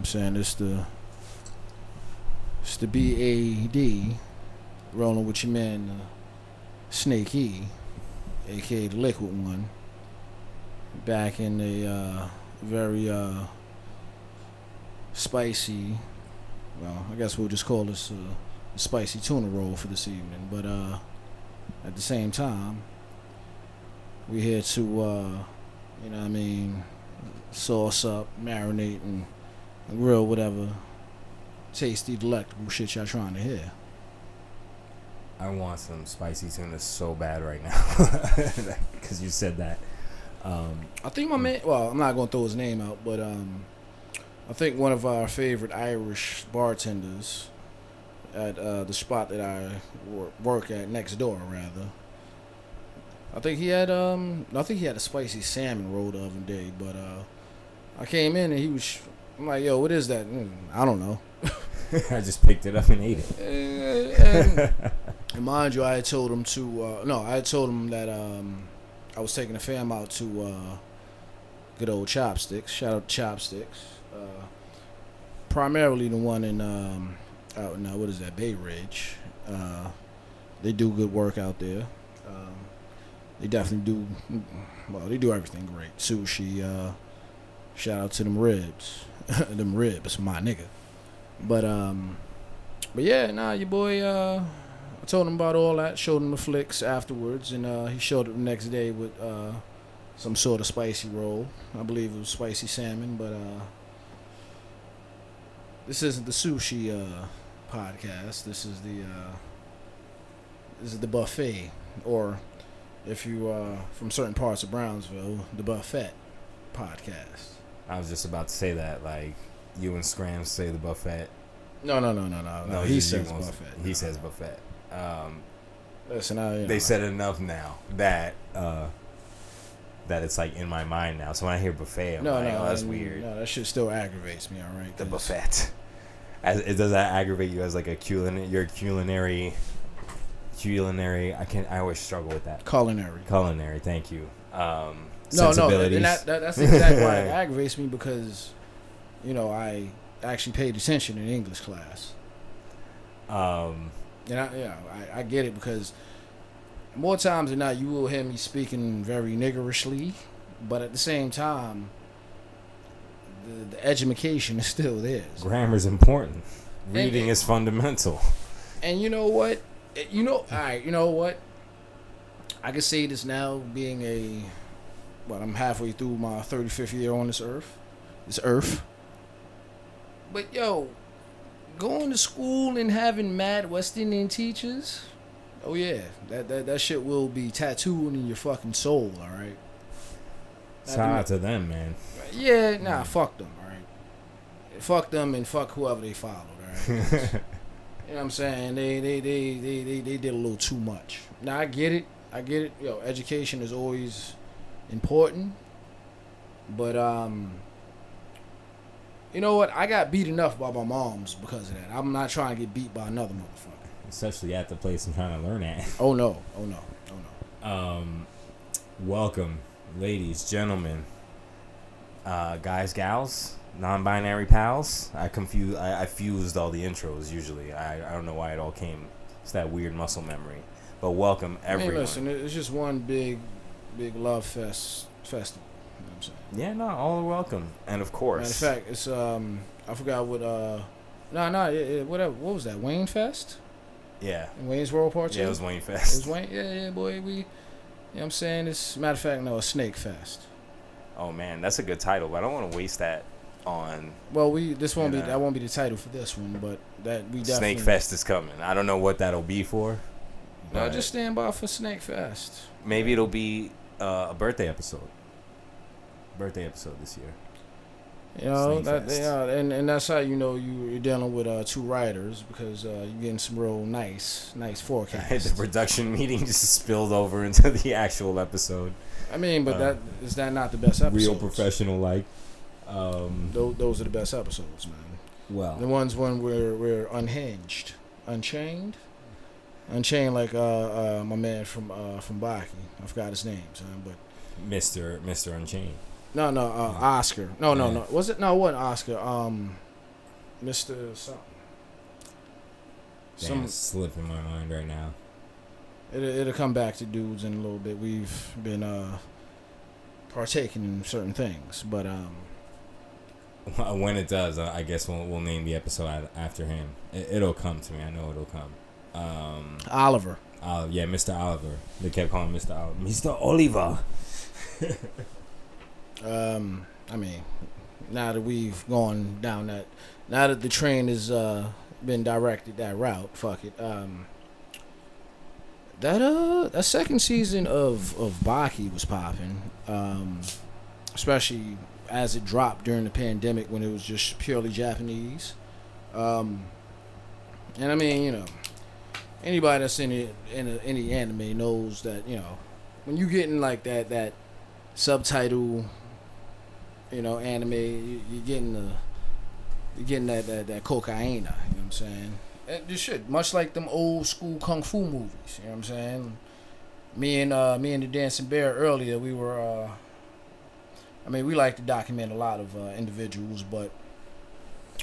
I'm saying it's the BAD rolling with your man Snake E, aka the Liquid One, back in a very spicy. Well, I guess we'll just call this a spicy tuna roll for this evening. But at the same time, we're here to you know what I mean, sauce up, marinate, and grill whatever tasty, delectable shit y'all trying to hear. I want some spicy tuna so bad right now because you said that. I think my man. Well, I'm not gonna throw his name out, but I think one of our favorite Irish bartenders at the spot that I work at next door, rather. I think he had a spicy salmon roll the other day, but I came in and I'm like, yo, what is that? I don't know. I just picked it up and ate it. And mind you, I had told him that I was taking the fam out to good old Chopsticks. Shout out to Chopsticks. Primarily the one in out now, what is that, Bay Ridge. They do good work out there. They definitely they do everything great. Sushi, shout out to them ribs. Them ribs, my nigga. But yeah, your boy, I told him about all that, showed him the flicks afterwards, and he showed up the next day with some sort of spicy roll. I believe it was spicy salmon, but this isn't the sushi podcast. This is the buffet, or if you from certain parts of Brownsville, the buffet podcast. I was just about to say that, like you and Scram say the buffet. No. He says buffet. He says buffet. Listen, they said it enough now that it's like in my mind now. So when I hear buffet, I'm like, oh, that's weird. No, that shit still aggravates me. All right, the buffet. Does that aggravate you as like a culinary? I always struggle with that. Culinary. Thank you. Sensibilities. That's exactly why it aggravates me, because I actually paid attention in English class. And I get it, because more times than not you will hear me speaking very niggerishly, but at the same time the education is still there. Grammar's important. Reading is fundamental. And you know what? Alright, you know what? I can say this now, being I'm halfway through my 35th year on this earth. But yo, going to school and having mad West Indian teachers, oh yeah, that shit will be tattooed in your fucking soul, alright? Shout out to them, man. Yeah, fuck them, alright? Fuck them and fuck whoever they followed, alright? You know what I'm saying? They did a little too much. Now I get it. Yo, education is always important, but you know what? I got beat enough by my moms because of that. I'm not trying to get beat by another motherfucker. Especially at the place I'm trying to learn at. Oh no. Welcome, ladies, gentlemen, guys, gals, non-binary pals. I fused all the intros usually. I don't know why it all came. It's that weird muscle memory. But welcome everyone. Hey, listen, it's just one big love festival. You know what I'm saying? Yeah, no, all are welcome. And of course. Matter of fact, it's I forgot what whatever, what was that? Wayne Fest? Yeah. In Wayne's World Part 2? Yeah, it was Wayne Fest. It was Wayne, yeah, boy, you know what I'm saying? It's, matter of fact, no, a Snake Fest. Oh man, that's a good title, but I don't want to waste that on. Well, that won't be the title for this one, but that we definitely. Snake Fest is coming. I don't know what that'll be for. No, just stand by for Snake Fest. Maybe it'll be a birthday episode. This year. You know, and that's how you know you're dealing with two writers, because you're getting some real nice forecasts. The production meeting just spilled over into the actual episode. I mean, but is that not the best episodes? Real professional, like. Those are the best episodes, man. Well, the ones when we're unhinged, unchained, like my man from Baki. I forgot his name, son, but Mr. Unchained. No, Oscar. No. Was it? No, it wasn't Oscar. Mr. something. Damn, it's slipping my mind right now. It'll come back to dudes in a little bit. We've been partaking in certain things, but when it does, I guess we'll name the episode after him. It'll come to me. I know it'll come. Oliver. Yeah, Mr. Oliver. They kept calling him Mr. Oliver. Mr. Oliver. I mean, now that we've gone down that, now that the train has been directed that route, fuck it. That second season of Baki was popping, especially as it dropped during the pandemic when it was just purely Japanese. And I mean, you know, anybody that's in any anime knows that, you know, when you getting like that subtitle, you know, anime, you're getting that cocaine. You know what I'm saying? And this shit, much like them old school kung fu movies. You know what I'm saying? Me and the Dancing Bear earlier, we were. I mean, we like to document a lot of individuals, but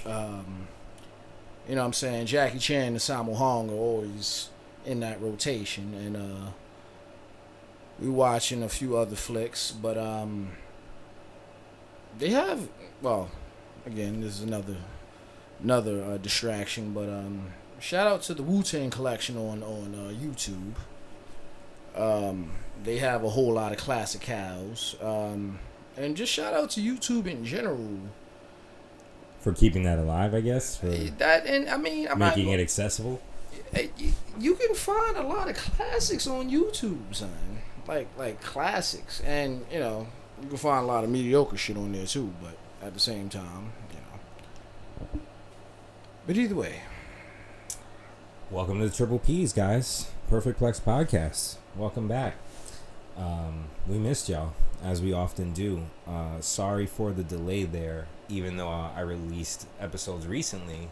you know what I'm saying? Jackie Chan and Sammo Hung are always in that rotation, and we watching a few other flicks, but they have, well, again, this is another distraction, but shout out to the Wu-Tang Collection on YouTube. They have a whole lot of classic cows, and just shout out to YouTube in general for keeping that alive, I guess. For that, and I mean, making it accessible. You can find a lot of classics on YouTube, son. Like classics, and you know, you can find a lot of mediocre shit on there too, but at the same time, you know. But either way, welcome to the Triple P's, guys. Perfect Plex Podcast. Welcome back. We missed y'all, as we often do. Sorry for the delay there, even though I released episodes recently.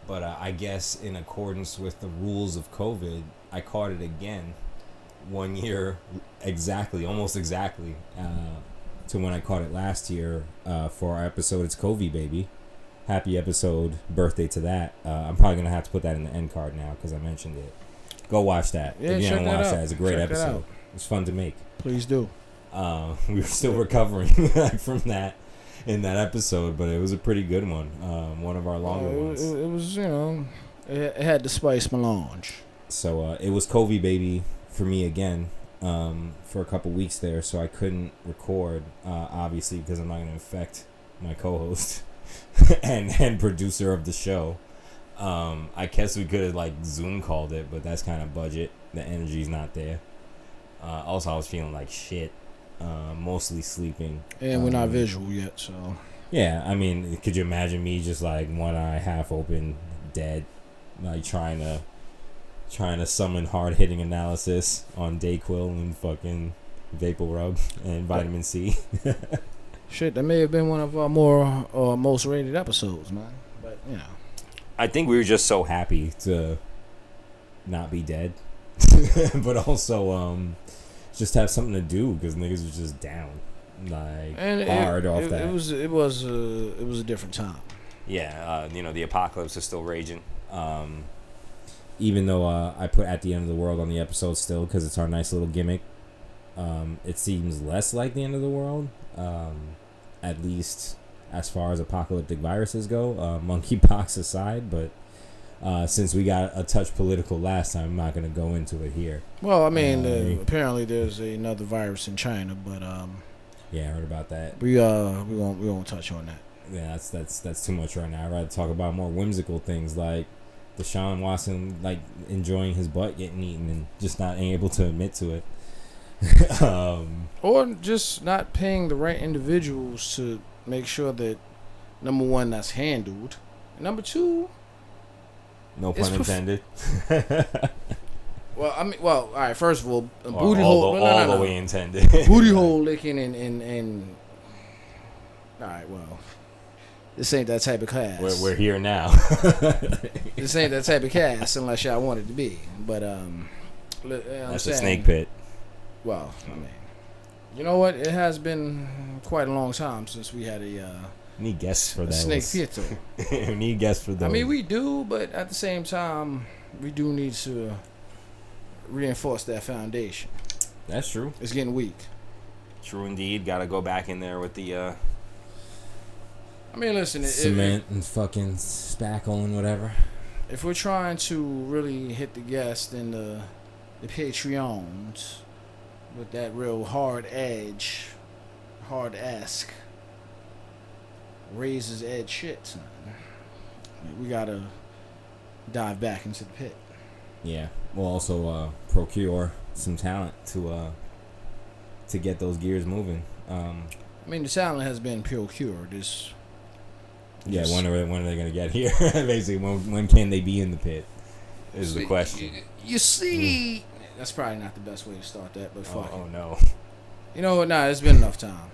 But I guess in accordance with the rules of COVID, I caught it again 1 year exactly, almost exactly, to when I caught it last year for our episode. It's Covey, baby. Happy episode, birthday to that. I'm probably going to have to put that in the end card now because I mentioned it. Go watch that. Yeah, if you haven't watched that, it's a great check episode. It's fun to make. Please do. We were still recovering from that in that episode, but it was a pretty good one. One of our longer ones. It was, you know, it had the spice melange. So it was Covey, baby, for me again for a couple weeks there, so I couldn't record, obviously, because I'm not going to affect my co-host and producer of the show. I guess we could have like Zoom called it, but that's kind of budget. The energy's not there. Also, I was feeling like shit, mostly sleeping. And we're not visual yet, so. Yeah, I mean, could you imagine me just like one eye half open, dead, like trying to summon hard hitting analysis on Dayquil and fucking Vapor Rub and vitamin C. Shit, that may have been one of our more most rated episodes, man. But you know, I think we were just so happy to not be dead, but also just have something to do because niggas was just down, like and hard off that. It was a different time. Yeah, you know, the apocalypse is still raging. Even though I put At the End of the World on the episode still because it's our nice little gimmick. It seems less like the end of the world, at least as far as apocalyptic viruses go, monkeypox aside. But since we got a touch political last time, I'm not going to go into it here. Well, I mean, apparently there's another virus in China, but yeah, I heard about that. We won't touch on that. Yeah, that's too much right now. I'd rather talk about more whimsical things like Deshaun Watson, like enjoying his butt getting eaten and just not being able to admit to it. Or just not paying the right individuals to make sure that, number one, that's handled, and number two, no pun intended. Well, I mean, all right. First of all, booty hole, all the way intended. Booty hole licking and. All right, well, this ain't that type of cast. We're here now. This ain't that type of cast unless y'all want it to be. But that's a snake pit. Well, I mean, you know what? It has been quite a long time since we had a Need guests for that. Snake theater. We need guests for those. I mean, we do, but at the same time, we do need to reinforce that foundation. That's true. It's getting weak. True indeed. Got to go back in there with the I mean, listen, cement and fucking spackle and whatever. If we're trying to really hit the guest and the Patreons with that real hard edge, hard-esque, razor's edge shit, son, we gotta dive back into the pit. Yeah. We'll also procure some talent to get those gears moving. I mean, the talent has been procured. Yeah, when are they gonna get here? Basically, when can they be in the pit? Is the question. You see, that's probably not the best way to start that, but fuck. Oh no. You know what? Nah, it's been enough time.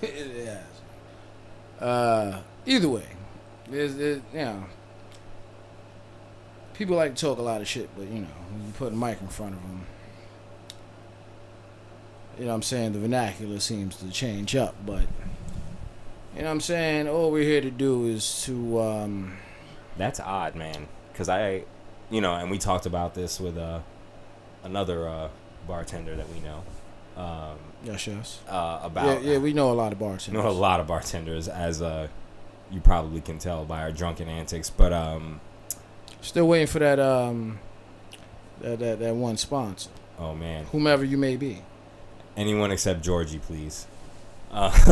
It has. Either way, you know, people like to talk a lot of shit, but you know, when you put a mic in front of them, you know what I'm saying, the vernacular seems to change up, but you know what I'm saying, all we're here to do is to That's odd, man, because and we talked about this with another bartender that we know. yes. About we know a lot of bartenders. Know a lot of bartenders, as you probably can tell by our drunken antics, but still waiting for that that one sponsor. Oh man, whomever you may be. Anyone except Georgie, please. Why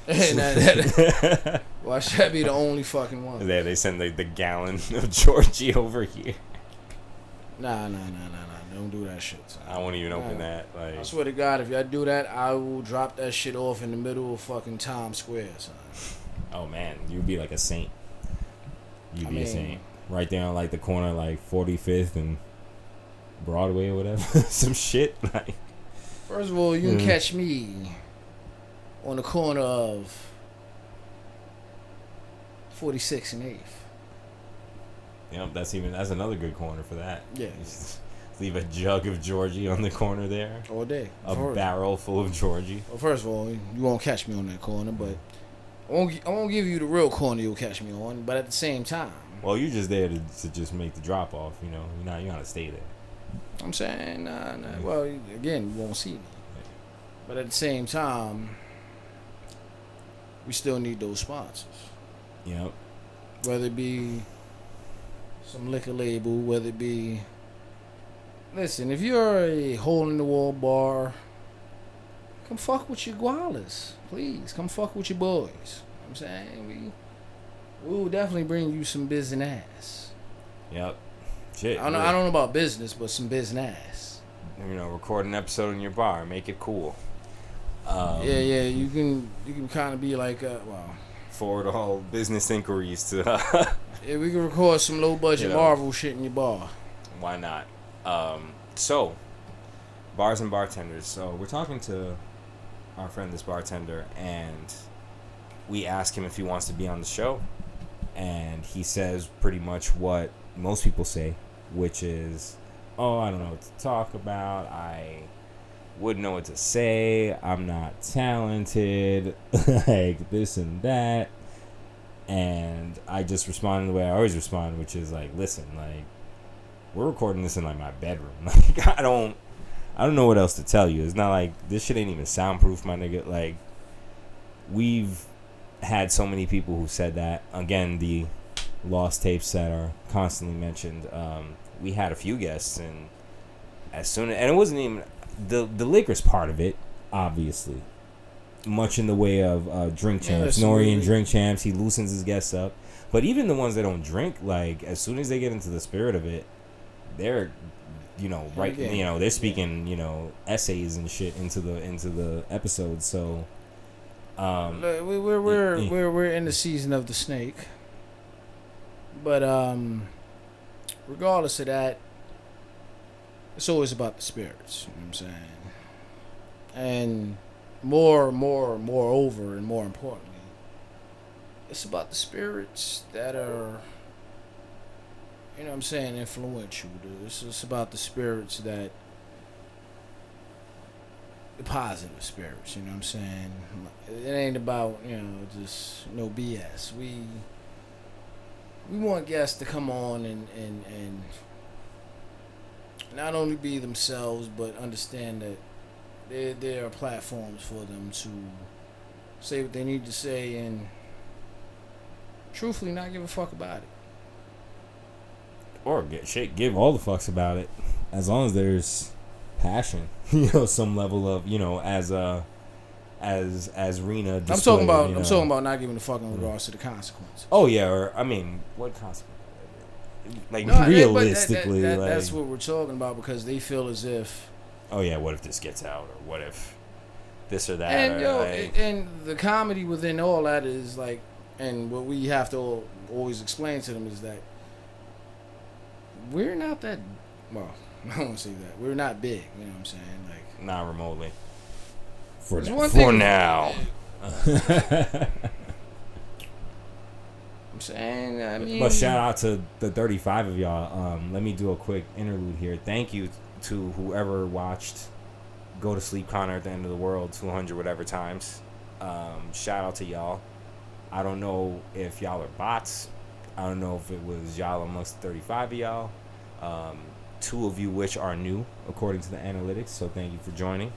should that be the only fucking one? Yeah, they send the gallon of Georgie over here. Nah. Don't do that shit, son. I won't even open that. Like, I swear to God, if y'all do that, I will drop that shit off in the middle of fucking Times Square, son. Oh man, you'd be like a saint. You'd be a saint. Right there on like the corner, like 45th and Broadway or whatever. Some shit. Like, first of all, you can catch me on the corner of 46th and 8th. Yep, that's another good corner for that. Yeah. Leave a jug of Georgie on the corner there. All day. A barrel full of Georgie. Well, first of all, you won't catch me on that corner, but I won't give you the real corner you'll catch me on, but at the same time. Well, you're just there to just make the drop off, you know. You're not to stay there. I'm saying, nah. Well, again, you won't see me. But at the same time, we still need those sponsors. Yep. Whether it be some liquor label, whether it be... Listen, if you're a hole-in-the-wall bar, come fuck with your gualas. Please, come fuck with your boys. You know what I'm saying? We will definitely bring you some business. Yep. Shit. I don't know about business, but some business. You know, record an episode in your bar. Make it cool. Yeah. You can kind of be like, forward all business inquiries to... yeah, we can record some low-budget Marvel shit in your bar. Why not? So, bars and bartenders. So, we're talking to our friend, this bartender, and we ask him if he wants to be on the show. And he says pretty much what most people say, which is, oh, I don't know what to talk about. I wouldn't know what to say. I'm not talented. Like, this and that. And I just responded the way I always respond, which is like, listen, like, we're recording this in like my bedroom. Like, I don't know what else to tell you. It's not like this shit ain't even soundproof, my nigga. Like, we've had so many people who said that. Again, the lost tapes that are constantly mentioned. We had a few guests, and and it wasn't even the liquor's part of it, obviously. Much in the way of drink champs, Nori and drink champs, he loosens his guests up. But even the ones that don't drink, like, as soon as they get into the spirit of it, they're, they're speaking, essays and shit into the episode. So, we're in the season of the snake, but regardless of that, it's always about the spirits. You know what I'm saying? And moreover, and more importantly, it's about the spirits that are, you know what I'm saying, influential. It's about the spirits that the positive spirits. You know what I'm saying? It ain't about just no BS. We want guests to come on and not only be themselves, but understand that there are platforms for them to say what they need to say and truthfully not give a fuck about it. Or give all the fucks about it, as long as there's passion, some level of, as Rena displayed, I'm talking about not giving a fuck in regards to the consequences. Oh yeah, or I mean, what consequences? Like, no, realistically, that's what we're talking about, because they feel as if, oh yeah, what if this gets out, or what if this or that, and or and the comedy within all that is like, and what we have to always explain to them is that we're not that, well, I don't want to say that, we're not big, you know what I'm saying, like, not remotely. For now. I'm saying, I mean, but shout out to the 35 of y'all. Let me do a quick interlude here. Thank you to whoever watched Go to Sleep Connor at the End of the World 200 whatever times. Shout out to y'all. I don't know if y'all are bots. I don't know if it was y'all amongst the 35 of y'all. 2 of you which are new according to the analytics. So thank you for joining.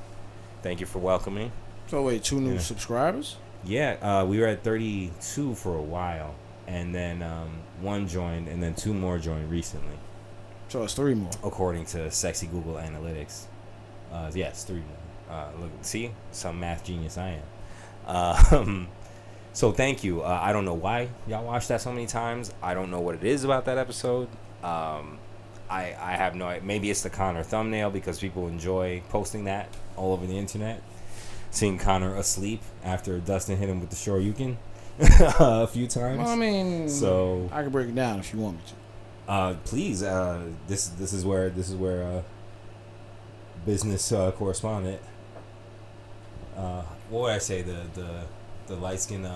Thank you for welcoming. So wait, 2 new subscribers? Yeah, we were at 32 for a while. And then 1 joined, and then 2 more joined recently. So it's 3 more. According to sexy Google Analytics. Yes, 3 more. Look, see? Some math genius I am. So thank you. I don't know why y'all watched that so many times. I don't know what it is about that episode. I have no idea. Maybe it's the Connor thumbnail, because people enjoy posting that all over the internet. Seeing Connor asleep after Dustin hit him with the Shoryuken a few times. Well, I mean, so I can break it down if you want me to. Please. This is where business correspondent. What would I say? The light skin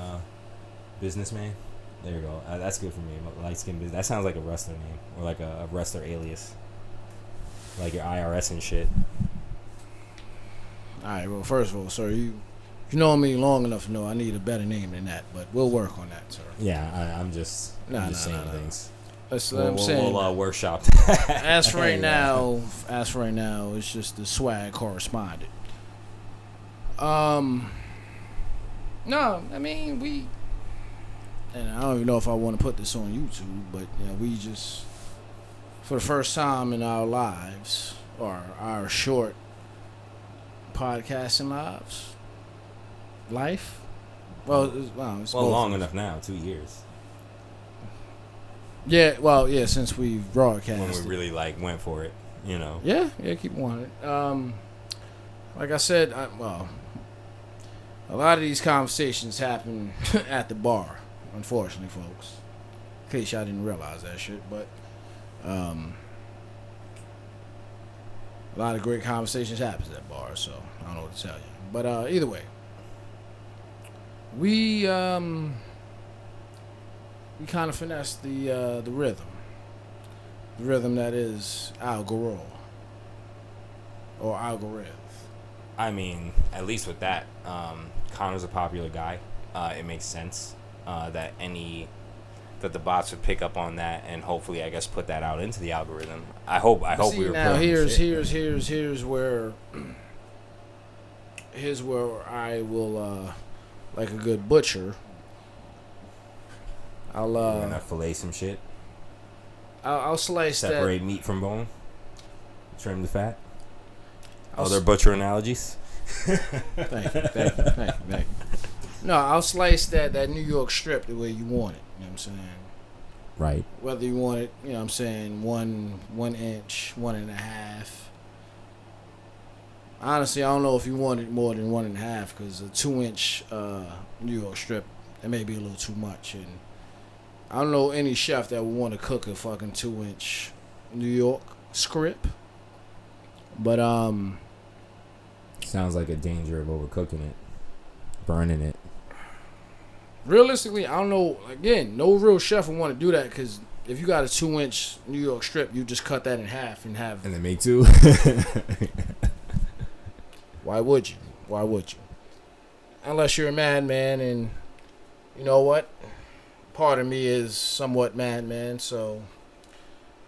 businessman. There you go. That's good for me. Light skin business. That sounds like a wrestler name, or like a wrestler alias, like your IRS and shit. All right. Well, first of all, sir, you know me long enough to know I need a better name than that, but we'll work on that, sir. Yeah, I'm just saying things. That's what I'm saying. We'll workshop. As for right now, it's just the swag correspondent. No, I mean and I don't even know if I want to put this on YouTube, but we just, for the first time in our lives, or our short podcasting life. It's long enough now, 2 years. Yeah, since we've broadcast. When we really went for it, Yeah, keep on it. Like I said, a lot of these conversations happen at the bar, unfortunately, folks. In case y'all didn't realize that shit, but a lot of great conversations happens at bars, so I don't know what to tell you. But either way, we kind of finessed the rhythm that is algorithm or algorithm. I mean, at least with that, Connor's a popular guy. It makes sense that the bots would pick up on that and hopefully, I guess, put that out into the algorithm. I hope we were. Now here's where I will, like a good butcher, I'll gonna fillet some shit. I'll slice separate meat from bone, trim the fat. Other butcher analogies. Thank you. No, I'll slice that New York strip the way you want it. You know what I'm saying? Right. Whether you want it, you know what I'm saying, 1 inch, 1.5. Honestly, I don't know if you want it more than 1.5, because a 2-inch New York strip, it may be a little too much. And I don't know any chef that would want to cook a fucking 2-inch New York strip. But sounds like a danger of overcooking it, burning it. Realistically, I don't know. Again, no real chef would want to do that, because if you got a 2-inch New York strip, you just cut that in half and have. And then make 2. Why would you? Why would you? Unless you're a madman, and you know what? Part of me is somewhat madman, so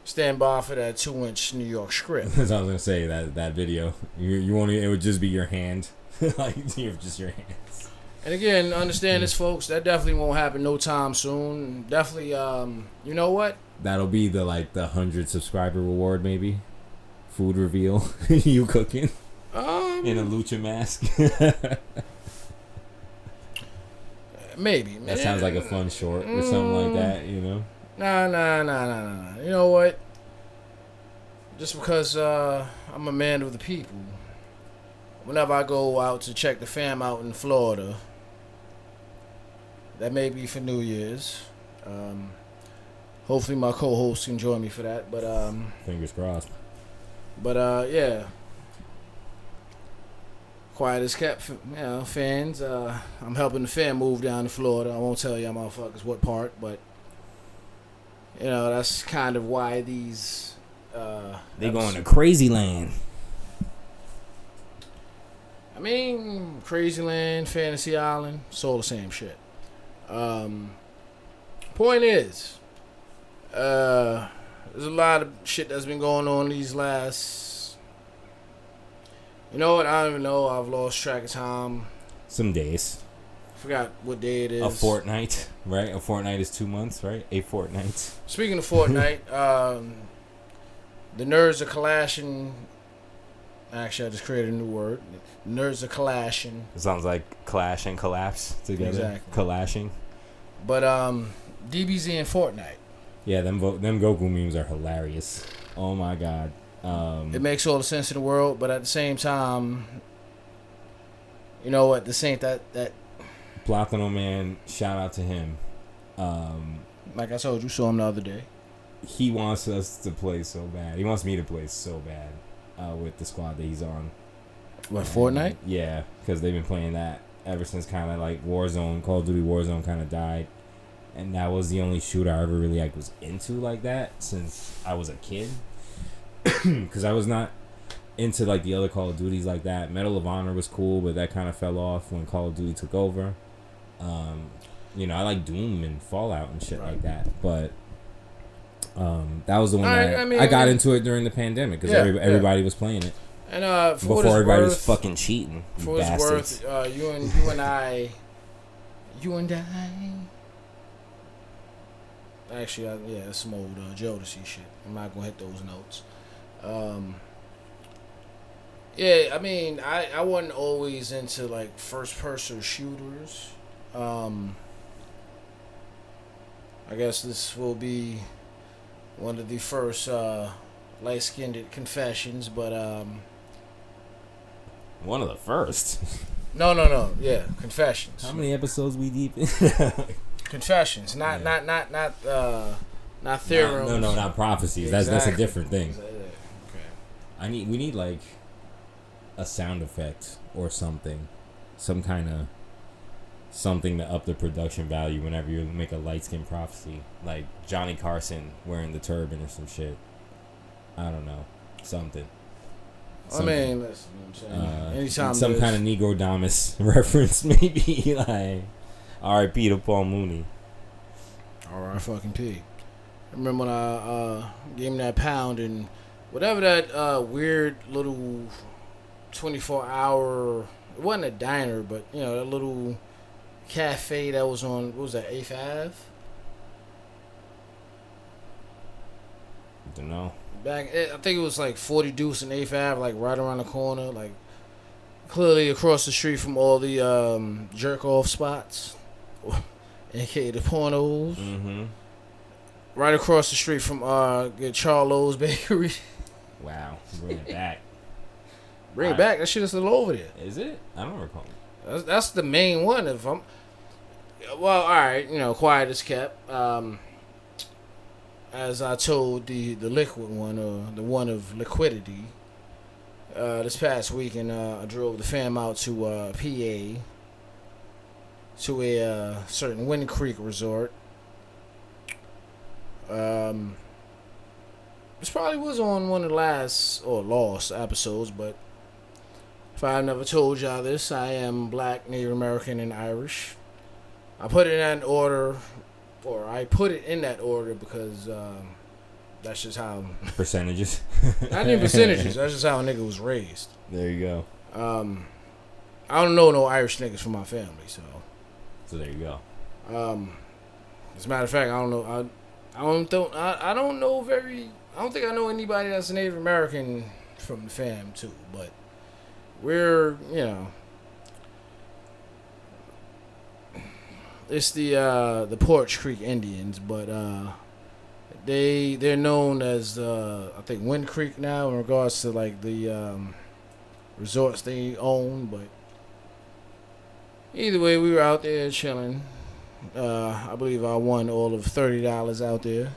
stand by for that 2-inch New York script. That's what I was gonna say. That video, you won't. It would just be your hand, like just your hands. And again, understand this, folks. That definitely won't happen no time soon. Definitely, you know what? That'll be the 100 subscriber reward, maybe. Food reveal, you cooking in a lucha mask. Maybe. That sounds like a fun short or something like that, you know. Nah. You know what? Just because I'm a man of the people, whenever I go out to check the fam out in Florida, that may be for New Year's. Hopefully my co-host can join me for that. But fingers crossed. But yeah. Quiet as kept, fans. I'm helping the fam move down to Florida. I won't tell y'all motherfuckers what part, but that's kind of why these. They going to crazy land. I mean, Crazy Land, Fantasy Island, it's all the same shit. Point is, there's a lot of shit that's been going on these last. You know what? I don't even know. I've lost track of time. Some days. Forgot what day it is. A fortnight, right? A fortnight is 2 months, right? A fortnight. Speaking of fortnight, the nerds are clashing. Actually, I just created a new word. Nerds are clashing. It sounds like clash and collapse together. Exactly. Clashing. But DBZ and Fortnite. Yeah, them Goku memes are hilarious. Oh my god. It makes all the sense in the world, but at the same time, you know what? This ain't that. Platano Man, shout out to him. Like I told you, saw him the other day. He wants us to play so bad. He wants me to play so bad with the squad that he's on. What, Fortnite? Yeah, because they've been playing that ever since kind of like Warzone, Call of Duty Warzone kind of died. And that was the only shooter I ever really was into like that since I was a kid. Because I was not into the other Call of Duties like that. Medal of Honor was cool, but that kind of fell off when Call of Duty took over. I like Doom and Fallout and shit like that. But that was the one I got into it during the pandemic because everybody was playing it. And before everybody was fucking cheating. For its worth, you and I. Actually, it's some old Jodeci shit. I'm not gonna hit those notes. I mean, I wasn't always into first person shooters. I guess this will be one of the first light-skinned confessions, but one of the first. No. Yeah, confessions. How many episodes we deep in? Confessions, not theorems. No, not prophecies. Exactly. That's a different thing. Okay. We need a sound effect or something, some kind of something to up the production value whenever you make a light skin prophecy, like Johnny Carson wearing the turban or some shit. I don't know, something. I mean, listen, you know what I'm saying? Anytime some kind of Negro Damas reference, maybe like R.I.P. to Paul Mooney. R.I.P. I remember when I gave him that pound and whatever that weird little 24-hour. It wasn't a diner, but that little cafe that was on. What was that? 8th Ave. Don't know. I think it was 40 Deuce and 8th Ave, right around the corner, clearly across the street from all the jerk off spots, aka the pornos. Mm-hmm. Right across the street from Charlo's Bakery. Wow, bring it back. Bring it back. That shit is still over there. Is it? I don't recall. That's the main one. All right. Quiet as kept. As I told the liquid one, or the one of liquidity, this past weekend, I drove the fam out to PA, to a certain Wind Creek resort. This probably was on one of the last or lost episodes, but If I never told y'all this, I am Black, Native American, and Irish. I put it in that order, or I put it in that order because that's just how. Percentages. Not even percentages. That's just how a nigga was raised. There you go. I don't know no Irish niggas from my family, so. So there you go. As a matter of fact, I don't know. I don't know very. I don't think I know anybody that's a Native American from the fam too, but we're it's the Porch Creek Indians, but they're known as I think Wind Creek now in regards to like the resorts they own, but either way, we were out there chilling. I believe I won all of $30 out there.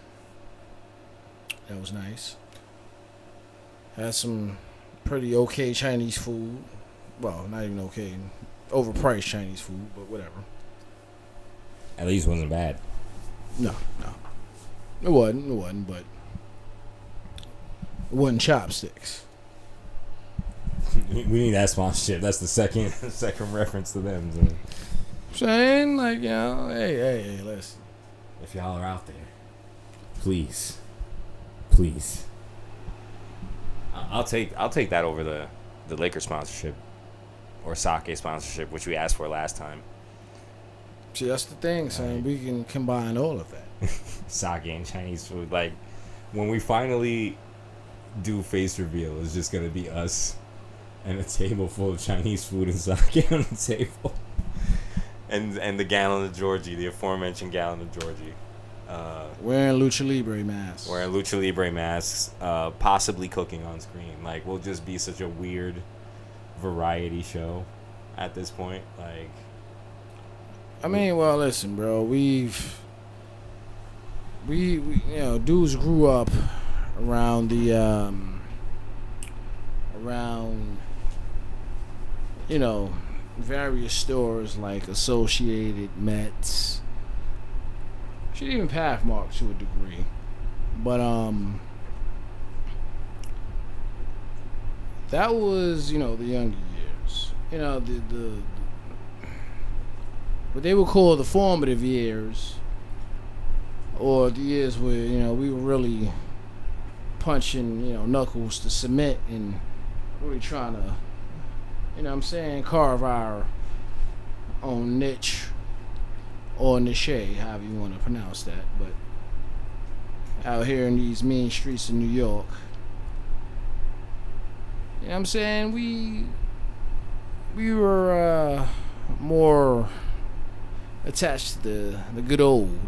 That was nice. Had some pretty okay Chinese food. Well, not even okay. Overpriced Chinese food, but whatever. At least it wasn't bad. No. It wasn't, but it wasn't chopsticks. We need that sponsorship. That's the second reference to them. So. Saying, like, hey, listen. If y'all are out there, please. I'll take that over the Lakers sponsorship or sake sponsorship, which we asked for last time. See, that's the thing, saying we can combine all of that. Sake and Chinese food. Like, when we finally do face reveal, it's just gonna be us and a table full of Chinese food and sake on the table. And the gallon of Georgie, the aforementioned gallon of Georgie. Wearing Lucha Libre masks. Possibly cooking on screen. Like, we'll just be such a weird variety show at this point. Like, I mean, well, listen, bro. We dudes grew up around the various stores like Associated, Mets, shit, even Pathmark to a degree, but that was the younger years, the what they would call the formative years, or the years where we were really punching knuckles to cement and really trying to carve our own niche or niche, however you want to pronounce that. But out here in these mean streets of New York, we were more attached to the good old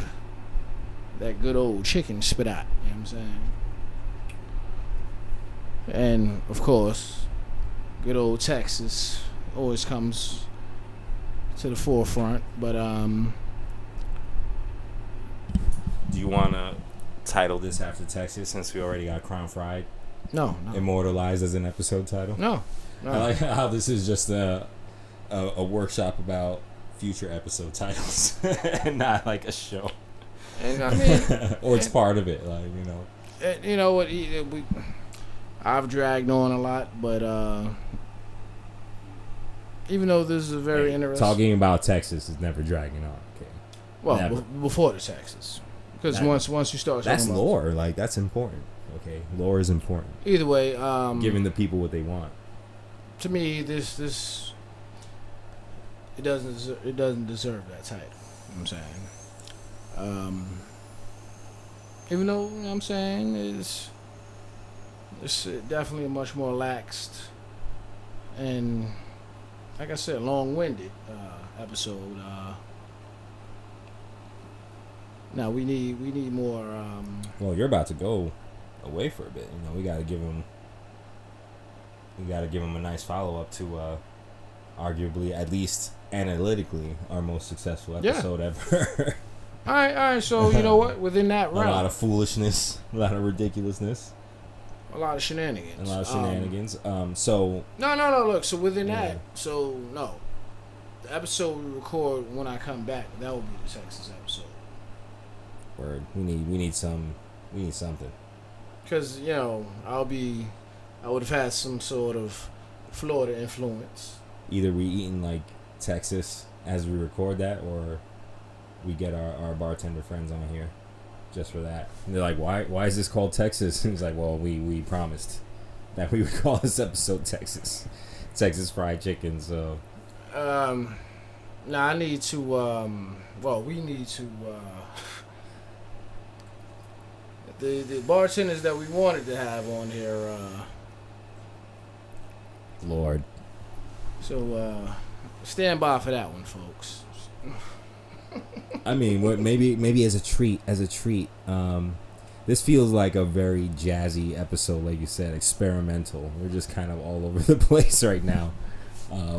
chicken spit out, and of course good old Texas always comes to the forefront. But do you want to title this after Texas, since we already got Crown Fried no immortalized as an episode title? No. I like how this is just a workshop about future episode titles and not like a show. And I mean, or it's part of it, like you know what? I've dragged on a lot, but even though this is a very interesting. Talking about Texas is never dragging on. Okay. Well, before the Texas, because once you start, that's talking lore. Like, that's important. Okay, lore is important. Either way, giving the people what they want. To me, this it doesn't deserve that title. You know what I'm saying? Even though it's definitely a much more laxed and, like I said, long-winded episode. Now we need more. Well, you're about to go away for a bit. We got to give him. We got to give him a nice follow-up to, arguably, at least analytically, our most successful episode ever. All right. So you know what? Within that realm, a lot of foolishness, a lot of ridiculousness. A lot of shenanigans. So no. Look, so within that, the episode we record when I come back, that will be the Texas episode. Word. We need something. Because I would have had some sort of Florida influence. Either we eating like Texas as we record that, or we get our bartender friends on here just for that. And they're like, why is this called Texas? And it's like, well, we promised that we would call this episode Texas Fried Chicken. So I need to we need to the bartenders that we wanted to have on here, Lord. So stand by for that one, folks. I mean, maybe as a treat. This feels like a very jazzy episode, like you said, experimental. We're just kind of all over the place right now,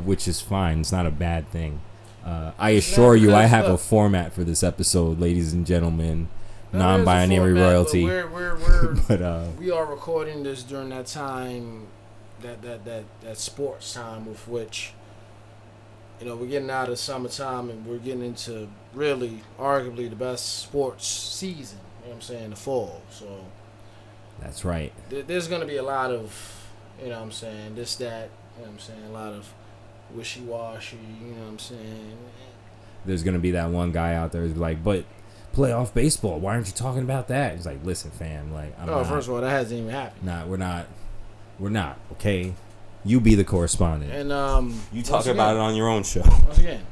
which is fine. It's not a bad thing. I assure you, I have a format for this episode, ladies and gentlemen. Non-binary royalty. But we are recording this during that time, that sports time, with which, we're getting out of summertime and we're getting into really arguably the best sports season. You know what I'm saying? The fall. So that's right. There's gonna be a lot of, this, that. A lot of wishy-washy. You know what I'm saying? There's gonna be that one guy out there who's like, but playoff baseball, why aren't you talking about that? He's like, listen, fam, like, first of all, that hasn't even happened. Nah, we're not, okay? You be the correspondent. And you talk about it on your own show. Once again,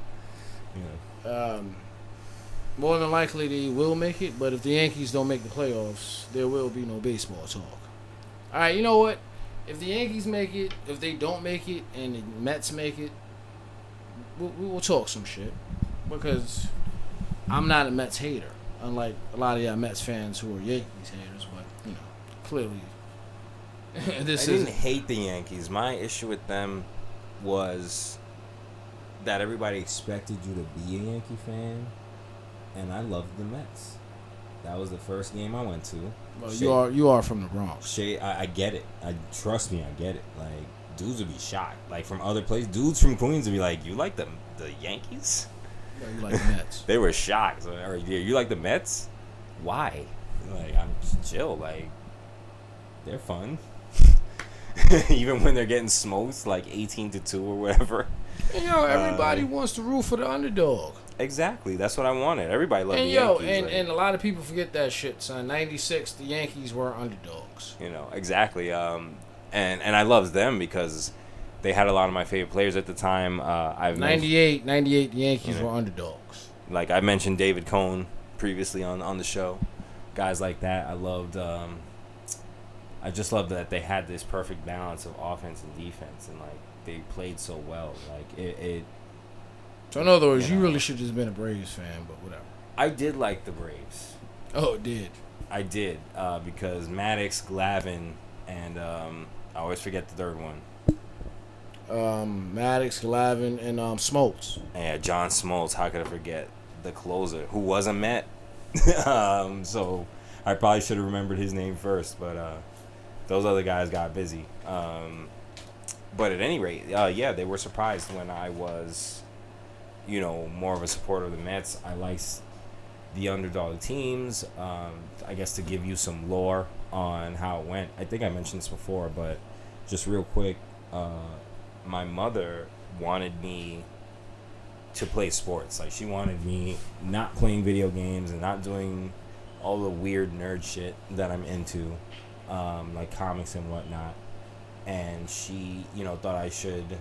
more than likely they will make it, but if the Yankees don't make the playoffs, there will be no baseball talk. All right, you know what? If the Yankees make it, if they don't make it, and the Mets make it, we will talk some shit, because I'm not a Mets hater, unlike a lot of y'all Mets fans who are Yankees haters, but, clearly. I didn't hate the Yankees. My issue with them was that everybody expected you to be a Yankee fan, and I loved the Mets. That was the first game I went to. Well, you are from the Bronx. I get it. Trust me, I get it. Like, dudes would be shocked. Like, from other places, dudes from Queens would be like, "You like the Yankees?" Well, you like the Mets. They were shocked. So, you like the Mets? Why? Like, I'm just chill. Like, they're fun. Even when they're getting smoked, like 18-2 or whatever. And, everybody wants to root for the underdog. Exactly. That's what I wanted. Everybody loved the Yankees. And a lot of people forget that shit, son. 96, the Yankees were underdogs. Exactly. And I loved them because they had a lot of my favorite players at the time. 98, the Yankees were underdogs. Like I mentioned David Cohn previously on the show. Guys like that. I loved... I just love that they had this perfect balance of offense and defense, and like they played so well. Like it. So in other words, you really should have just been a Braves fan, but whatever. I did like the Braves. Oh, it did. I did because Maddox, Glavine, and I always forget the third one. Maddox, Glavine, and Smoltz. Yeah, John Smoltz. How could I forget the closer who was a Met? So I probably should have remembered his name first, but. Those other guys got busy. But at any rate, they were surprised when I was, more of a supporter of the Mets. I liked the underdog teams. I guess to give you some lore on how it went. I think I mentioned this before, but just real quick, my mother wanted me to play sports. Like, she wanted me not playing video games and not doing all the weird nerd shit that I'm into. Like comics and whatnot, and she, thought I should,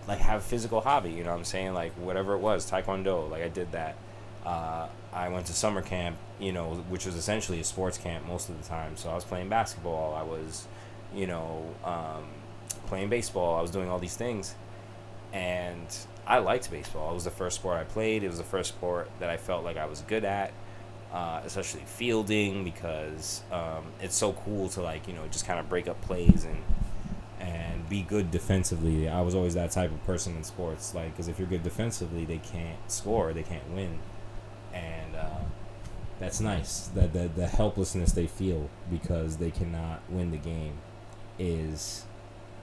like, have a physical hobby, you know what I'm saying, like, whatever it was, taekwondo, like, I did that. I went to summer camp, which was essentially a sports camp most of the time, so I was playing basketball, I was, playing baseball, I was doing all these things, and I liked baseball. It was the first sport I played, it was the first sport that I felt like I was good at. Especially fielding, because it's so cool to, like, just kind of break up plays and be good defensively. I was always that type of person in sports, like, because if you're good defensively, they can't score, they can't win, and that's nice. That the helplessness they feel because they cannot win the game is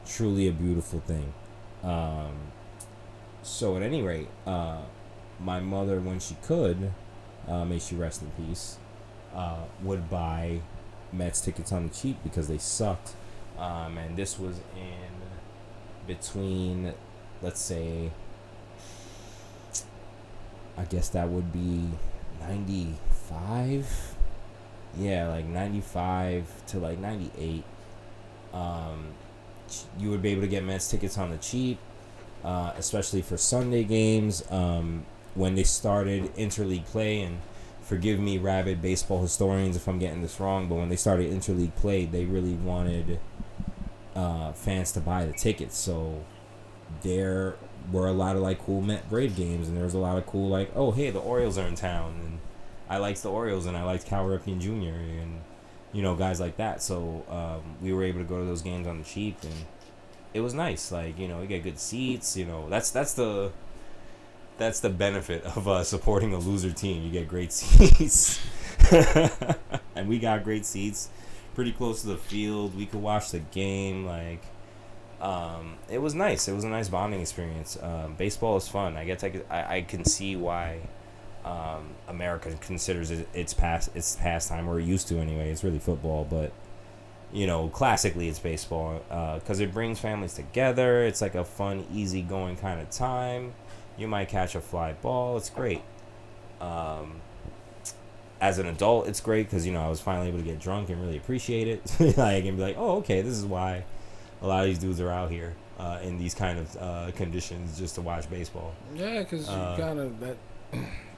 truly a beautiful thing. So at any rate, my mother, when she could. May she rest in peace, would buy Mets tickets on the cheap because they sucked. And this was in between, let's say, I guess that would be 95. Yeah, like 95 to like 98. You would be able to get Mets tickets on the cheap, especially for Sunday games. When they started interleague play, and forgive me, rabid baseball historians, if I'm getting this wrong, but when they started interleague play, they really wanted fans to buy the tickets. So there were a lot of like cool Met Brave games, and there was a lot of cool like, oh hey, the Orioles are in town, and I liked the Orioles, and I liked Cal Ripken Jr. and guys like that. So we were able to go to those games on the cheap, and it was nice. Like you get good seats. That's the benefit of supporting a loser team. You get great seats, and we got great seats, pretty close to the field. We could watch the game. Like, it was nice. It was a nice bonding experience. Baseball is fun. I guess I can see why America considers it its pastime, or it used to anyway. It's really football, but classically it's baseball because it brings families together. It's like a fun, easygoing kind of time. You might catch a fly ball. It's great. As an adult, it's great because I was finally able to get drunk and really appreciate it. Like, and be like, oh, okay, this is why a lot of these dudes are out here in these kind of conditions just to watch baseball. Yeah, because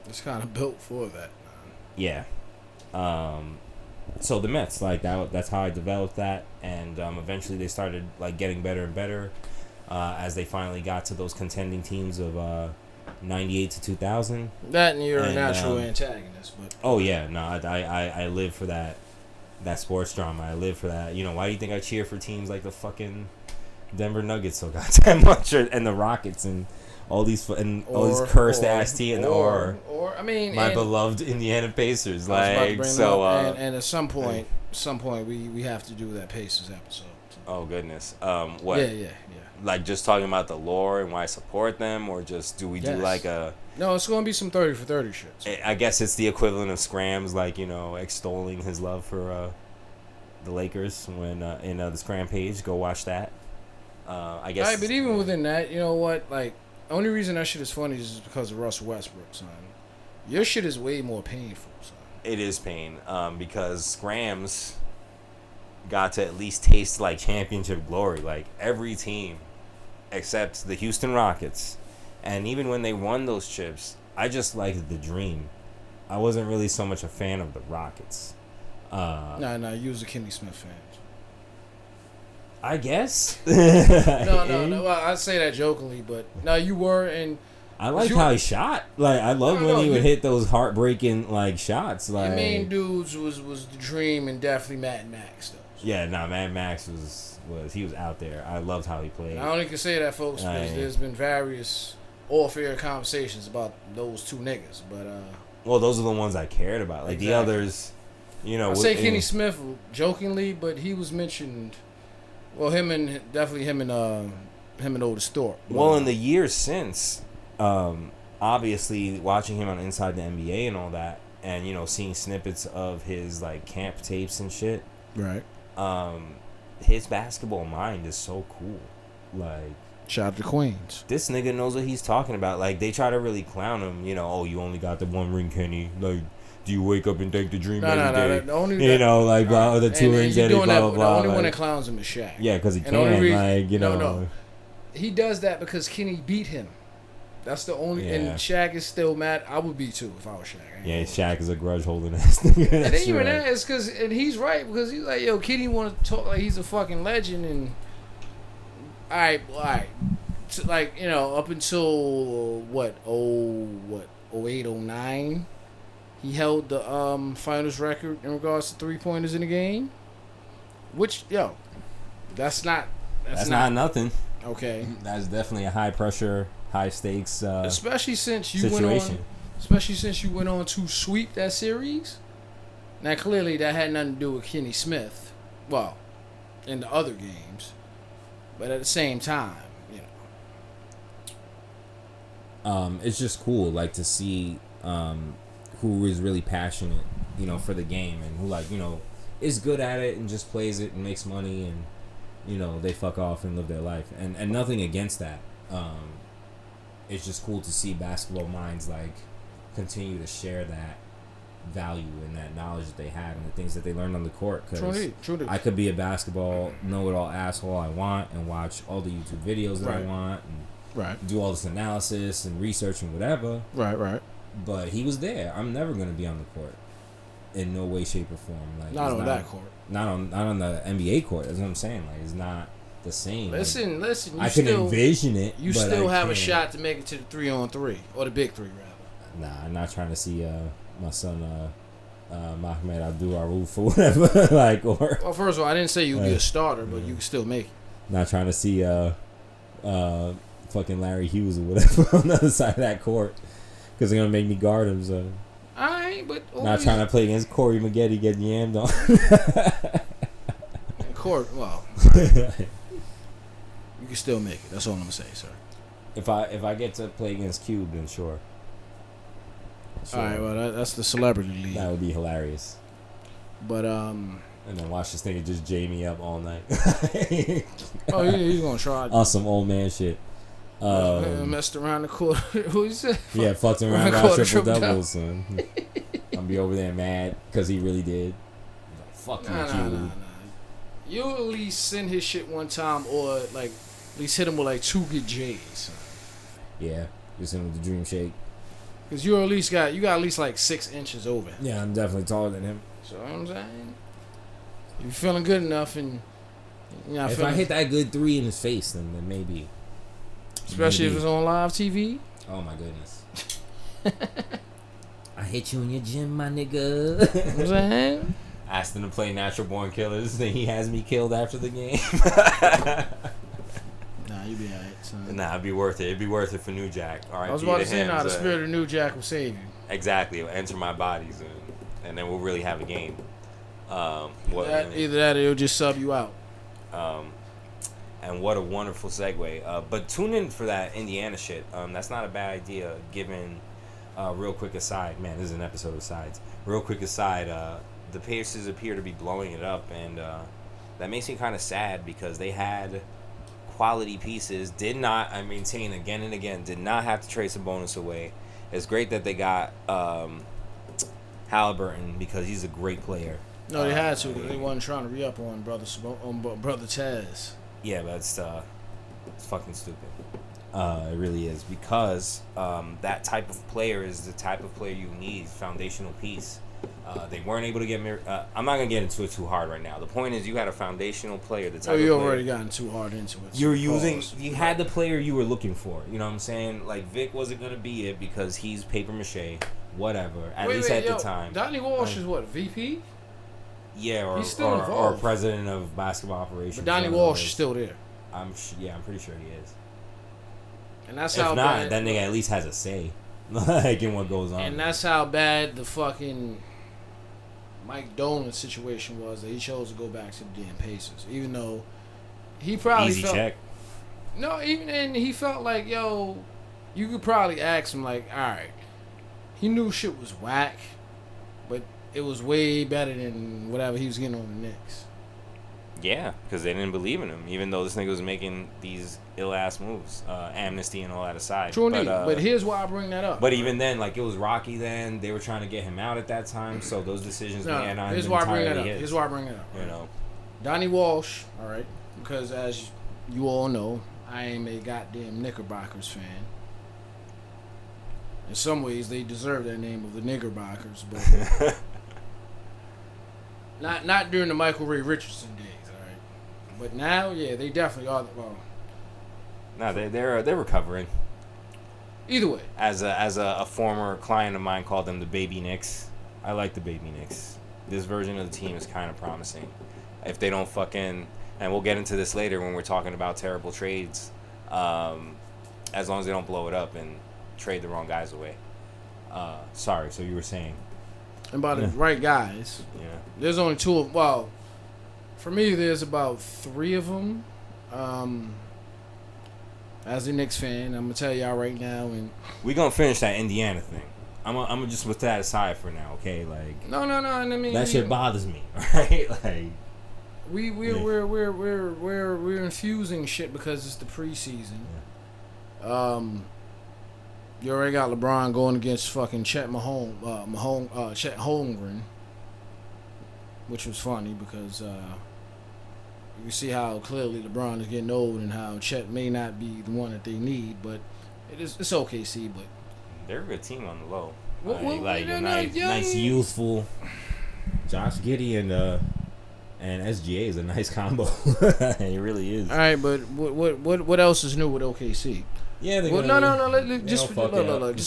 it's kind of built for that. Yeah. So the Mets, like that's how I developed that, and eventually they started like getting better and better as they finally got to those contending teams of 98 to 2000. That, and you're a natural antagonist. But oh yeah, no, I live for that sports drama. I live for that. Why do you think I cheer for teams like the fucking Denver Nuggets so goddamn much, and the Rockets, and all these cursed ass teams, I mean, my beloved Indiana Pacers, like so. And at some point, we have to do that Pacers episode. So. Oh goodness, what? Yeah. Like just talking about the lore and why I support them, or just do we do like a? No, it's gonna be some 30 for 30 shit. So. I guess it's the equivalent of Scrams, like extolling his love for the Lakers when in the Scram page. Go watch that. I guess. Right, but even within that, you know what? Like, the only reason that shit is funny is because of Russell Westbrook, son. Your shit is way more painful, son. It is pain, because Scrams got to at least taste like championship glory. Like every team except the Houston Rockets, and even when they won those chips, I just liked the dream. I wasn't really so much a fan of the Rockets. No, you was a Kenny Smith fan. I guess. No. Well, I say that jokingly, but no, you were, and I liked how he shot. Like I loved when he would hit those heartbreaking like shots. Like your main dudes was the dream, and definitely Mad Max though. So. Yeah, Mad Max was he was out there. I loved how he played. I only can say that, folks, because there's been various off-air conversations about those two niggas, but well, those are the ones I cared about. Like the others, I say Kenny Smith jokingly, but he was mentioned. Well, him and Otis Thorpe. Well, in the years since, obviously watching him on Inside the NBA and all that, and seeing snippets of his like camp tapes and shit. Right. His basketball mind is so cool. Like, shout out to Queens. This nigga knows what he's talking about. Like, they try to really clown him. Oh, you only got the one ring, Kenny. Like, do you wake up and thank the dream every day? The only the two rings that he blah, blah, blah. The only one that clowns him is Shaq. Yeah, because he can, No. He does that because Kenny beat him. That's the only... Yeah. And Shaq is still mad. I would be, too, if I was Shaq. Yeah, Shaq is a grudge-holding ass nigga. And then even that is because... And he's right, because he's like, yo, Kenny want to talk like he's a fucking legend, and... All right. Like, up until, 08, 09... He held the finals record in regards to 3-pointers in the game. Which, that's not nothing. Okay. That's definitely a high-pressure, high-stakes especially since you situation. went on to sweep that series. Now, clearly, that had nothing to do with Kenny Smith. Well, in the other games. But at the same time, it's just cool, like, to see... who is really passionate, for the game, and who is good at it and just plays it and makes money, and you know, they fuck off and live their life, and nothing against that. It's just cool to see basketball minds like continue to share that value and that knowledge that they have and the things that they learned on the court. Because I could be a basketball know-it-all asshole I want and watch all the YouTube videos that I want and do all this analysis and research and whatever. Right. But he was there. I'm never going to be on the court in no way, shape, or form. Like not on that court. Not on the NBA court. That's what I'm saying. Like, it's not the same. Listen. I can envision it. You still have a shot to make it to the 3-on-3 or the big three, rather. Nah, I'm not trying to see my son Mohamed Abdul-Aruf or whatever. Like, or well, first of all, I didn't say you'd be a starter, but you can still make it. Not trying to see fucking Larry Hughes or whatever on the other side of that court because they're gonna make me guard him. So. Alright, but not trying to play against Corey Maggette getting yammed on. Well, you can still make it. That's all I'm gonna say, sir. If I get to play against Cube, then sure. All right, well that's the celebrity league. That would be hilarious. But and then watch this nigga just J me up all night. Oh yeah, he's gonna try. On some old man shit. Messed around the court. Who you said? Yeah, fucked around got triple doubles. Son. I'm gonna be over there mad because he really did. Fuck you, nah. You at least send his shit one time, or like at least hit him with like 2 good J's. Yeah, just him with the dream shake. Cause you at least got at least like 6 inches over him. Yeah, I'm definitely taller than him. So you know what I'm saying, if you're feeling good enough, and you know, if I hit that good 3 in his face, then maybe. Especially if it's on live TV. Oh my goodness. I hit you in your gym, my nigga. You know what I'm saying? Asked him to play Natural Born Killers, then he has me killed after the game. Nah, you be alright, son. Nah, it'd be worth it. It'd be worth it for New Jack. All right, I was about to say, the spirit of New Jack will save you. Exactly. It'll enter my bodies, and then we'll really have a game. Either that or it'll just sub you out. And what a wonderful segue. But tune in for that Indiana shit. That's not a bad idea, given... real quick aside. Man, this is an episode of Sides. Real quick aside, the Pacers appear to be blowing it up, and that makes me kind of sad because they had quality pieces. Did not, I maintain again and again, did not have to trade Sabonis away. It's great that they got Halliburton because he's a great player. No, they had to. They wasn't trying to re-up on brother Taz. Yeah, but it's fucking stupid. It really is, because that type of player is the type of player you need, foundational piece. They weren't able to get... I'm not going to get into it too hard right now. The point is you had a foundational player. The type of you player, already gotten too hard into it. You had the player you were looking for. You know what I'm saying? Like, Vic wasn't going to be it because he's paper mache, whatever. At least at the time. Donnie Walsh is what, VP? Yeah, he's still or president of basketball operations. But Donnie Walsh is still there. I'm pretty sure he is. And that's if how not, bad, that nigga at least has a say, like, in what goes on. And that's how bad the fucking Mike Dolan situation was, that he chose to go back to the damn Pacers, even though he probably easy felt, check. No, even and he felt like, yo, you could probably ask him like, all right, he knew shit was whack, but it was way better than whatever he was getting on the Knicks. Yeah, because they didn't believe in him, even though this nigga was making these ill-ass moves, amnesty and all that aside. True, but here's why I bring that up. But even then, like, it was rocky then. They were trying to get him out at that time, so those decisions began on him. Here's why I bring that up. Here's why I bring it up. You know, Donnie Walsh, all right, because as you all know, I am a goddamn Knickerbockers fan. In some ways, they deserve that name of the Knickerbockers, but not during the Michael Ray Richardson days. But now, yeah, they definitely are. Well, no, they're recovering. Either way, as a former client of mine called them the Baby Knicks. I like the Baby Knicks. This version of the team is kind of promising. If they don't fucking, and we'll get into this later when we're talking about terrible trades. As long as they don't blow it up and trade the wrong guys away. Sorry. So you were saying? And by the right guys. Yeah. There's only 2 of. Well. For me, there's about 3 of them. As a Knicks fan, I'm gonna tell y'all right now, and we're gonna finish that Indiana thing. I'm gonna just put that aside for now, okay? Like, no. I mean, that shit bothers me, right? Like, we're infusing shit because it's the preseason. Yeah. You already got LeBron going against fucking Chet Holmgren, which was funny because you see how clearly LeBron is getting old and how Chet may not be the one that they need, but it's OKC, but they're a good team on the low. Like a nice youthful Josh Giddey and SGA is a nice combo. It really is. All right, but what else is new with OKC? Yeah, no. Just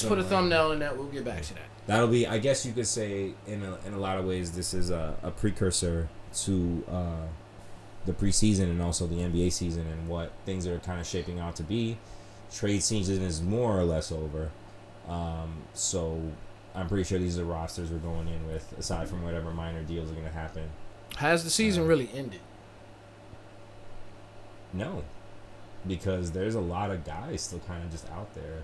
put a thumbnail in that. We'll get back to that. That'll be, I guess you could say, in a lot of ways, this is a precursor to the preseason and also the NBA season and what things are kind of shaping out to be. Trade season is more or less over, so I'm pretty sure these are rosters we're going in with, aside from whatever minor deals are going to happen. Has the season really ended? No. Because there's a lot of guys still kind of just out there.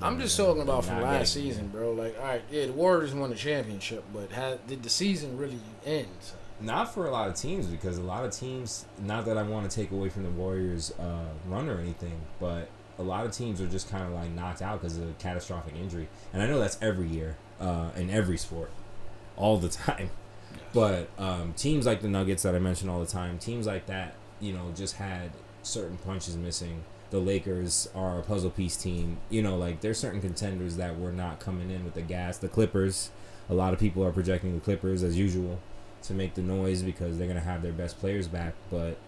I'm just talking about from last season, bro. Like, all right, yeah, the Warriors won the championship, but did the season really end? Not for a lot of teams, because a lot of teams, not that I want to take away from the Warriors' run or anything, but a lot of teams are just kind of like knocked out because of a catastrophic injury. And I know that's every year in every sport, all the time. Yes. But teams like the Nuggets that I mention all the time, teams like that, just had certain punches missing. The Lakers are a puzzle piece team. Like there's certain contenders that were not coming in with the gas. The Clippers, a lot of people are projecting the Clippers as usual to make the noise because they're gonna have their best players back. But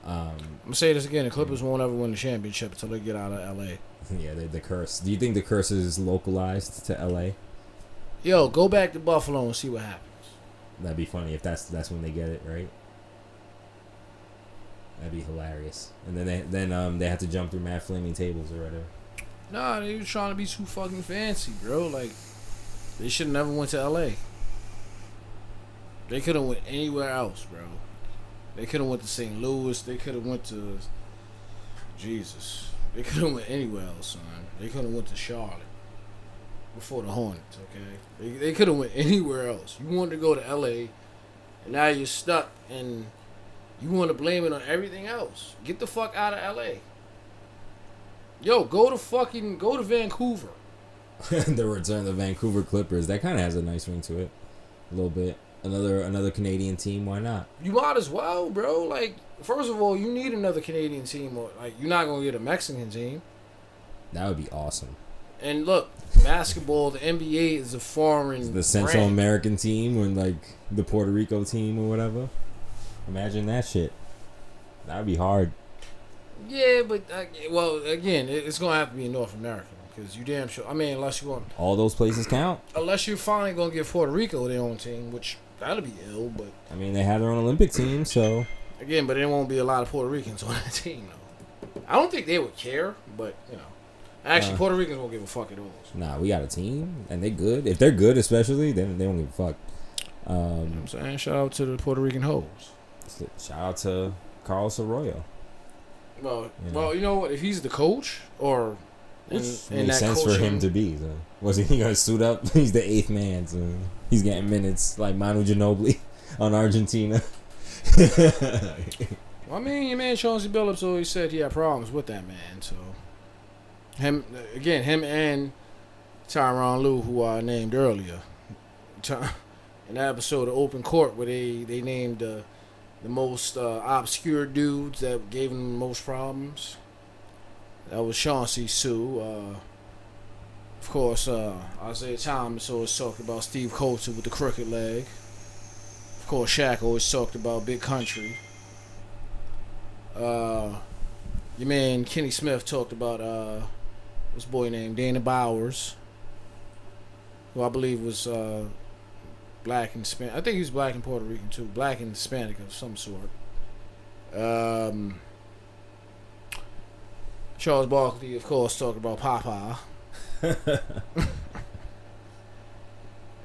I'm gonna say this again: the Clippers won't ever win the championship until they get out of LA. Yeah, the curse. Do you think the curse is localized to LA? Yo, go back to Buffalo and see what happens. That'd be funny if that's when they get it right. That'd be hilarious. And then they have to jump through mad flaming tables or whatever. Nah, they were trying to be too fucking fancy, bro. Like, they should have never went to LA. They could have went anywhere else, bro. They could have went to St. Louis. They could have went to Jesus. They could have went anywhere else, son. They could have went to Charlotte before the Hornets. Okay, they could have went anywhere else. You wanted to go to LA, and now you're stuck and. You want to blame it on everything else. Get the fuck out of L.A. Yo, go to Vancouver. The return of the Vancouver Clippers. That kind of has a nice ring to it. A little bit. Another Canadian team. Why not? You might as well, bro. Like, first of all, you need another Canadian team. Or, like, you're not going to get a Mexican team. That would be awesome. And look, basketball, the NBA is a foreign the Central brand. American team or, like, the Puerto Rico team or whatever. Imagine that shit. That would be hard. Yeah, but well, again, it's gonna have to be in North America because you damn sure. I mean, unless you're going, all those places count. Unless you're finally gonna give Puerto Rico their own team, which that'll be ill. But I mean, they have their own Olympic team, so again, but there won't be a lot of Puerto Ricans on that team, though. I don't think they would care, but actually, Puerto Ricans won't give a fuck at all. Nah, we got a team, and they good. If they're good, especially, then they don't give a fuck. You know what I'm saying, shout out to the Puerto Rican hoes. Shout out to Carlos Arroyo. Well, you know what? If he's the coach, or makes sense for him to be. So. Was he gonna suit up? He's the 8th man, so he's getting minutes like Manu Ginobili on Argentina. Well, I mean, your man Chauncey Billups always said he had problems with that man. So him and Tyronn Lue, who I named earlier, in that episode of Open Court where they named the most obscure dudes that gave him the most problems. That was Chauncey Sue. Of course, Isaiah Thomas always talked about Steve Coulter with the crooked leg. Of course, Shaq always talked about Big Country. Your man Kenny Smith talked about this boy named Dana Bowers, who I believe was black and Hispanic. I think he was black and Puerto Rican too. Black and Hispanic of some sort. Charles Barkley, of course, talked about Papa.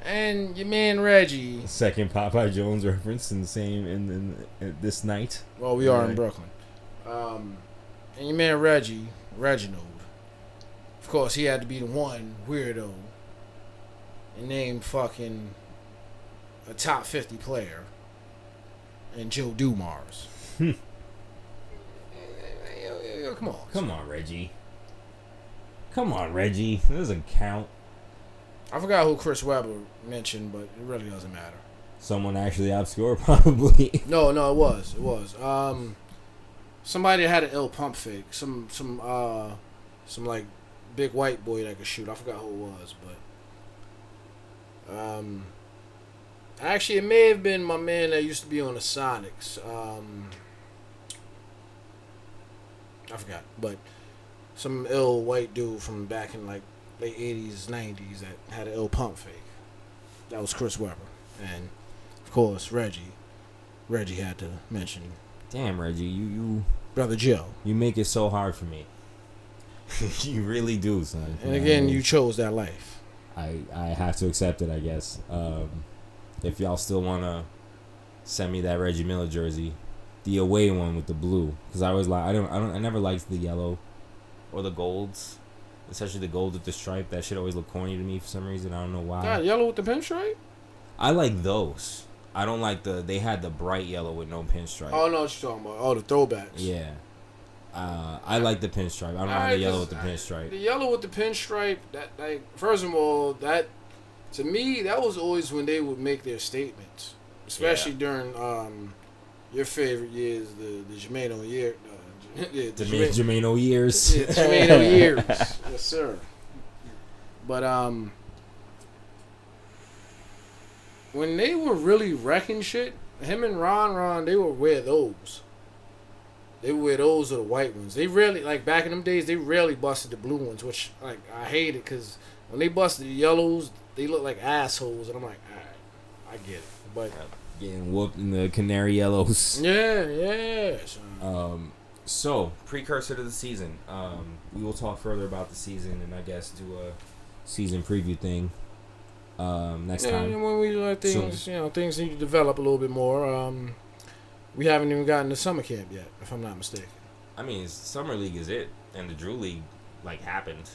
And your man Reggie. Second Popeye Jones reference in the same in this night. Well, we are in Brooklyn. And your man Reginald. Of course, he had to be the one weirdo and named fucking a top 50 player. and Joe Dumars. Yo, come on. Come on, Reggie. Come on, Reggie. It doesn't count. I forgot who Chris Webber mentioned, but it really doesn't matter. Someone actually outscored, probably. No, it was. Somebody that had an ill pump fake. Some like big white boy that could shoot. I forgot who it was, but actually it may have been my man that used to be on the Sonics. I forgot, but some ill white dude from back in like late 80s, 90s that had an ill pump fake. That was Chris Webber, and of course Reggie had to mention. Damn, Reggie, you Brother Joe. You make it so hard for me. You really do, son. And again, you chose that life. I have to accept it, I guess. If y'all still wanna send me that Reggie Miller jersey, the away one with the blue, because I was like, I never liked the yellow or the golds, especially the gold with the stripe. That shit always looked corny to me for some reason. I don't know why. God, yellow with the pinstripe? I like those. I don't like they had the bright yellow with no pinstripe. Oh, no, what you're talking about. Oh, the throwbacks. Yeah. I like the pinstripe. I don't like the yellow with the pinstripe. The yellow with the pinstripe, that, like, first of all, that, to me, that was always when they would make their statements. Especially during your favorite years, the Jermaine O'Year. Jermaine O'Years. Yeah, Jermaine O'Years. Yes, sir. But, when they were really wrecking shit, him and Ron, they would wear those. They would wear those or the white ones. They really, like, back in them days, they rarely busted the blue ones, which, like, I hate it, because when they busted the yellows, they look like assholes, and I'm like, all right, I get it. But getting whooped in the canary yellows. Yeah. So, precursor to the season. We will talk further about the season and I guess do a season preview thing next time. When we let things, things need to develop a little bit more. We haven't even gotten to summer camp yet, if I'm not mistaken. I mean, summer league is it, and the Drew League happened,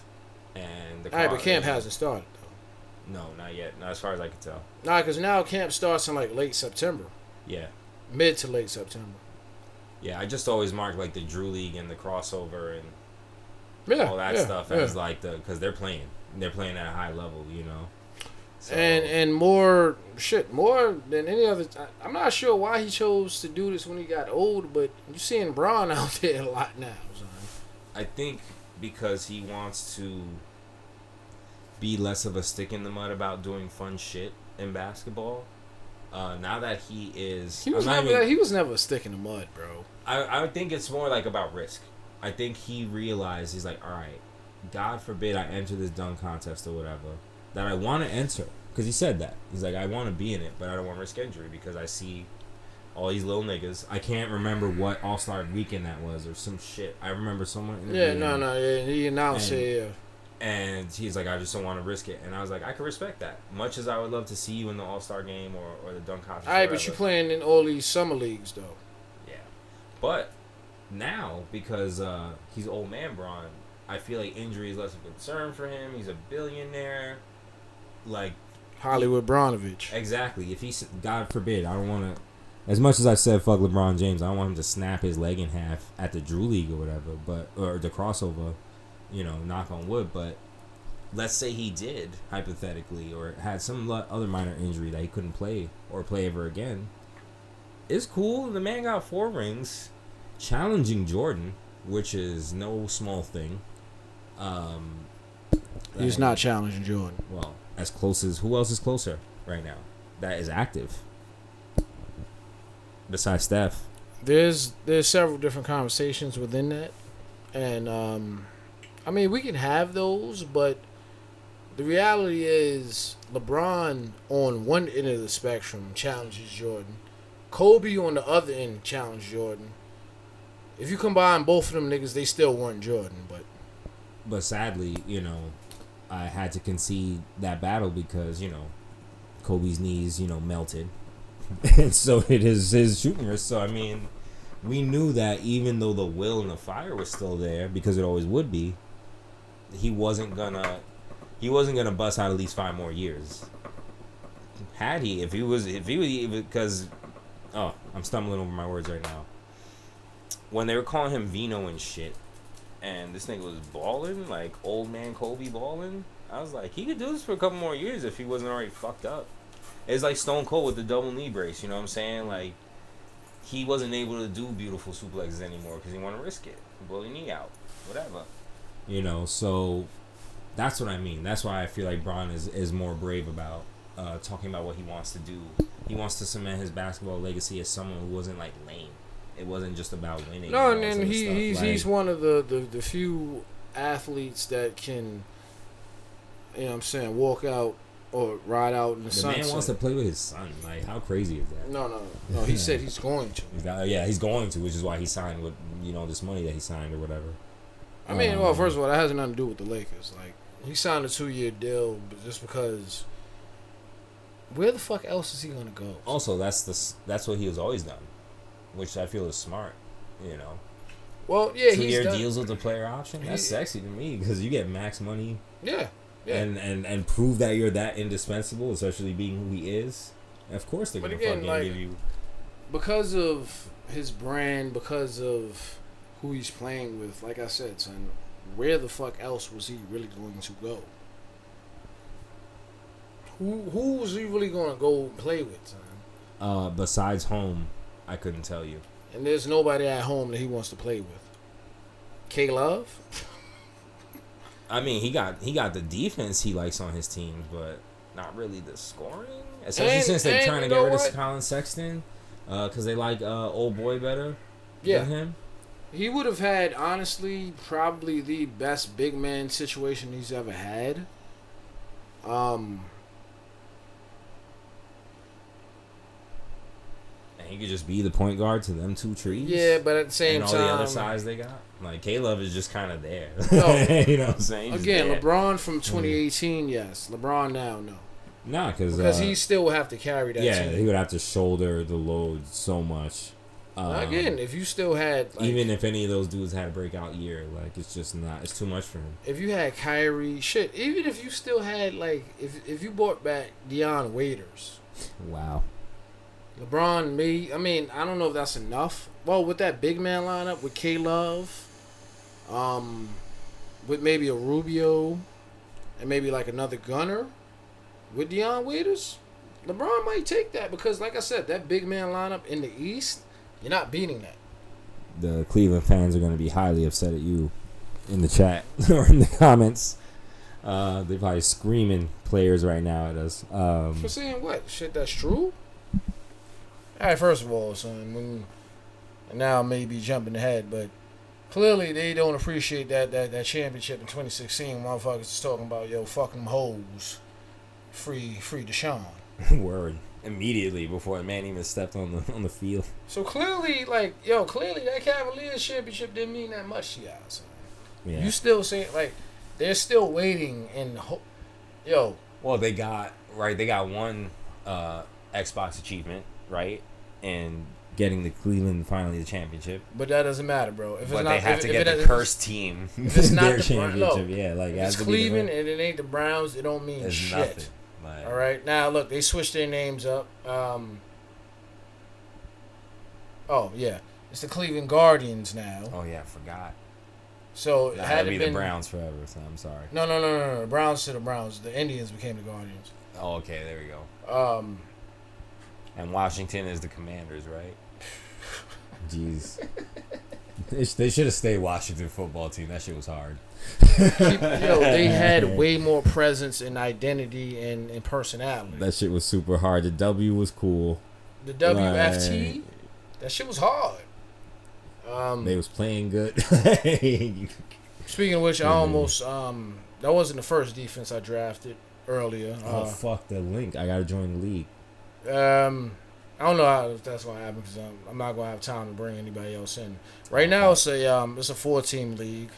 and the. All right, but camp hasn't started though. No, not yet. Not as far as I can tell. Nah, because now camp starts in like late September. Yeah. Mid to late September. Yeah, I just always mark like the Drew League and the crossover and all that stuff as like because they're playing at a high level, So. And more than any other. I'm not sure why he chose to do this when he got old, but you're seeing Braun out there a lot now. Son. I think because he wants to be less of a stick in the mud about doing fun shit in basketball. Now that he is, he was never a stick in the mud, bro. I think it's more like about risk. I think he realized he's like, all right, God forbid I enter this dunk contest or whatever that I want to enter, because he said that he's like, I want to be in it, but I don't want to risk injury because I see all these little niggas. I can't remember what All-Star weekend that was or some shit. I remember someone. He announced it. Yeah. And he's like, I just don't want to risk it. And I was like, I can respect that. Much as I would love to see you in the All-Star game or the dunk contest. All right, but you're playing in all these summer leagues, though. Yeah. But now, because he's old man Braun, I feel like injury is less of a concern for him. He's a billionaire. Like Hollywood Bronovich. Exactly. If he's, God forbid, I don't want to, as much as I said fuck LeBron James, I don't want him to snap his leg in half at the Drew League or whatever, or the crossover. Knock on wood, but let's say he did, hypothetically, or had some other minor injury that he couldn't play or play ever again. It's cool. The man got 4 rings, challenging Jordan, which is no small thing. He's not challenging Jordan. Well, as close as, who else is closer right now that is active besides Steph? There's several different conversations within that, and I mean, we can have those, but the reality is LeBron on one end of the spectrum challenges Jordan. Kobe on the other end challenged Jordan. If you combine both of them niggas, they still weren't Jordan. But sadly, I had to concede that battle because, Kobe's knees, melted. And so it is his shooting wrist. So, I mean, we knew that even though the will and the fire was still there, because it always would be, he wasn't gonna bust out at least 5 more years. Had he, if he was, because Oh, I'm stumbling over my words right now. When they were calling him Vino and shit, and this nigga was balling, like old man Kobe balling, I was like, he could do this for a couple more years if he wasn't already fucked up. It's like Stone Cold with the double knee brace, you know what I'm saying? Like, he wasn't able to do beautiful suplexes anymore because he wanted to risk it. Blow your knee out. Whatever. You know, so that's what I mean. That's why I feel like Bron is more brave about talking about what he wants to do. He wants to cement his basketball legacy as someone who wasn't, like, lame. It wasn't just about winning. No, and then he's one of the few athletes that can, you know what I'm saying, walk out or ride out in the sunset. The man wants to play with his son. Like, how crazy is that? No. He said he's going to. He's going to, which is why he signed with, you know, this money that he signed or whatever. I mean, well, first of all, that has nothing to do with the Lakers. Like, he signed a 2-year deal just because. Where the fuck else is he gonna go? Also, that's what he has always done, which I feel is smart. You know. Well, yeah, 2-year deals with the player option. That's sexy to me because you get max money. Yeah. And prove that you're that indispensable, especially being who he is. Of course, they're gonna fucking give you. Because of his brand, because of who he's playing with. Like I said, son, where the fuck else was he really going to go? Who was he really going to go play with, son? Besides home, I couldn't tell you. And there's nobody at home that he wants to play with. K-Love? I mean, he got the defense he likes on his teams, but not really the scoring. Especially since they're trying to get rid of Colin Sexton, because they like old boy better than him. He would have had, honestly, probably the best big man situation he's ever had. And he could just be the point guard to them two trees. Yeah, but at the same time, and all the other sides they got. Like, K-Love is just kind of there. No. You know what I'm saying? Again, LeBron from 2018, yes. LeBron now, no. Nah, because he still would have to carry that team. He would have to shoulder the load so much. Again, if you still had... Like, even if any of those dudes had a breakout year, like, it's just not... It's too much for him. If you had Kyrie... Shit, even if you still had, like... If you brought back Deion Waiters... Wow. LeBron, I mean, I don't know if that's enough. Well, with that big man lineup, with K-Love, with maybe a Rubio, and maybe like another gunner, with Deion Waiters, LeBron might take that because, like I said, that big man lineup in the East, you're not beating that. The Cleveland fans are going to be highly upset at you in the chat or in the comments. They're probably screaming players right now at us. For saying what? Shit, that's true? All right, first of all, son, and now I may be jumping ahead, but clearly they don't appreciate that championship in 2016. Motherfuckers is talking about, yo, fuck them hoes. Free Deshaun. Word. Immediately before the man even stepped on the field. So clearly, that Cavaliers championship didn't mean that much to y'all, son. Yeah. You still say, like, they're still waiting and Well, they got one Xbox achievement, right? And getting the Cleveland finally the championship. But that doesn't matter, bro. They have to get the cursed team. If it's not their the championship, if it's Cleveland and it ain't the Browns, it don't mean shit. Nothing. Like, all right, now look, they switched their names up. It's the Cleveland Guardians now. Oh yeah, I forgot. So it had to be the Browns forever. So I'm sorry. No. The Browns to the Browns. The Indians became the Guardians. Oh, okay, there we go. And Washington is the Commanders, right? Jeez. They should have stayed Washington football team. That shit was hard. They had way more presence and identity and personality. That shit was super hard. The W was cool. The WFT, that shit was hard. They was playing good. Speaking of which, I almost that wasn't the first defense I drafted earlier. Fuck the link. I gotta join the league. I don't know if that's gonna happen because I'm not gonna have time to bring anybody else in. Right now, it's a 4-team league.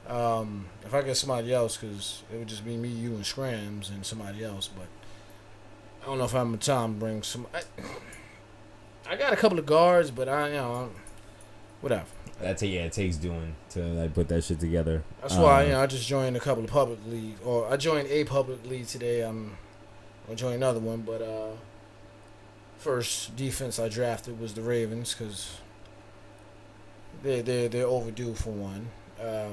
If I get somebody else, because it would just be me, you, and Scrams, and somebody else. But I don't know if I have time to bring some. I got a couple of guards, but whatever. It takes doing to put that shit together. That's why I just joined a couple of public leagues, or I joined a public league today. I'm gonna join another one, but first defense I drafted was the Ravens because they're overdue for one. I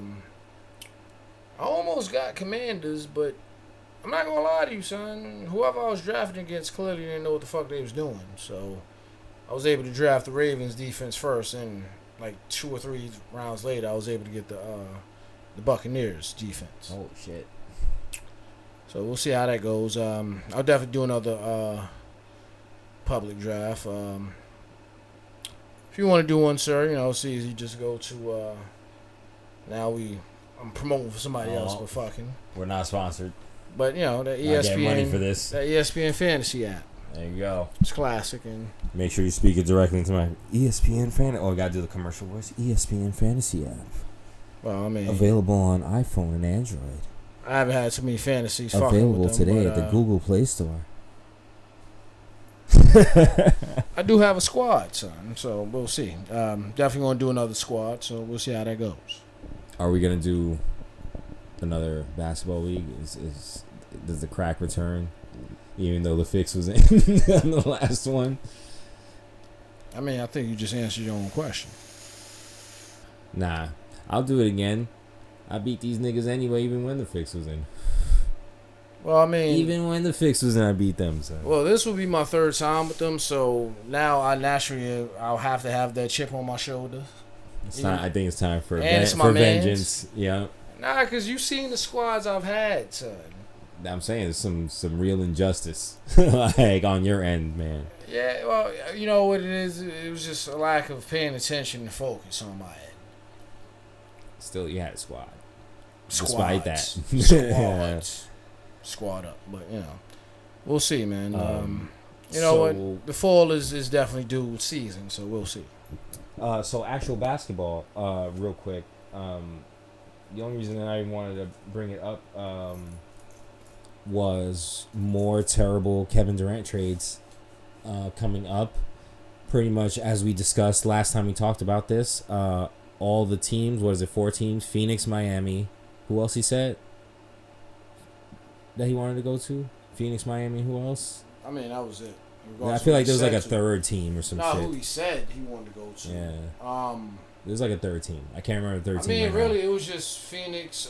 almost got Commanders, but I'm not gonna lie to you, son. Whoever I was drafting against clearly didn't know what the fuck they was doing. So I was able to draft the Ravens defense first, and like 2 or 3 rounds later, I was able to get the Buccaneers defense. Oh shit. So we'll see how that goes. I'll definitely do another public draft. If you want to do one, sir, it's easy. Just go to I'm promoting for somebody else, but fucking. We're not sponsored. But that Not getting money for ESPN, this. that ESPN fantasy app. There you go. It's classic, and Make sure you speak it directly into my ESPN fan. Oh, I gotta do the commercial voice. ESPN fantasy app. well, I mean, Available on iPhone and Android. I haven't had too many fantasies. Available fucking with them, today but, at the Google Play Store. I do have a squad, son. So we'll see. Definitely gonna do another squad. So we'll see how that goes. Are we gonna do another basketball league? Does the crack return? Even though the fix was in on the last one. I mean, I think you just answered your own question. Nah, I'll do it again. I beat these niggas anyway, even when the fix was in. Well, I mean, Even when the fix was in, I beat them. So. well, this will be my 3rd time with them. So now I'll have to have that chip on my shoulder. I think it's time for And it's my mans. vengeance. Yeah, Nah, cause you seen the squads I've had, son. I'm saying there's some real injustice like on your end, man. Yeah, well, you know what it is? It was just a lack of paying attention and focus on my end. Still, you had a squad. Squads. Despite that. Squads. Squad up. But, we'll see, man. What? The fall is definitely due with season, so we'll see. So actual basketball, real quick. The only reason that I wanted to bring it up was more terrible Kevin Durant trades coming up. Pretty much as we discussed last time we talked about this. All the teams, 4 teams? Phoenix, Miami. Who else he said that he wanted to go to? Phoenix, Miami, who else? I mean, that was it. I feel like there was like a 3rd team or some shit. Who he said he wanted to go to. Yeah. There was like a 3rd team. I can't remember the 3rd team. I mean, right really, now. it was just Phoenix,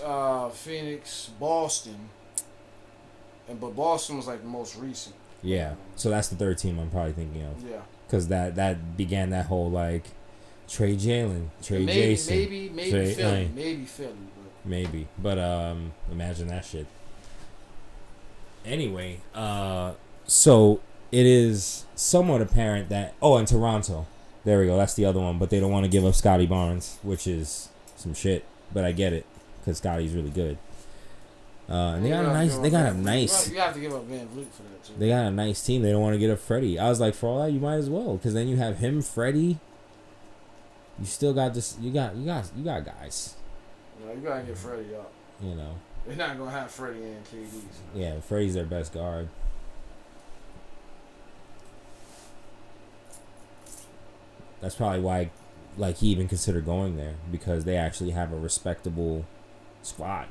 Boston. But Boston was like the most recent. Yeah. So that's the 3rd team I'm probably thinking of. Yeah. Because that began that whole like trade Jalen, trade Jason. Maybe trade, Philly. Maybe Philly. Maybe. But imagine that shit. Anyway, so it is somewhat apparent that and Toronto. There we go. That's the other one. But they don't want to give up Scotty Barnes, which is some shit. But I get it because Scotty's really good. And they got a nice. You have to give up Van Vliet for that too. They got a nice team. They don't want to get up Freddie. I was like, for all that, you might as well, because then you have him, Freddie. You still got this. You got guys. You gotta get Freddie up. They're not gonna have Freddie and KD. So. Yeah, Freddie's their best guard. That's probably why, like, he even considered going there, because they actually have a respectable squad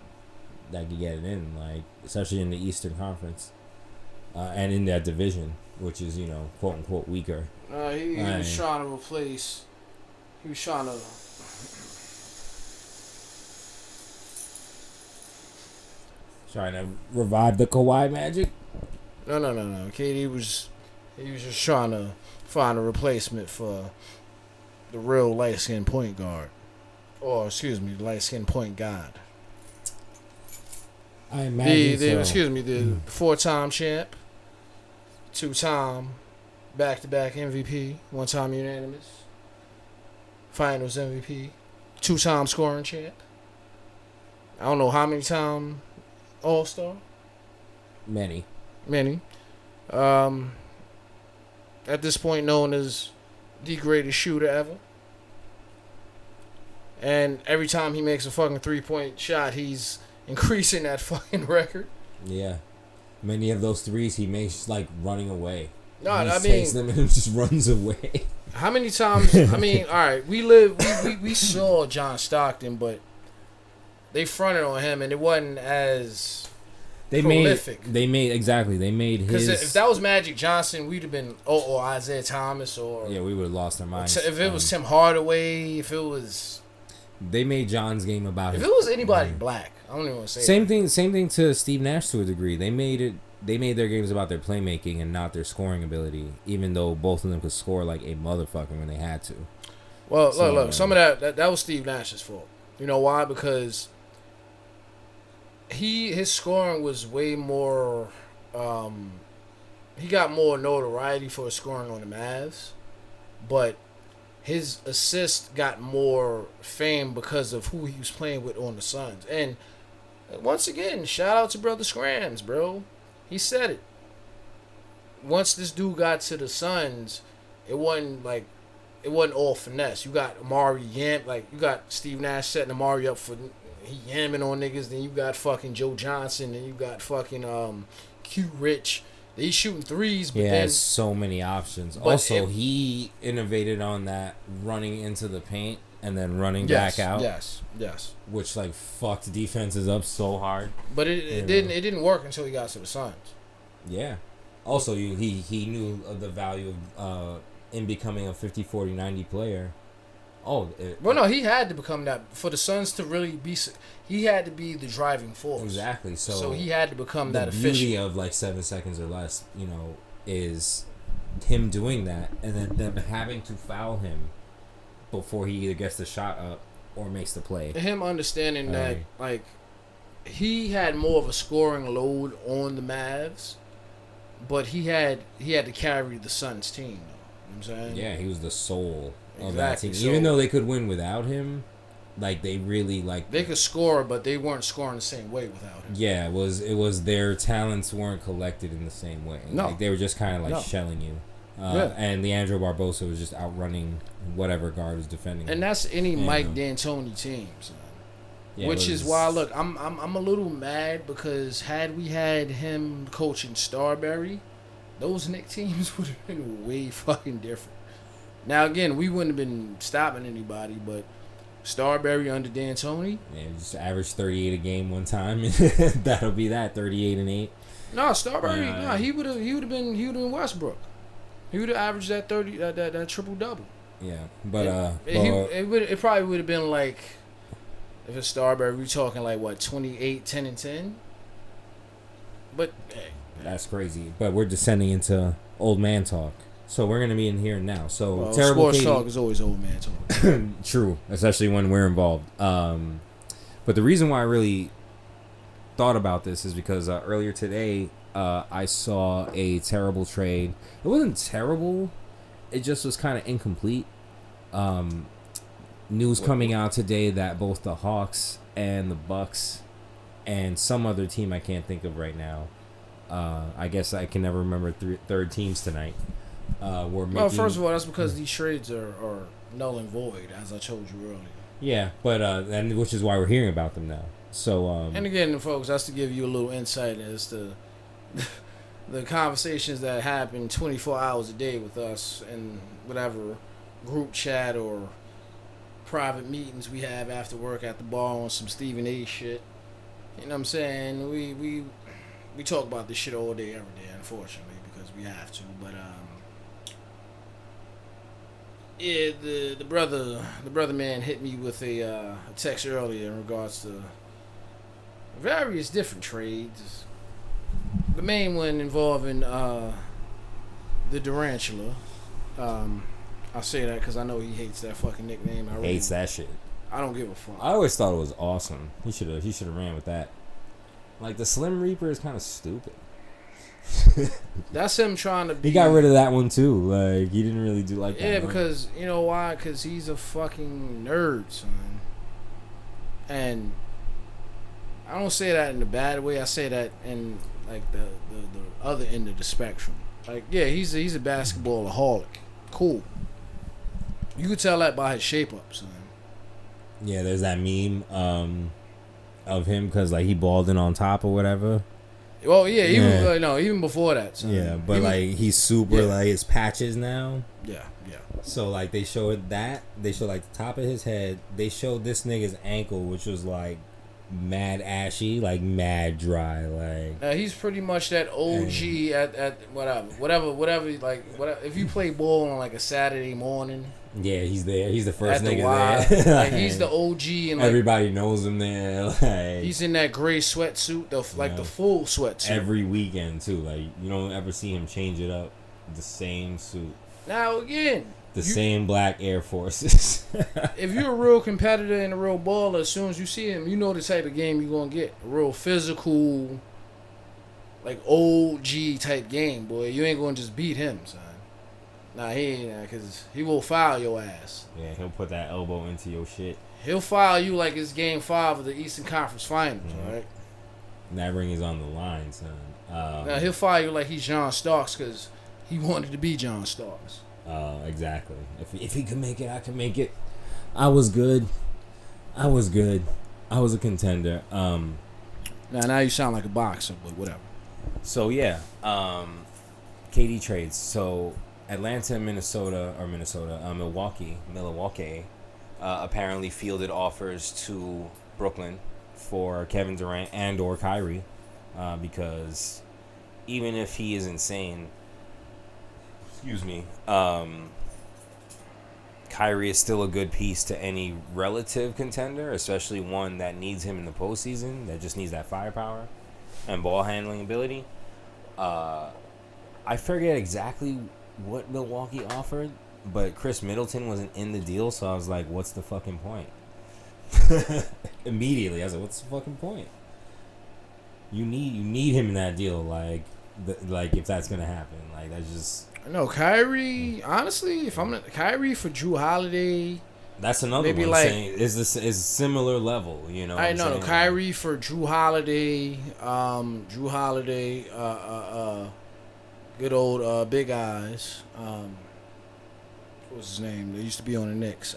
that could get it in, like, especially in the Eastern Conference, and in that division, which is, quote unquote weaker. He was trying to replace. He was trying to. Trying to revive the Kawhi magic. No. KD was. He was just trying to find a replacement for the real light-skinned point guard, or the light-skinned point guard. I imagine the 4-time champ, 2-time back-to-back MVP, 1-time unanimous, Finals MVP, 2-time scoring champ. I don't know how many time All-Star. Many. At this point, known as the greatest shooter ever. And every time he makes a fucking 3-point shot, he's increasing that fucking record. Yeah. Many of those threes he makes like running away. No, he takes them and just runs away. How many times? I mean, all right, we saw John Stockton, but they fronted on him, and it wasn't as prolific. They made his. Because if that was Magic Johnson, we'd have been or Isaiah Thomas or we would have lost our minds. If it was Tim Hardaway, if it was. They made John's game about. If it was anybody black, I don't even want to say. Same thing to Steve Nash to a degree. They made their games about their playmaking and not their scoring ability, even though both of them could score like a motherfucker when they had to. Well, look, some of that was Steve Nash's fault. You know why? Because his scoring was way more. He got more notoriety for his scoring on the Mavs, but his assist got more fame because of who he was playing with on the Suns. And once again, shout out to Brother Scrams, bro. He said it. Once this dude got to the Suns, it wasn't all finesse. You got Amari Yam, you got Steve Nash setting Amari up for he yamming on niggas. Then you got fucking Joe Johnson. Then you got fucking Q Rich. He's shooting threes, but he then has so many options. Also, he innovated on that running into the paint and then running back out. Yes. Which fucked defenses up so hard. But it didn't work until he got to the Suns. Yeah. Also, he knew the value of in becoming a 50, 40, 90 player. No, he had to become that for the Suns to really be. He had to be the driving force. Exactly. So he had to become that efficient. The beauty of 7 seconds or less, is him doing that and then them having to foul him before he either gets the shot up or makes the play. Him understanding that he had more of a scoring load on the Mavs, but he had to carry the Suns team. You know what I'm saying? Yeah, he was the soul of Exactly. that team. So, even though they could win without him, they really they could score, but they weren't scoring the same way without him. Yeah, it was their talents weren't collected in the same way. No, they were just kind of shelling you. And Leandro Barbosa was just outrunning whatever guard was defending him. And that's any Mike D'Antoni team, son. Yeah, which is why, look, I'm a little mad because had we had him coaching Starberry, those Knicks teams would have been way fucking different. Now, again, we wouldn't have been stopping anybody, but Starberry under D'Antoni. Yeah, just averaged 38 a game one time. That'll be that 38 and 8. No, Starberry. He would have been Westbrook. He would have averaged that 30 that triple double. Yeah, but it probably would have been like if it's Starberry, we're talking 28, 10 and 10. But hey, that's crazy. But we're descending into old man talk. So we're gonna be in here now. So terrible sports talk is always old man talk. True, especially when we're involved. But the reason why I really thought about this is because earlier today I saw a terrible trade. It wasn't terrible. It just was kind of incomplete. News coming out today that both the Hawks and the Bucks and some other team I can't think of right now. I guess I can never remember third teams tonight. Well, first of all, that's because these trades are null and void, as I told you earlier. Yeah, but and which is why we're hearing about them now. So and again, folks, that's to give you a little insight as to the conversations that happen 24 hours a day with us and whatever group chat or private meetings we have after work at the bar on some Stephen A. shit. You know what I'm saying? We talk about this shit all day, every day, unfortunately, because we have to. But yeah, the brother man hit me with a text earlier in regards to various different trades. The main one involving the Durantula. I'll say that because I know he hates that fucking nickname. Hates that shit. I don't give a fuck. I always thought it was awesome. He should have ran with that. The Slim Reaper is kind of stupid. That's him trying to be... He got rid of that one too. He didn't really do that. Yeah, because you know why? Because he's a fucking nerd, son. And I don't say that in a bad way. I say that in the other end of the spectrum. Yeah, he's a basketball-aholic. Cool. You could tell that by his shape up, son. Yeah, there's that meme of him because he balding on top or whatever. Well, yeah, even before that. Son. Yeah, but he's super his patches now. Yeah. So they showed that. They showed the top of his head. They showed this nigga's ankle, which was mad ashy, like mad dry, like. Now he's pretty much that OG at whatever. Like whatever. If you play ball on like a Saturday morning, Yeah, he's there. He's the first at the nigga Y, there. like he's the OG, and like Everybody knows him there. Like he's in that gray sweatsuit, the full sweatsuit. every weekend too. Like you don't ever see him change it up. The same suit. Now again, The same black Air Forces. if you're a real competitor and a real baller, as soon as you see him, you know the type of game you're gonna get. A real physical, like OG type game, boy. You ain't gonna just beat him, son. Nah, he ain't, cause he will foul your ass. Yeah, he'll put that elbow into your shit. He'll foul you like it's Game 5 of the Eastern Conference Finals, right? And that ring is on the line, son. Now he'll foul you like he's John Starks, cause he wanted to be John Starks. Exactly. If he can make it, I can make it. I was good. I was a contender. Now you sound like a boxer, but whatever. So yeah, KD trades. So Atlanta and Milwaukee, apparently fielded offers to Brooklyn for Kevin Durant and or Kyrie, because even if he is insane, Kyrie is still a good piece to any relative contender, especially one that needs him in the postseason, that just needs that firepower and ball handling ability. I forget exactly what Milwaukee offered, but Chris Middleton wasn't in the deal, so I was like, what's the fucking point? Immediately, I was like, what's the fucking point? You need him in that deal, like if that's gonna happen, like that's just. No, Kyrie. Honestly, if I'm Kyrie for Drew Holiday, that's another maybe one. Like saying is similar level, you know. I know Kyrie for Drew Holiday. Good old Big Eyes. What's his name? They used to be on the Knicks.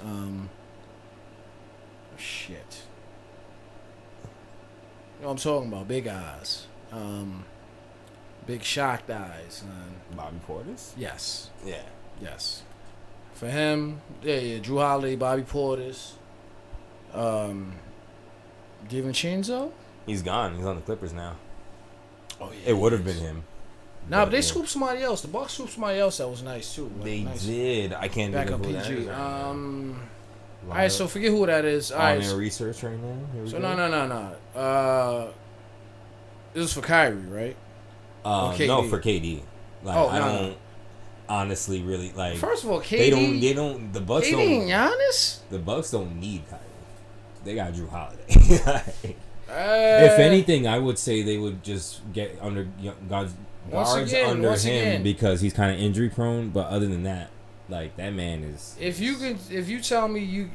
Shit. You know what I'm talking about? Big Eyes. Big shocked eyes. Bobby Portis? Yes. Yeah. Yes. For him, yeah. Drew Holiday, Bobby Portis. DiVincenzo? He's gone. He's on the Clippers now. Oh yeah. It would have been him. Nah, but they swooped somebody else. The Bucks swooped somebody else that was nice too. They nice. did. I can't back think up of who that PG. is right All right, so forget who that is. All right, so, research right now. So no. This is for Kyrie, right? No, for KD. Like I don't honestly really like. First of all, KD. They don't. The Bucks KD don't. And Giannis. The Bucks don't need Kyrie. They got Drew Holiday. Like, if anything, I would say they would just get under guards under him because he's kind of injury prone. But other than that, like that man is. If you tell me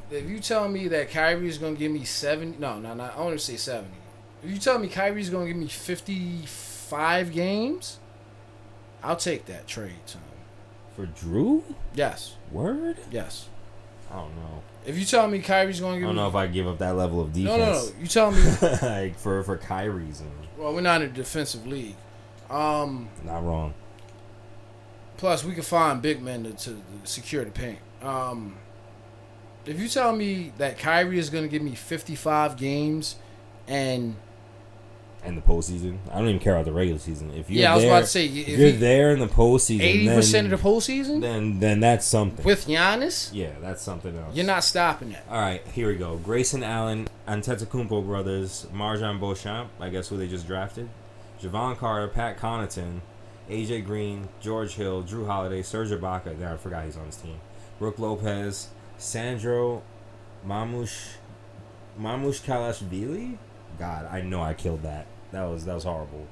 that Kyrie is gonna give me 70, I want to say 70. If you tell me Kyrie's gonna give me 55 games, I'll take that trade, son. For Drew? Yes. Word? Yes. I don't know. If you tell me Kyrie's gonna give me... I don't know if I give up that level of defense. No. You tell me... like, for Kyrie's. Well, we're not in a defensive league. Not wrong. Plus, we can find big men to secure the paint. If you tell me that Kyrie is gonna give me 55 games and the postseason, I don't even care about the regular season. If you're I was about to say, if you're there in the postseason, 80% of the postseason, then that's something. With Giannis, yeah, that's something else. You're not stopping that. All right, here we go. Grayson Allen, Antetokounmpo brothers, Marjan Beauchamp, I guess who they just drafted, Javon Carter, Pat Connaughton, AJ Green, George Hill, Drew Holiday, Serge Ibaka. I forgot he's on his team. Brook Lopez, Sandro Mamush Kalashvili. God, I know I killed that. That was horrible.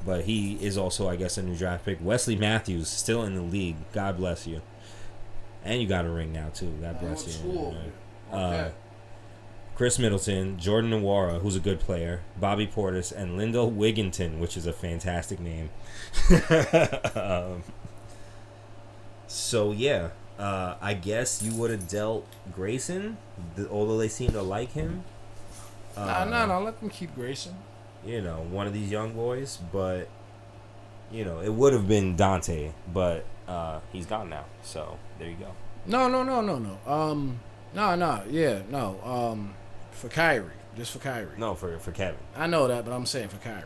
But he is also, I guess, a new draft pick. Wesley Matthews, still in the league. God bless you. And you got a ring now, too. God bless you. Okay. Chris Middleton, Jordan Nwora, who's a good player, Bobby Portis, and Lyndall Wigginton, which is a fantastic name. So, yeah. I guess you would have dealt Grayson, although they seem to like him. No. Let them keep Grayson. You know, one of these young boys, but you know, it would have been Dante, but he's gone now. So there you go. No. For Kyrie. Just for Kyrie. No, for Kevin. I know that, but I'm saying for Kyrie.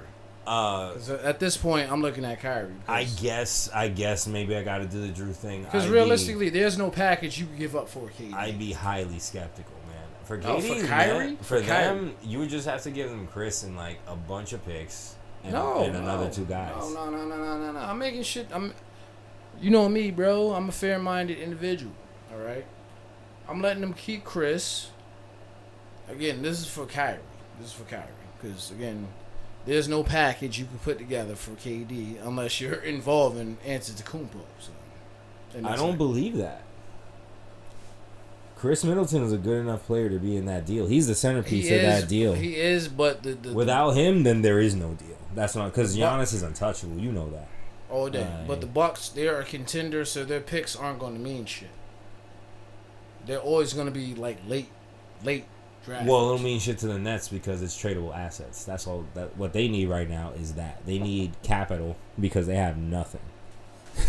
'Cause at this point, I'm looking at Kyrie. I guess maybe I got to do the Drew thing. Because realistically, there's no package you can give up for KD. I'd be highly skeptical, man. For KD, for Kyrie, man, for them, you would just have to give them Chris and like a bunch of picks and another two guys. No. I'm making shit. You know me, bro. I'm a fair-minded individual. All right. I'm letting them keep Chris. Again, this is for Kyrie. Because again, there's no package you can put together for KD unless you're involving Antetokounmpo. So, I don't believe that. Chris Middleton is a good enough player to be in that deal. He's the centerpiece of that deal. He is, but without him, then there is no deal. That's not because Giannis is untouchable. You know that. All day. But the Bucks, they're a contender, so their picks aren't going to mean shit. They're always going to be like late draft. Well, it'll mean shit to the Nets because it's tradable assets. That's all. What they need right now is that they need capital because they have nothing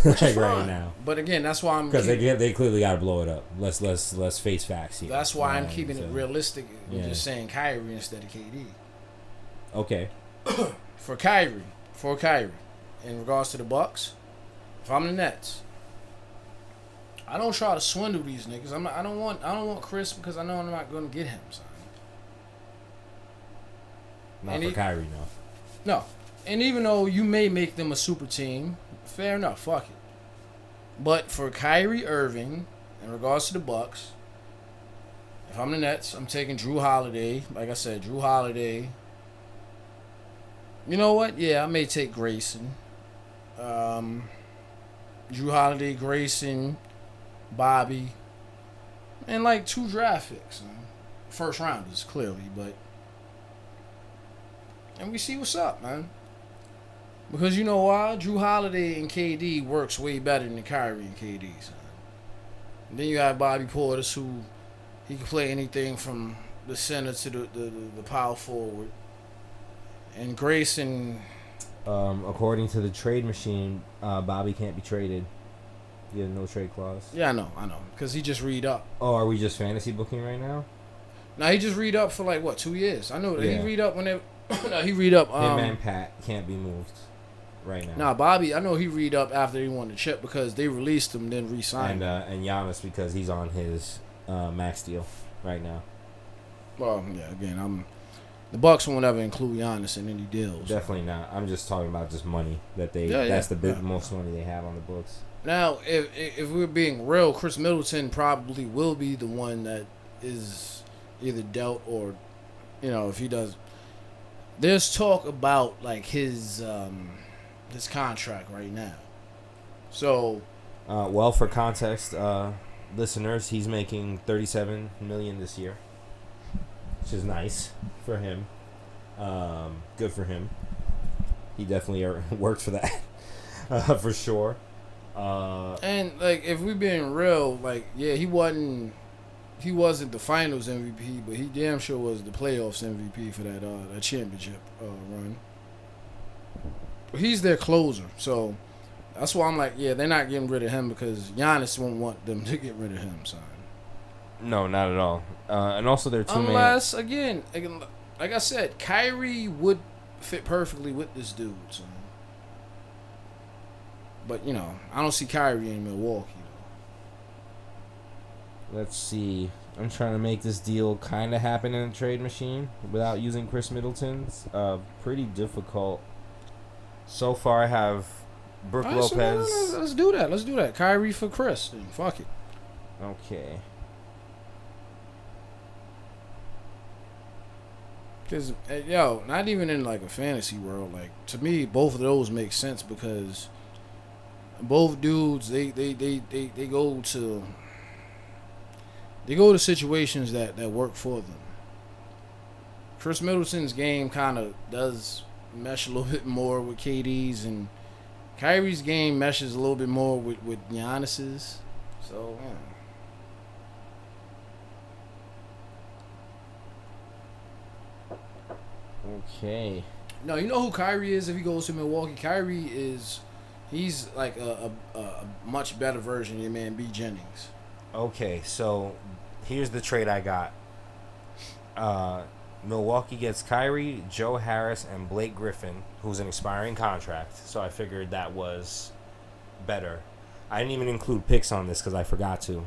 like right now. But again, that's why I'm because they clearly got to blow it up. Let's face facts here. That's why I'm keeping it realistic and just saying Kyrie instead of KD. Okay. For Kyrie, in regards to the Bucks, if I'm the Nets, I don't try to swindle these niggas. I don't want Chris because I know I'm not going to get him. Son. Not for Kyrie, no. No, and even though you may make them a super team, fair enough. Fuck it. But for Kyrie Irving, in regards to the Bucks, if I'm the Nets, I'm taking Drew Holiday. Like I said, Drew Holiday. You know what? Yeah, I may take Grayson. Drew Holiday, Grayson, Bobby, and like 2 draft picks. First rounders, clearly, but. And we see what's up, man. Because you know why? Drew Holiday and KD works way better than Kyrie and KD, son. And then you have Bobby Portis, who he can play anything from the center to the power forward. And Grayson. According to the trade machine, Bobby can't be traded. He has no trade clause. Yeah, I know. Because he just read up. Oh, are we just fantasy booking right now? No, he just read up for like, 2 years? I know that he read up whenever. No, he read up. Him and Pat can't be moved right now. Nah, Bobby, I know he read up after he won the chip because they released him, then re-signed him. And Giannis because he's on his max deal right now. Well, yeah, again, the Bucks won't ever include Giannis in any deals. Definitely not. I'm just talking about just money that they. That's the most money they have on the books. Now, if we're being real, Chris Middleton probably will be the one that is either dealt or, if he does. There's talk about like his contract right now. So, well, for context, listeners, he's making $37 million this year, which is nice for him. Good for him. He definitely worked for that, for sure. And like, if we're being real, like, yeah, he wasn't the Finals MVP, but he damn sure was the playoffs MVP for that championship run. He's their closer, so that's why I'm like, yeah, they're not getting rid of him because Giannis won't want them to get rid of him, son. No, not at all. And also their two unless again, like I said, Kyrie would fit perfectly with this dude, son. But I don't see Kyrie in Milwaukee. Let's see. I'm trying to make this deal kind of happen in a trade machine without using Chris Middleton's. Pretty difficult. So far, I have Brook Lopez. So let's do that. Kyrie for Chris. Then. Fuck it. Okay. Because, not even in like a fantasy world. Like, to me, both of those make sense because both dudes, they go to... They go to situations that work for them. Chris Middleton's game kind of does mesh a little bit more with KD's, and Kyrie's game meshes a little bit more with Giannis's. So, Okay. No, you know who Kyrie is if he goes to Milwaukee? He's like a much better version of your man B. Jennings. Okay, so here's the trade I got. Milwaukee gets Kyrie, Joe Harris, and Blake Griffin, who's an expiring contract. So I figured that was better. I didn't even include picks on this because I forgot to.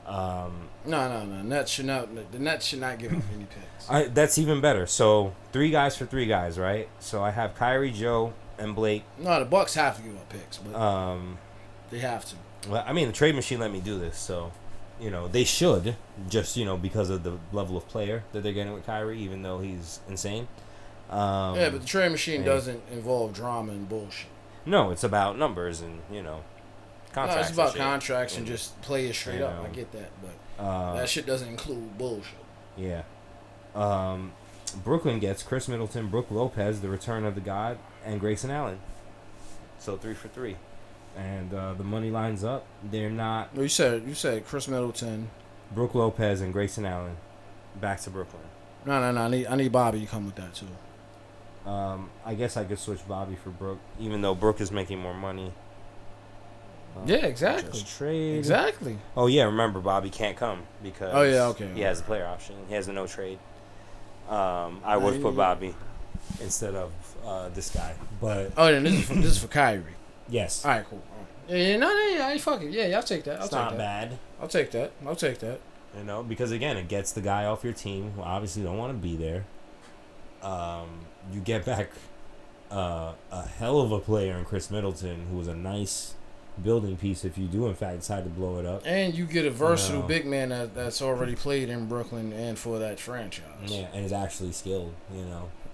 No. Nets should not. The Nets should not give up any picks. That's even better. So 3 guys for 3 guys, right? So I have Kyrie, Joe, and Blake. No, the Bucks have to give up picks, but they have to. Well, I mean, the trade machine let me do this, so they should just because of the level of player that they're getting with Kyrie, even though he's insane. Yeah, but the trade machine doesn't involve drama and bullshit. No, it's about numbers and contracts. No, it's about and contracts and just play it straight up. I get that, but that shit doesn't include bullshit. Yeah. Brooklyn gets Chris Middleton, Brook Lopez, the return of the God, and Grayson Allen. So 3 for 3, and the money lines up. They're not. No, you said Chris Middleton, Brook Lopez, and Grayson Allen, back to Brooklyn. No. I need Bobby to come with that too. I guess I could switch Bobby for Brook, even though Brook is making more money. Yeah, exactly. Just trade. Exactly. Oh yeah, remember Bobby can't come because he has a player option. He has a no trade. I would put Bobby instead of this guy, but then this is for Kyrie. Yes. All right, cool. Yeah, fuck it. Yeah, I'll take that. It's not bad. I'll take that. Because again, it gets the guy off your team who obviously don't want to be there. You get back a hell of a player in Chris Middleton, who was a nice building piece if you do in fact decide to blow it up. And you get a versatile big man that's already played in Brooklyn and for that franchise. Yeah, and is actually skilled,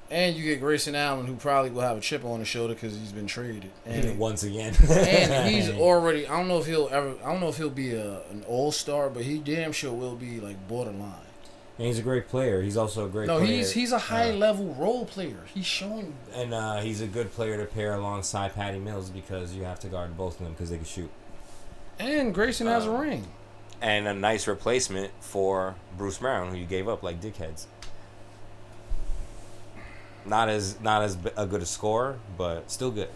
And you get Grayson Allen, who probably will have a chip on his shoulder because he's been traded. And once again. And he's already. I don't know if he'll be an all-star, but he damn sure will be like borderline. And he's a great player. He's also a great player. No, he's a high-level role player. He's showing. And he's a good player to pair alongside Patty Mills because you have to guard both of them because they can shoot. And Grayson has a ring. And a nice replacement for Bruce Brown, who you gave up like dickheads. Not as a good a scorer, but still good.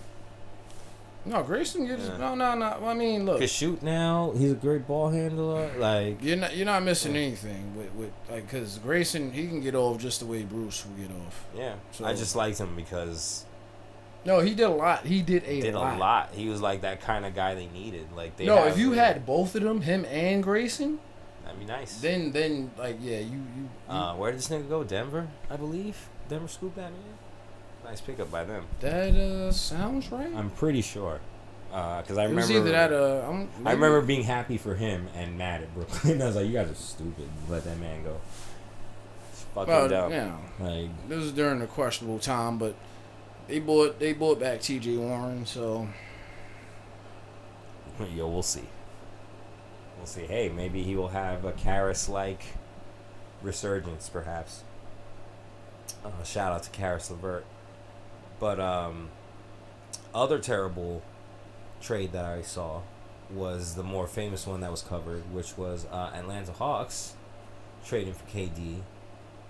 No, Grayson gets no. I mean, look, can shoot now. He's a great ball handler. Like you're not missing anything with because Grayson, he can get off just the way Bruce will get off. Yeah, so, I just liked him because. No, he did a lot. He did a lot. He was like that kind of guy they needed. Like they. No, if you had both of them, him and Grayson, that'd be nice. Then like you. Where did this nigga go? Denver, I believe. Denver scooped that man. Nice pickup by them. That sounds right. I'm pretty sure, because I remember. It was either that. I remember being happy for him and mad at Brooklyn. I was like, "You guys are stupid. Let that man go." It's fucking dumb. Like this was during a questionable time, but they bought back T.J. Warren, so. Yo, we'll see. We'll see. Hey, maybe he will have a Karras-like resurgence, perhaps. Shout out to Karis LeVert. But other terrible trade that I saw was the more famous one that was covered, which was Atlanta Hawks trading for KD.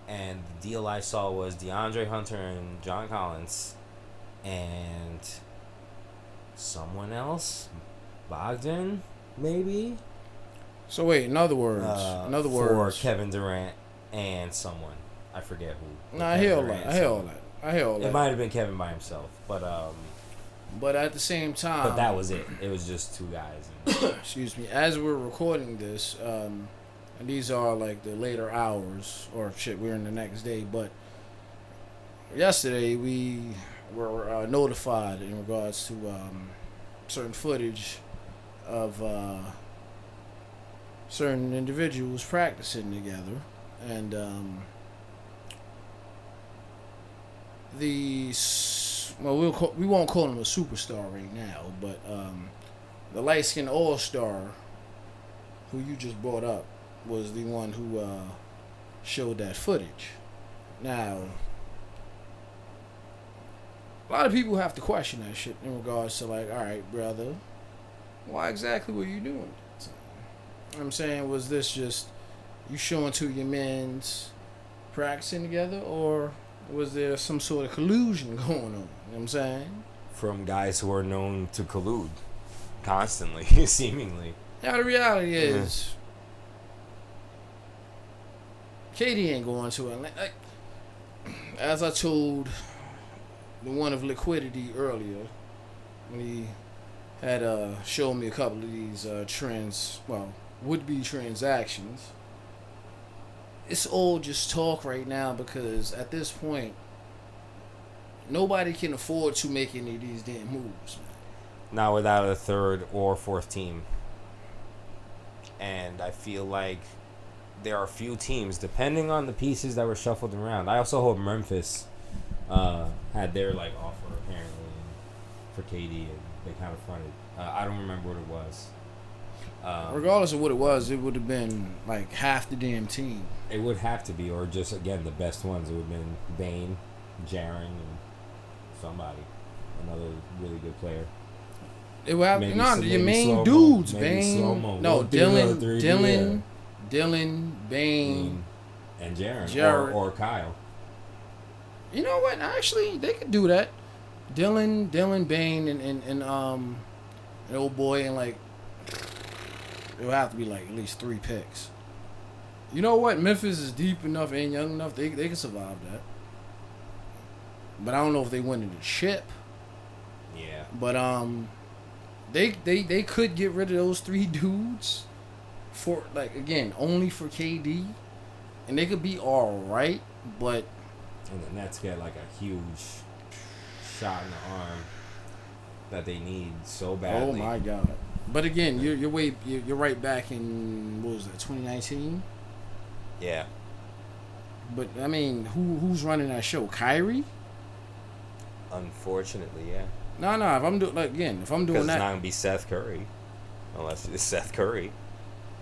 And the deal I saw was DeAndre Hunter and John Collins and someone else, Bogdan, maybe. So wait, in other words, for Kevin Durant and someone. I forget who. No, I hear all that. It might have been Kevin by himself, but at the same time. But that was it. It was just 2 guys. Excuse me. As we're recording this, and these are like the later hours, or shit, we're in the next day. But yesterday we were notified in regards to certain footage of certain individuals practicing together, and we won't call him a superstar right now, but the light-skinned all-star who you just brought up was the one who showed that footage. Now, a lot of people have to question that shit in regards to like, all right, brother, why exactly were you doing that? You know what I'm saying, was this just you showing to your men's practicing together, or was there some sort of collusion going on? You know what I'm saying? From guys who are known to collude constantly, seemingly. Now, the reality is, KD ain't going to it. Like, as I told the one of liquidity earlier, when he had showed me a couple of these would-be transactions, it's all just talk right now because at this point, nobody can afford to make any of these damn moves. Not without a third or fourth team. And I feel like there are a few teams, depending on the pieces that were shuffled around. I also hope Memphis had their like offer apparently for KD, and they kind of fronted. I don't remember what it was. Regardless of what it was, it would have been like half the damn team. It would have to be, or just again the best ones. It would have been Bane, Jaren, and somebody, another really good player. It would have your main slow-mo, dudes, maybe Bane. slow-mo. No, Dylan, Bane, and Jaren. Or Kyle. You know what? Actually, they could do that. Dylan, Bane, and an old boy, and like it would have to be like at least 3 picks. You know what? Memphis is deep enough and young enough; they can survive that. But I don't know if they win in the chip. Yeah. But they could get rid of those 3 dudes for like again only for KD, and they could be all right. But and the Nets get like a huge shot in the arm that they need so badly. Oh my God! But again, you're right back in what was that 2019? Yeah. But I mean, who's running that show? Kyrie? Unfortunately, yeah. No. If I'm doing that, it's not gonna be Seth Curry, unless it's Seth Curry.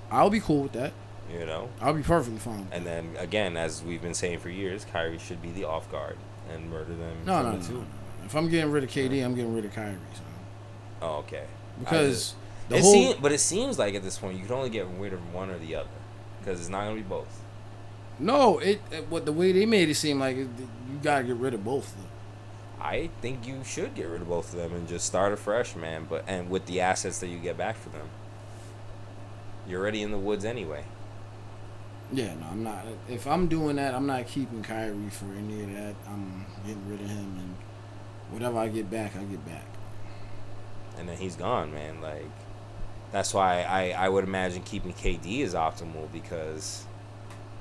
I'll be cool with that. You know, I'll be perfectly fine. And then again, as we've been saying for years, Kyrie should be the off guard and murder them. No. If I'm getting rid of KD, I'm getting rid of Kyrie. So. Oh, okay. Because but it seems like at this point you can only get rid of one or the other, because it's not gonna be both. No, the way they made it seem like you gotta get rid of both of them. I think you should get rid of both of them and just start afresh, man. And with the assets that you get back for them, you're already in the woods anyway. Yeah, no, I'm not. If I'm doing that, I'm not keeping Kyrie for any of that. I'm getting rid of him, and whatever I get back, I get back. And then he's gone, man. Like, that's why I would imagine keeping KD is optimal, because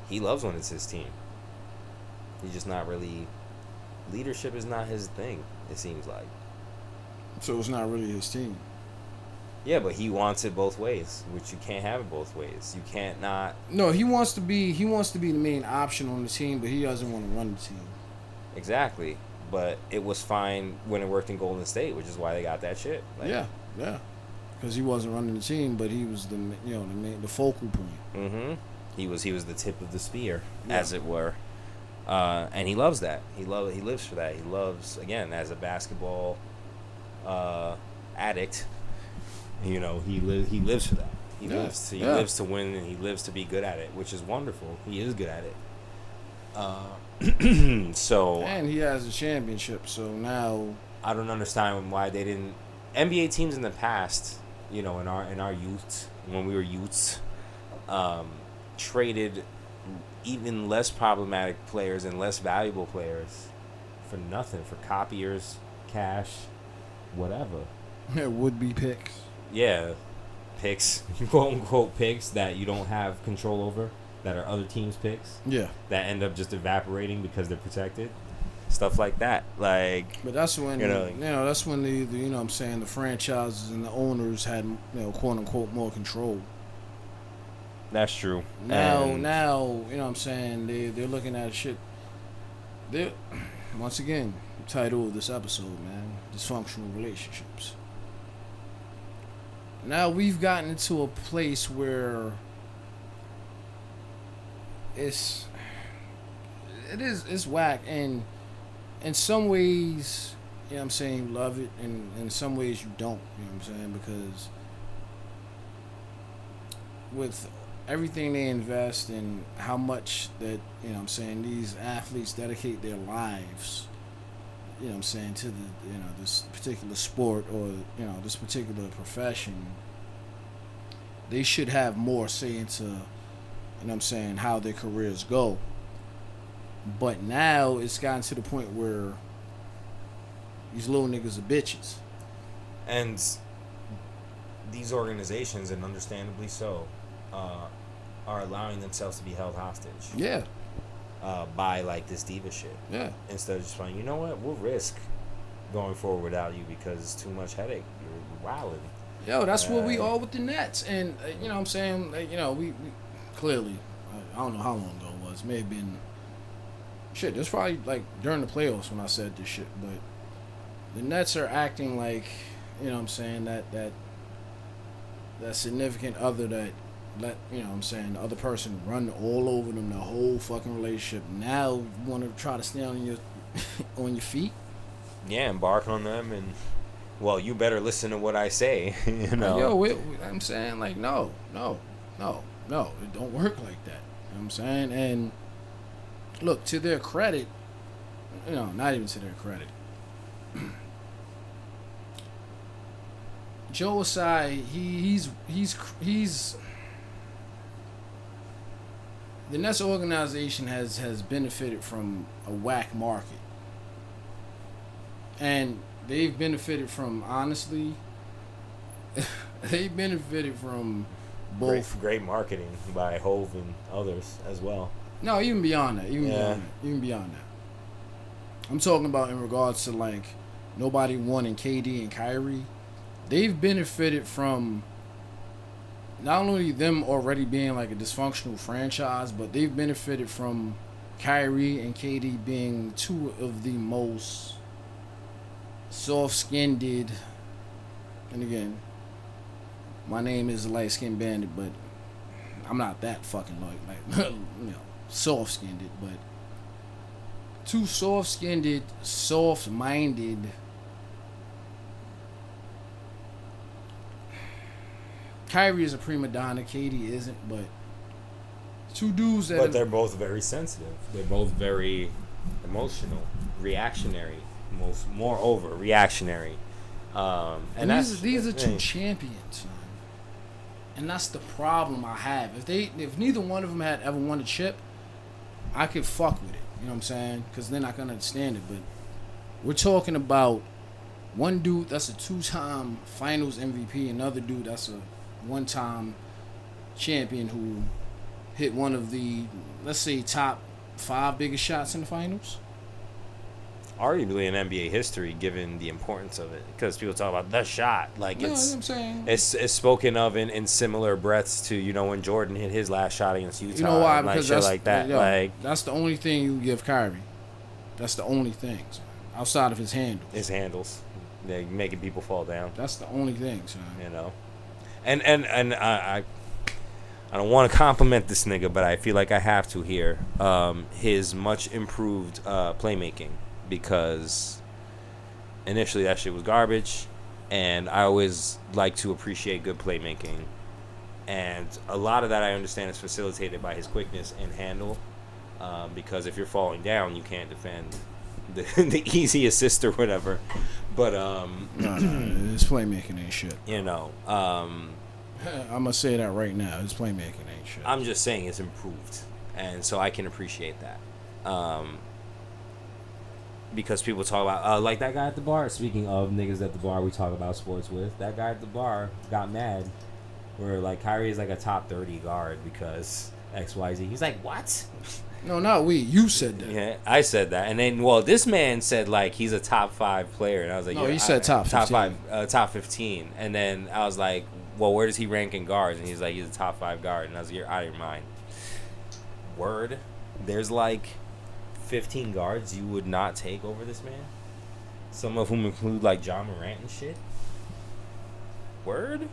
he loves when it's his team. He's just not really. Leadership is not his thing, it seems like. So it's not really his team. Yeah, but he wants it both ways, which you can't have it both ways. You can't not. No, he wants to be the main option on the team, but he doesn't want to run the team. Exactly, but it was fine when it worked in Golden State, which is why they got that shit. Like, yeah, because he wasn't running the team, but he was the focal point. Mm-hmm. He was the tip of the spear, as it were. And he loves that. He lives for that. He loves, again, as a basketball addict. You know, he lives for that. He lives to win, and he lives to be good at it, which is wonderful. He is good at it. So, and he has a championship. So now I don't understand why they didn't. NBA teams in the past, you know, in our youth, when we were youths, traded even less problematic players and less valuable players for nothing, for copiers, cash, whatever. Would-be picks. Yeah, picks, quote unquote picks that you don't have control over, that are other teams' picks. Yeah. That end up just evaporating because they're protected. Stuff like that. Like. But that's when that's when the you know what I'm saying, the franchises and the owners had, quote unquote, more control. That's true. Now, you know what I'm saying, they're looking at shit. They're, once again, the title of this episode, man, dysfunctional relationships. Now we've gotten into a place where it's whack, and in some ways, you know what I'm saying, you love it, and in some ways you don't, you know what I'm saying, because with everything they invest and how much that, you know what I'm saying, these athletes dedicate their lives, you know what I'm saying, to the, this particular sport or, this particular profession, they should have more say into, you know what I'm saying, how their careers go. But now it's gotten to the point where these little niggas are bitches. And these organizations, and understandably so, are allowing themselves to be held hostage. Yeah. By like this diva shit. Yeah. Instead of just saying, you know what, we'll risk going forward without you because it's too much headache. You're wilding. Yo, that's what we are with the Nets. And, you know what I'm saying? Like, you know, we clearly, I don't know how long ago it was. May have been, shit, this probably like during the playoffs when I said this shit. But the Nets are acting like, you know what I'm saying, that significant other that let, you know what I'm saying, the other person run all over them the whole fucking relationship. Now you want to try to stay on your on your feet? Yeah, embark on them, and well, you better listen to what I say. You know, yo, I'm saying, like, no, it don't work like that. You know what I'm saying? And look, to their credit, you know, not even to their credit, Joe Asai, he's the Nets organization has benefited from a whack market. And they've benefited from, honestly, they've benefited from both. Great marketing by Hove and others as well. No, even beyond that. Even beyond that. I'm talking about in regards to, like, nobody wanting KD and Kyrie. They've benefited from not only them already being like a dysfunctional franchise, but they've benefited from Kyrie and KD being two of the most soft-skinned, and again, my name is Lightskin Bandit, but I'm not that fucking like you know, soft-skinned, but two soft-skinned, soft-minded, Kyrie is a prima donna, KD isn't, but two dudes that. But they're both very sensitive. They're both very emotional, reactionary. Moreover, reactionary. And these are two champions, man. And that's the problem I have. If neither one of them had ever won a chip, I could fuck with it. You know what I'm saying? Because then I can understand it. But we're talking about one dude that's a 2-time Finals MVP, another dude that's a 1-time champion who hit one of the, let's say, top 5 biggest shots in the finals. Arguably in NBA history, given the importance of it, because people talk about the shot, like, it's, I'm saying, it's spoken of in similar breaths to, you know, when Jordan hit his last shot against Utah. You know why? And because shit that's like that. Yo, like, that's the only thing you give Kyrie. That's the only thing, son. Outside of his handles. His handles, they making people fall down. That's the only thing, son. You know, and I don't want to compliment this nigga, but I feel like I have to here. His much improved playmaking. Because initially that shit was garbage, and I always like to appreciate good playmaking, and a lot of that I understand is facilitated by his quickness and handle, because if you're falling down you can't defend the easy assist or whatever, but no, his playmaking ain't shit. You know, I'm gonna say that right now, his playmaking ain't shit. I'm just saying it's improved, and so I can appreciate that. Because people talk about, like that guy at the bar. Speaking of niggas at the bar we talk about sports with, that guy at the bar got mad where, like, Kyrie is like a top 30 guard because XYZ. He's like, what? No, not we. You said that. Yeah, I said that. And then, well, this man said, like, he's a top 5 player. And I was like, no, he said top 15. Top 15. And then I was like, well, where does he rank in guards? And he's like, he's a top 5 guard. And I was like, you're out of your mind. Word. There's like 15 guards you would not take over this man. Some of whom include like John Morant and shit. Word?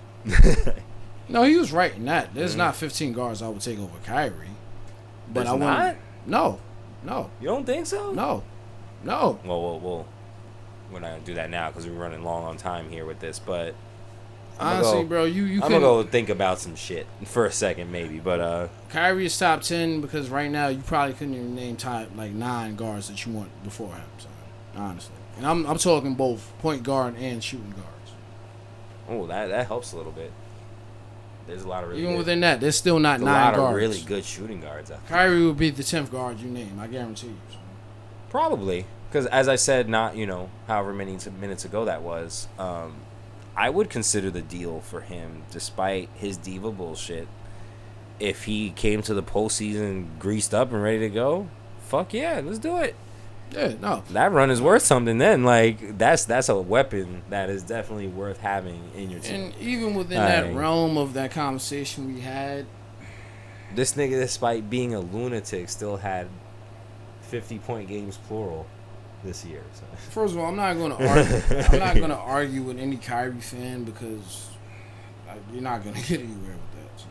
No, he was right in that. There's not 15 guards I would take over Kyrie. But There's I not? No. You don't think so? No. Well, we're not gonna do that now because we're running long on time here with this. But honestly, bro, I'm gonna go think about some shit for a second, maybe. But Kyrie is top 10 because right now you probably couldn't even name top like 9 guards that you want before him. So, honestly, and I'm talking both point guard and shooting guards. Oh, that helps a little bit. There's a lot of really Even good, within that, there's still not there's 9 a lot guards. of really good shooting guards out there. Kyrie would be the 10th guard you name. I guarantee you. Probably, because as I said, not however many minutes ago that was. I would consider the deal for him, despite his diva bullshit. If he came to the postseason greased up and ready to go, fuck yeah, let's do it. Yeah, no. That run is worth something then. Like, that's a weapon that is definitely worth having in your team. And even within that realm of that conversation we had, this nigga, despite being a lunatic, still had 50-point games plural this year. So. First of all, I'm not going to argue. I'm not going to argue with any Kyrie fan because you're not going to get anywhere with that. So.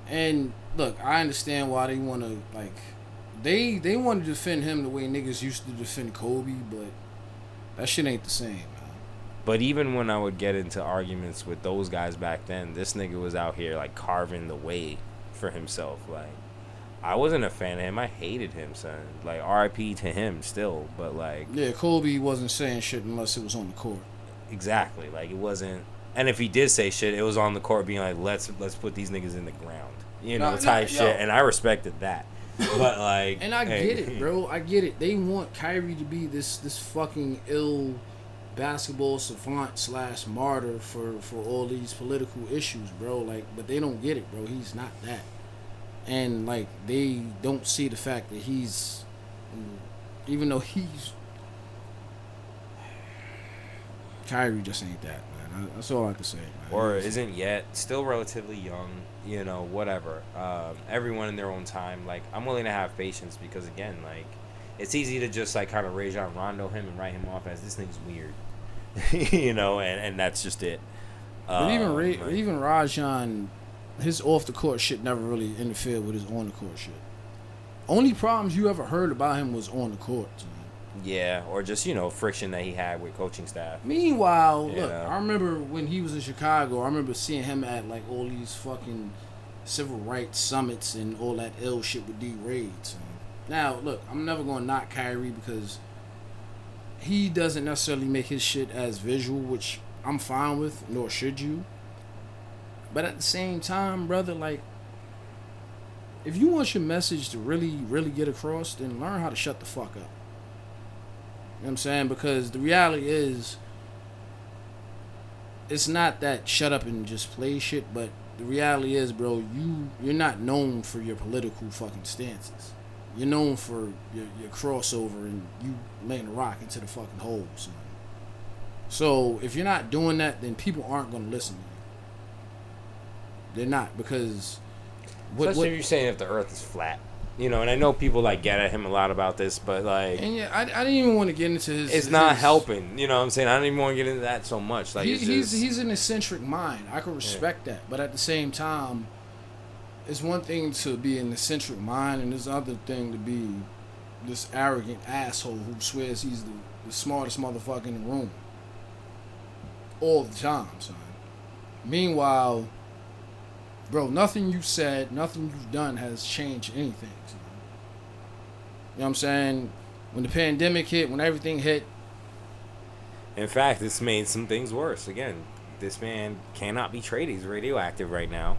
And look, I understand why they want to They want to defend him the way niggas used to defend Kobe, but that shit ain't the same, man. But even when I would get into arguments with those guys back then, this nigga was out here like carving the way for himself. Like, I wasn't a fan of him. I hated him, son. Like, R.I.P. to him still, but like, yeah, Kobe wasn't saying shit unless it was on the court. Exactly. Like, it wasn't. And if he did say shit, it was on the court being like, let's put these niggas in the ground, type shit. And I respected that. But like, and I get it, bro. I get it. They want Kyrie to be this fucking ill basketball savant / martyr for all these political issues, bro. Like, but they don't get it, bro. He's not that. And like, they don't see the fact that he's, even though he's, Kyrie just ain't that, man. That's all I can say, man. Or isn't yet, still relatively young. Whatever. Everyone in their own time. Like, I'm willing to have patience because, again, like, it's easy to just, like, kind of Rajon Rondo him and write him off as this nigga's weird. And that's just it. But even Rajon, his off-the-court shit never really interfered with his on-the-court shit. Only problems you ever heard about him was on the court. Yeah, or just, friction that he had with coaching staff. Meanwhile, look, I remember when he was in Chicago, I remember seeing him at, like, all these fucking civil rights summits and all that ill shit with D-Raids. Now, look, I'm never going to knock Kyrie because he doesn't necessarily make his shit as visual, which I'm fine with, nor should you. But at the same time, brother, like, if you want your message to really, really get across, then learn how to shut the fuck up. You know what I'm saying? Because the reality is, it's not that shut up and just play shit, but the reality is, bro, you're not known for your political fucking stances. You're known for your crossover and you laying a rock into the fucking hole, son. So if you're not doing that, then people aren't going to listen to you. They're not, because especially if you're saying if the earth is flat. And I know people like get at him a lot about this, but like, and yeah, I didn't even want to get into his. It's not helping. You know what I'm saying? I don't even want to get into that so much. Like, he's an eccentric mind. I can respect that, but at the same time, it's one thing to be an eccentric mind, and it's another thing to be this arrogant asshole who swears he's the smartest motherfucker in the room all the time, son. Meanwhile, bro, nothing you said, nothing you've done has changed anything. So. You know what I'm saying? When the pandemic hit, when everything hit. In fact, this made some things worse. Again, this man cannot be traded. He's radioactive right now.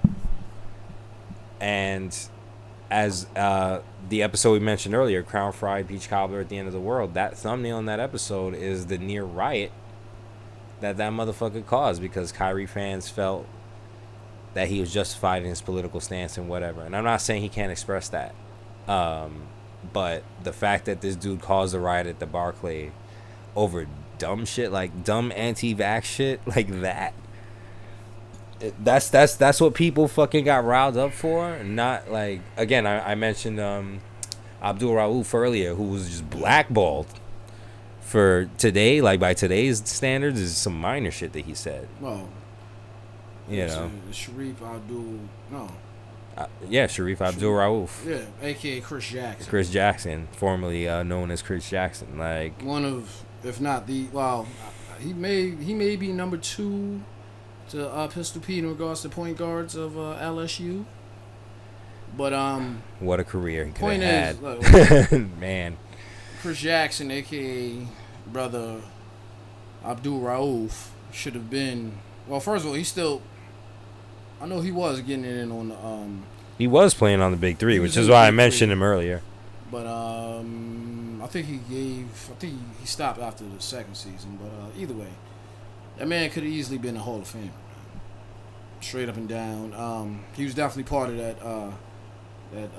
And as the episode we mentioned earlier, Crown Fried Peach Cobbler at the End of the World, that thumbnail in that episode is the near riot that motherfucker caused because Kyrie fans felt that he was justified in his political stance and whatever. And I'm not saying he can't express that. But the fact that this dude caused a riot at the Barclay over dumb shit, like dumb anti-vax shit like that. That's what people fucking got riled up for. Not like, again, I mentioned Abdul Rauf earlier, who was just blackballed for today. Like, by today's standards, is some minor shit that he said. Well, Sharif Abdul, no. Sharif Abdul Rauf. Yeah, a.k.a. Chris Jackson. Chris Jackson, formerly known as Chris Jackson. Like, one of, if not the, well, he may be number 2 to Pistol Pete in regards to point guards of LSU. But what a career he could have had. Look, man. Chris Jackson, a.k.a. brother Abdul Rauf, should have been, well, first of all, I know he was getting it in on the He was playing on the big three, he which was in is the why I big mentioned three. him earlier. But I think he stopped after the second season. But either way, that man could have easily been a Hall of Famer, straight up and down. He was definitely part of that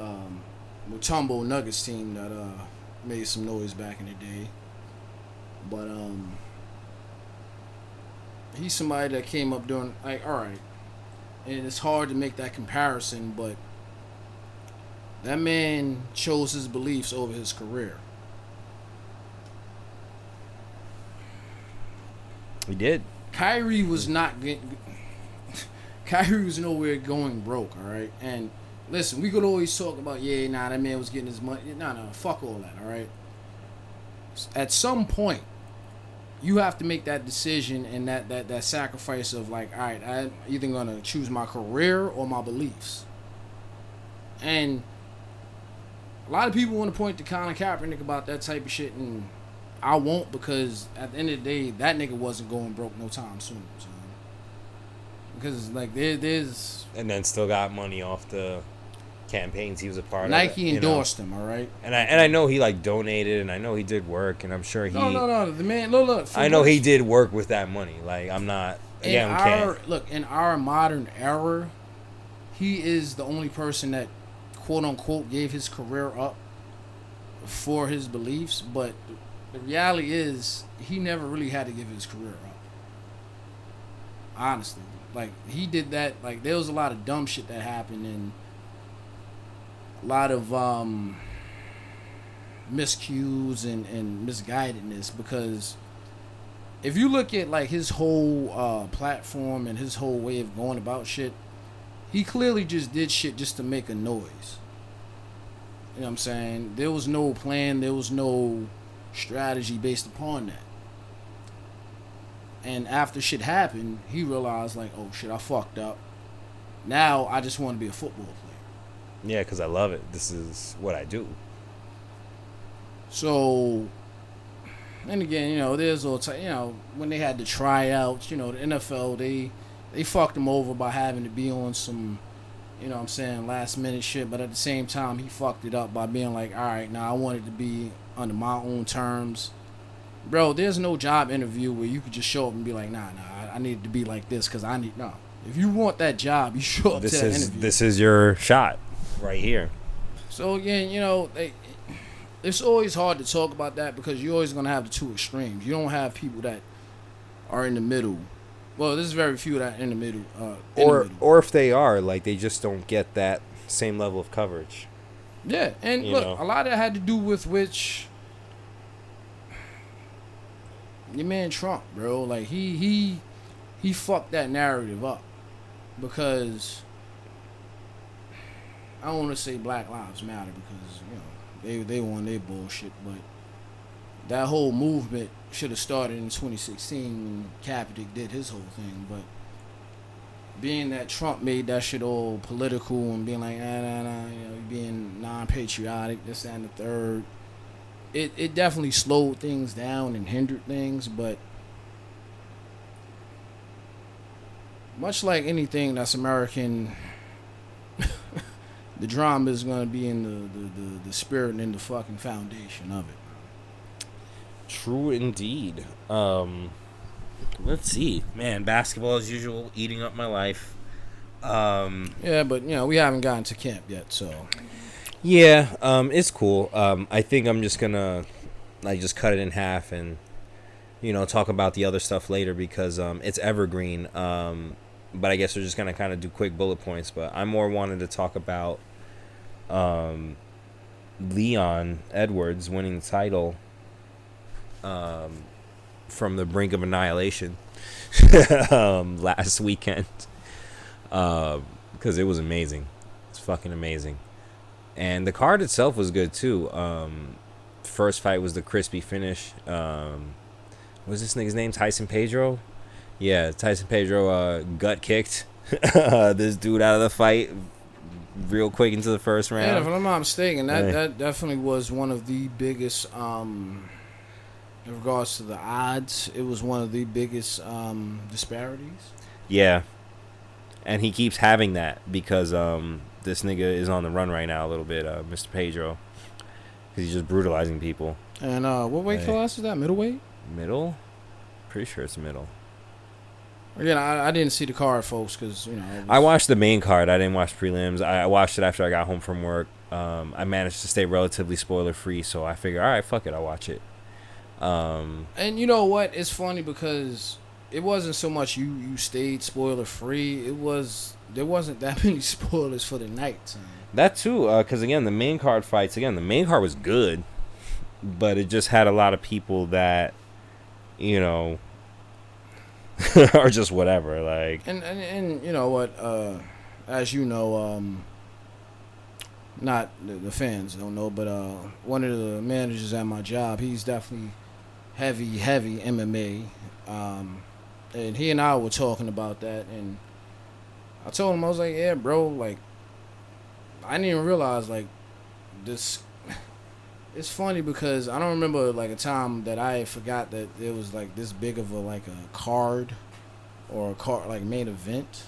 Mutombo Nuggets team that made some noise back in the day. But he's somebody that came up during, like, all right, and it's hard to make that comparison, but that man chose his beliefs over his career. He did. Kyrie was not getting. Kyrie was nowhere going broke. All right, and listen, we could always talk about, yeah, nah, that man was getting his money. Nah, fuck all that. All right. At some point, you have to make that decision and that sacrifice of, like, all right, I'm either gonna choose my career or my beliefs. And a lot of people want to point to Colin Kaepernick about that type of shit, and I won't, because at the end of the day, that nigga wasn't going broke no time soon. So. Because, like, there's And then still got money off the campaigns he was a part Nike of. endorsed him, all right? And I know he, like, donated, and I know he did work, and I'm sure he... No. The man, look. I know he did work with that money. Like, I'm not... Again, in our modern era, he is the only person that, quote unquote, gave his career up for his beliefs, but the reality is he never really had to give his career up. Honestly. Like, he did that, like, there was a lot of dumb shit that happened, and a lot of miscues and misguidedness, because if you look at, like, his whole platform and his whole way of going about shit, he clearly just did shit just to make a noise. You know what I'm saying? There was no plan, there was no strategy based upon that. And after shit happened, he realized, like, oh shit, I fucked up. Now I just want to be a football player. Yeah, because I love it. This is what I do. So, and again, there's all when they had the tryouts, the NFL, they fucked him over by having to be on some, last minute shit. But at the same time, he fucked it up by being like, all right, now I want it to be under my own terms. Bro, there's no job interview where you could just show up and be like, nah, I need it to be like this because no. If you want that job, you show up to that interview. This is your shot right here. So again, it's always hard to talk about that because you're always gonna have the two extremes. You don't have people that are in the middle. Well, there's very few that are in the middle. Or if they are, like, they just don't get that same level of coverage. Yeah, and look, a lot of that had to do with which your man Trump, bro. Like, he fucked that narrative up because I don't want to say Black Lives Matter because they won their bullshit, but that whole movement should have started in 2016 when Kaepernick did his whole thing. But being that Trump made that shit all political and being like, being non-patriotic, this, that, and the third, it definitely slowed things down and hindered things. But much like anything that's American, the drama is going to be in the spirit and in the fucking foundation of it. True indeed. Let's see. Man, basketball as usual, eating up my life. Yeah, but, we haven't gotten to camp yet, so. Yeah, it's cool. I think I'm just going to, like, just cut it in half and, talk about the other stuff later because it's evergreen. But I guess we're just going to kind of do quick bullet points. But I more wanted to talk about Leon Edwards winning the title from the brink of annihilation last weekend because it was amazing. It's fucking amazing. And the card itself was good too. First fight was the crispy finish. What was this nigga's name? Tyson Pedro? Yeah, Tyson Pedro gut kicked this dude out of the fight real quick into the first round. Yeah, if I'm not mistaken, that definitely was one of the biggest, in regards to the odds, it was one of the biggest disparities. Yeah. And he keeps having that because this nigga is on the run right now a little bit, Mr. Pedro. Because he's just brutalizing people. And what weight class is that? Middleweight? Middle? Pretty sure it's middle. Again, I didn't see the card, folks, because, you know. I watched the main card. I didn't watch prelims. I watched it after I got home from work. I managed to stay relatively spoiler-free, so I figured, all right, fuck it, I'll watch it. And you know what? It's funny because it wasn't so much you stayed spoiler-free. There wasn't that many spoilers for the night. That too, because, again, the main card was good, but it just had a lot of people that, you know, or just whatever, like. And you know what? As you know, not the fans don't know, but one of the managers at my job, he's definitely heavy MMA, and he and I were talking about that, and I told him, I was like, yeah, bro, like, I didn't even realize, like, this. It's funny because I don't remember, like, a time that I forgot that it was, like, this big of a card or a card, like, main event.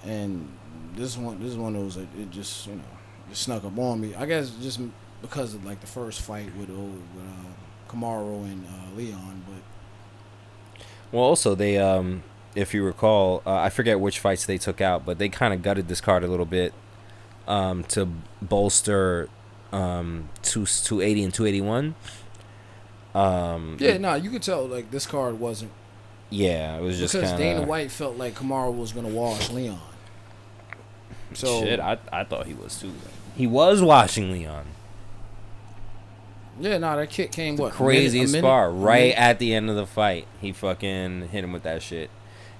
And this is one of those, like, it just, you know, just snuck up on me. I guess just because of, like, the first fight with Kamaru and Leon. But Well, also, they, if you recall, I forget which fights they took out, but they kind of gutted this card a little bit to bolster 280 and 281. You could tell, like, this card wasn't. Yeah, it was just because kinda, Dana White felt like Kamaru was gonna wash Leon. So shit, I thought he was too. He was washing Leon. Yeah, that kick came what? Craziest spar right at the end of the fight. He fucking hit him with that shit.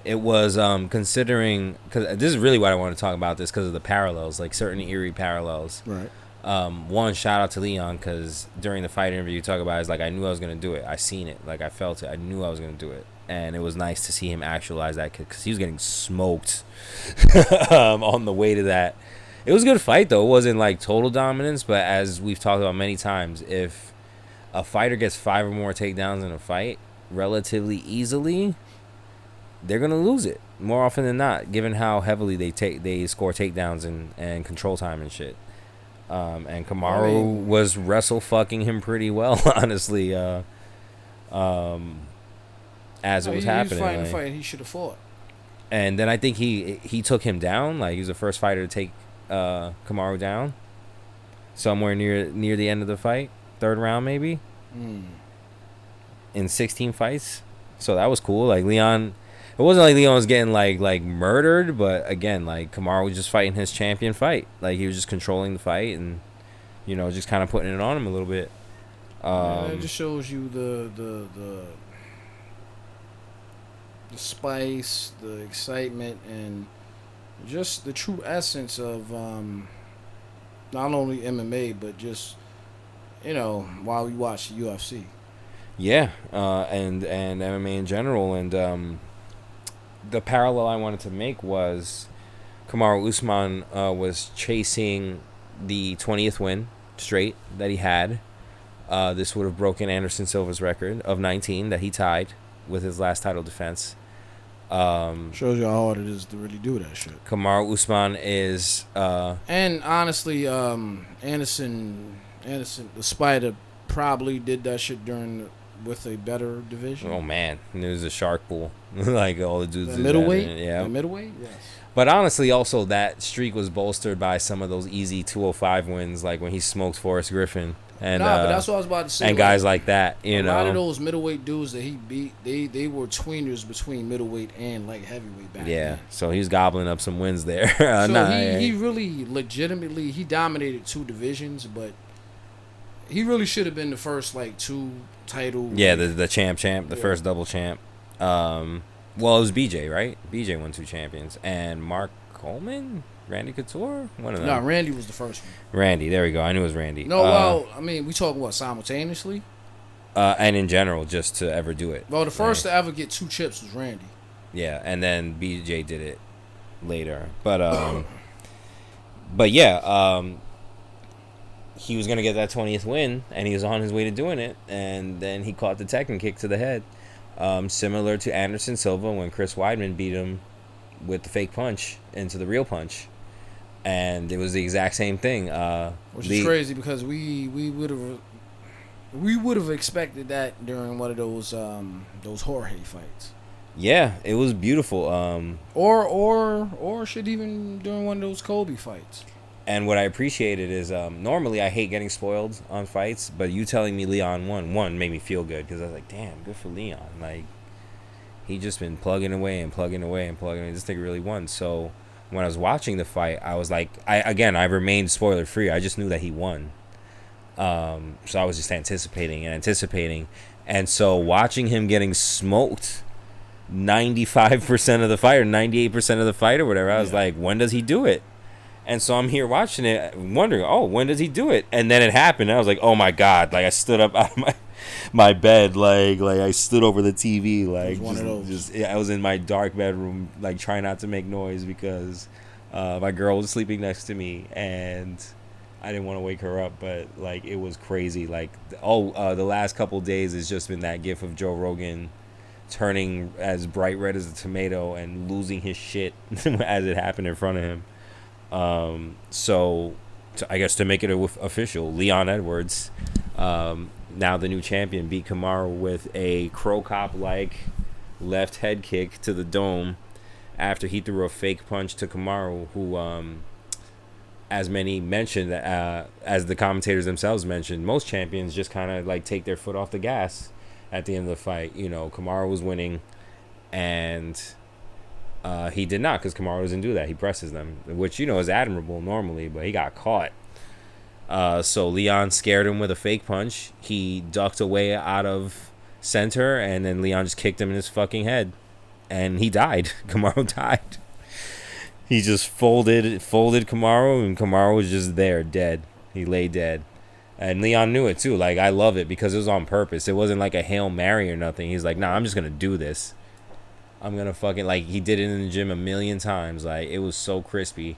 It was considering, because this is really what I want to talk about this because of the parallels, like certain eerie parallels. Right. One, shout out to Leon, because during the fight interview you talk about it, it's like, I knew I was gonna do it. I seen it, like I felt it. I knew I was gonna do it, and it was nice to see him actualize that because he was getting smoked on the way to that. It was a good fight though. It wasn't like total dominance, but as we've talked about many times, if a fighter gets 5 or more takedowns in a fight relatively easily, they're gonna lose it more often than not, given how heavily they score takedowns and control time and shit. And Kamaru was wrestle fucking him pretty well, honestly. As it was happening, he was fighting the fight he should have fought. And then I think he took him down. Like, he was the first fighter to take Kamaru down. Somewhere near the end of the fight, 3rd round maybe. In 16 fights, so that was cool. Like, Leon. It wasn't like Leon was getting like murdered, but again, like, Kamaru was just fighting his champion fight. Like, he was just controlling the fight and, you know, just kind of putting it on him a little bit. It just shows you the spice, the excitement, and just the true essence of not only MMA but just, you know, while we watch the UFC. Yeah, and MMA in general, and the parallel I wanted to make was Kamaru Usman was chasing the 20th win straight that he had. This would have broken Anderson Silva's record of 19 that he tied with his last title defense. Shows you how hard it is to really do that shit. Kamaru Usman is... and honestly, Anderson, the Spider, probably did that shit with a better division. Oh, man. It was a shark pool. Like, all the dudes the did middleweight? That. Yeah. The middleweight? Yes. But honestly, also, that streak was bolstered by some of those easy 205 wins, like when he smoked Forrest Griffin. And, but that's what I was about to say. And guys like that, you know. A lot of those middleweight dudes that he beat, they were tweeners between middleweight and light heavyweight back then. So he's gobbling up some wins there. He really legitimately, he dominated 2 divisions, but he really should have been the first, like, 2 title. Yeah, the champ, the first double champ. Well, it was BJ, right? BJ won 2 champions. And Mark Coleman? Randy Couture? One of them. No, Randy was the first one. Randy, there we go. I knew it was Randy. No, well, I mean, we talking what, simultaneously? And in general, just to ever do it. Well, the first to ever get 2 chips was Randy. Yeah, and then BJ did it later. But yeah, he was going to get that 20th win, and he was on his way to doing it, and then he caught the Tekken kick to the head. Similar to Anderson Silva when Chris Weidman beat him with the fake punch into the real punch, and it was the exact same thing. Which is crazy because we would have expected that during one of those Jorge fights. Yeah, it was beautiful. Or shit, even during one of those Kobe fights. And what I appreciated is normally I hate getting spoiled on fights, but you telling me Leon won made me feel good because I was like, damn, good for Leon. Like, he just been plugging away and plugging away and plugging away. This nigga really won. So when I was watching the fight, I was like, I remained spoiler free. I just knew that he won. So I was just anticipating. And so watching him getting smoked 95% of the fight or 98% of the fight or whatever, I was like, when does he do it? And so I'm here watching it, wondering, when does he do it? And then it happened. I was like, oh my God. Like, I stood up out of my bed, like I stood over the TV, like I was in my dark bedroom, like trying not to make noise because my girl was sleeping next to me and I didn't want to wake her up, but like it was crazy. Like, the last couple days has just been that gif of Joe Rogan turning as bright red as a tomato and losing his shit as it happened in front of him. So I guess to make it official, Leon Edwards, now the new champion, beat Kamaru with a Crow Cop-like left head kick to the dome after he threw a fake punch to Kamaru, who, as many mentioned, as the commentators themselves mentioned, most champions just kind of like take their foot off the gas at the end of the fight. You know, Kamaru was winning, and he did not, because Kamaru doesn't do that. He presses them, which, you know, is admirable normally, but he got caught. So Leon scared him with a fake punch. He ducked away out of center, and then Leon just kicked him in his fucking head, and he died. Kamaru died. He just folded Kamaru, and Kamaru was just there, dead. He lay dead. And Leon knew it too. Like, I love it because it was on purpose. It wasn't like a Hail Mary or nothing. He's like, nah, I'm just gonna do this. I'm gonna fucking, like, he did it in the gym a million times. Like, it was so crispy.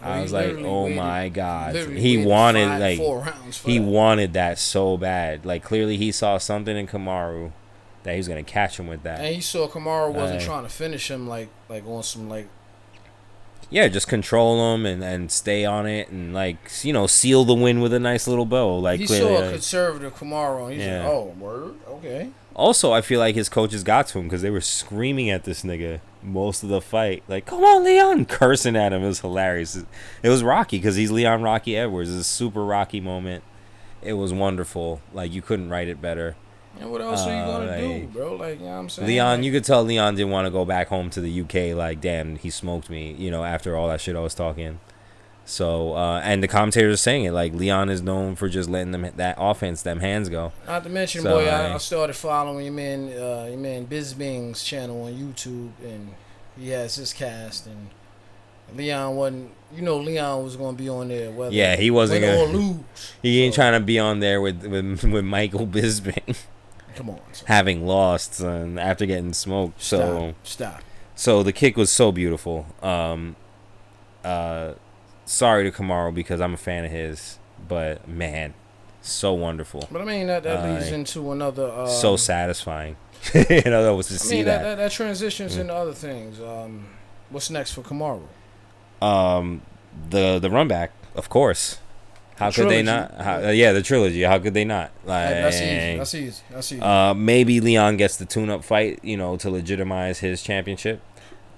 I was like, oh my God. He wanted, like, 4 rounds he wanted that so bad. Like, clearly he saw something in Kamaru that he was going to catch him with that. And he saw Kamaru wasn't trying to finish him, like on some, like... Yeah, just control him and stay on it and, like, you know, seal the win with a nice little bow. Like, he clearly, saw a conservative Kamaru, and he's like, oh, word? Okay. Also, I feel like his coaches got to him because they were screaming at this nigga most of the fight. Like, come on, Leon! Cursing at him. It was hilarious. It was Rocky because he's Leon Rocky Edwards. It's a super Rocky moment. It was wonderful. Like, you couldn't write it better. And what else are you going to do, bro? Like, you know what I'm saying? Leon, you could tell Leon didn't want to go back home to the UK. Like, damn, he smoked me, you know, after all that shit I was talking. So, and the commentators are saying it, like, Leon is known for just letting them that offense, them hands go. Not to mention, so, boy, I started following your man Bizbing's channel on YouTube, and he has his cast, and Leon wasn't, you know, Leon was going to be on there. Whether he wasn't going to lose. He ain't trying to be on there with Michael Bisping. Come on. Having lost after getting smoked. Stop. So the kick was so beautiful. Sorry to Kamaru because I'm a fan of his, but man, so wonderful. But I mean that leads into another. So satisfying. You know, that was to see that. That transitions into other things. What's next for Kamaru? The run back, of course. How could they not? The trilogy. How could they not? Like, that's easy. Maybe Leon gets the tune-up fight, you know, to legitimize his championship.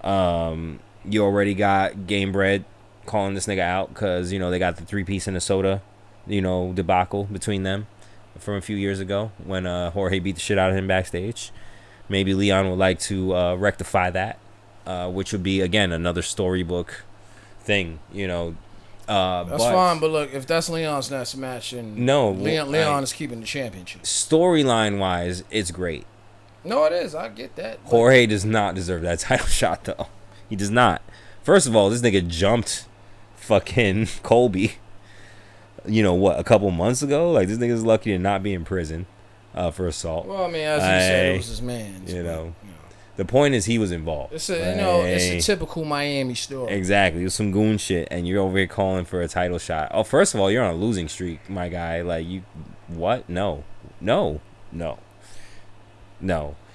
You already got Game Bread calling this nigga out because, you know, they got the 3-piece in the soda, you know, debacle between them from a few years ago when Jorge beat the shit out of him backstage. Maybe Leon would like to rectify that, which would be, again, another storybook thing, you know. That's fine, but look, if that's Leon's next match, and Leon is keeping the championship. Storyline wise, it's great. No, it is. I get that. Jorge does not deserve that title shot, though. He does not. First of all, this nigga jumped fucking Colby. You know what? A couple months ago, like, this nigga's lucky to not be in prison for assault. Well, I mean, as he said, it was his man's. You know. The point is, he was involved. It's a typical Miami story. Exactly. It was some goon shit, and you're over here calling for a title shot. Oh, first of all, you're on a losing streak, my guy. Like, you, what? No.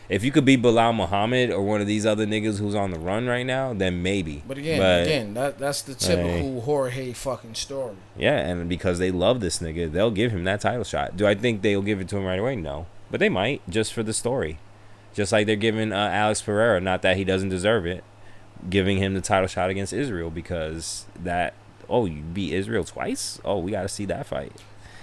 If If you could be Bilal Muhammad or one of these other niggas who's on the run right now, then maybe. But again, that's the typical Jorge fucking story. Yeah, and because they love this nigga, they'll give him that title shot. Do I think they'll give it to him right away? No. But they might, just for the story. Just like they're giving Alex Pereira, not that he doesn't deserve it, giving him the title shot against Israel because you beat Israel twice? Oh, we got to see that fight.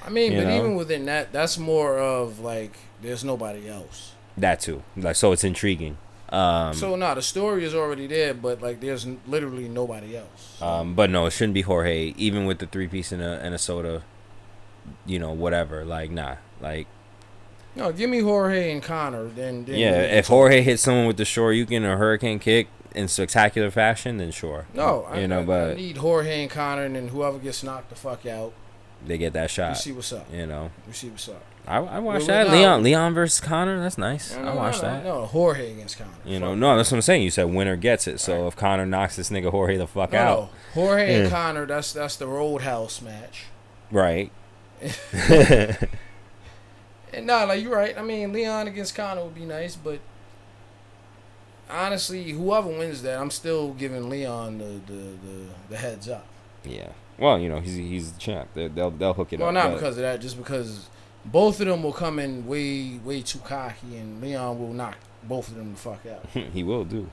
I mean, even within that, that's more of like, there's nobody else. That too. Like, so it's intriguing. The story is already there, but like there's literally nobody else. But no, it shouldn't be Jorge, even with the 3-piece and a soda, whatever. Like, nah. Like, no, give me Jorge and Conor. Then if Jorge hits someone with the Shoryuken or Hurricane Kick in spectacular fashion, then sure. No, I need Jorge and Conor, and then whoever gets knocked the fuck out, they get that shot. We see what's up. We see what's up. I watched that. Leon versus Conor. That's nice. I watched that. No, Jorge against Conor. No, that's what I'm saying. You said winner gets it. So if Conor knocks this nigga Jorge the fuck out. No, Jorge and Conor, that's the Roadhouse match. Right. And like you're right. I mean, Leon against Conor would be nice, but honestly, whoever wins that, I'm still giving Leon the heads up. Yeah. Well, he's the champ. They'll hook it up. Well, not because of that, just because both of them will come in way too cocky, and Leon will knock both of them the fuck out. He will do.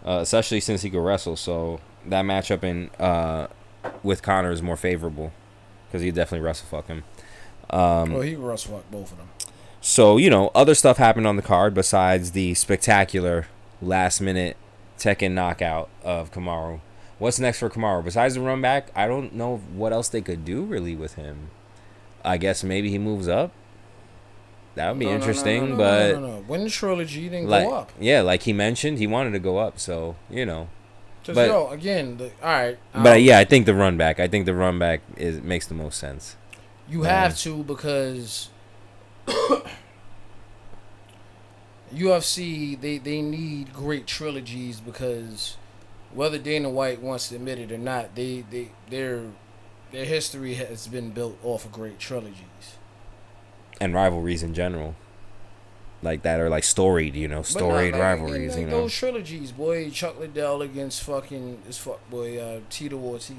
Especially since he can wrestle, so that matchup with Conor is more favorable because he definitely wrestle fuck him. He can wrestle fuck both of them. So, other stuff happened on the card besides the spectacular last-minute Tekken knockout of Kamaru. What's next for Kamaru? Besides the run back, I don't know what else they could do really with him. I guess maybe he moves up. That would be interesting, but... No. Win the trilogy, then go up. Yeah, like he mentioned, he wanted to go up, so, again, all right. But, I think the run back. Makes the most sense. You have to, because... UFC, they need great trilogies because... Whether Dana White wants to admit it or not, their history has been built off of great trilogies and rivalries in general, like that, or like storied, rivalries. Those trilogies, boy. Chuck Liddell against Tito Ortiz.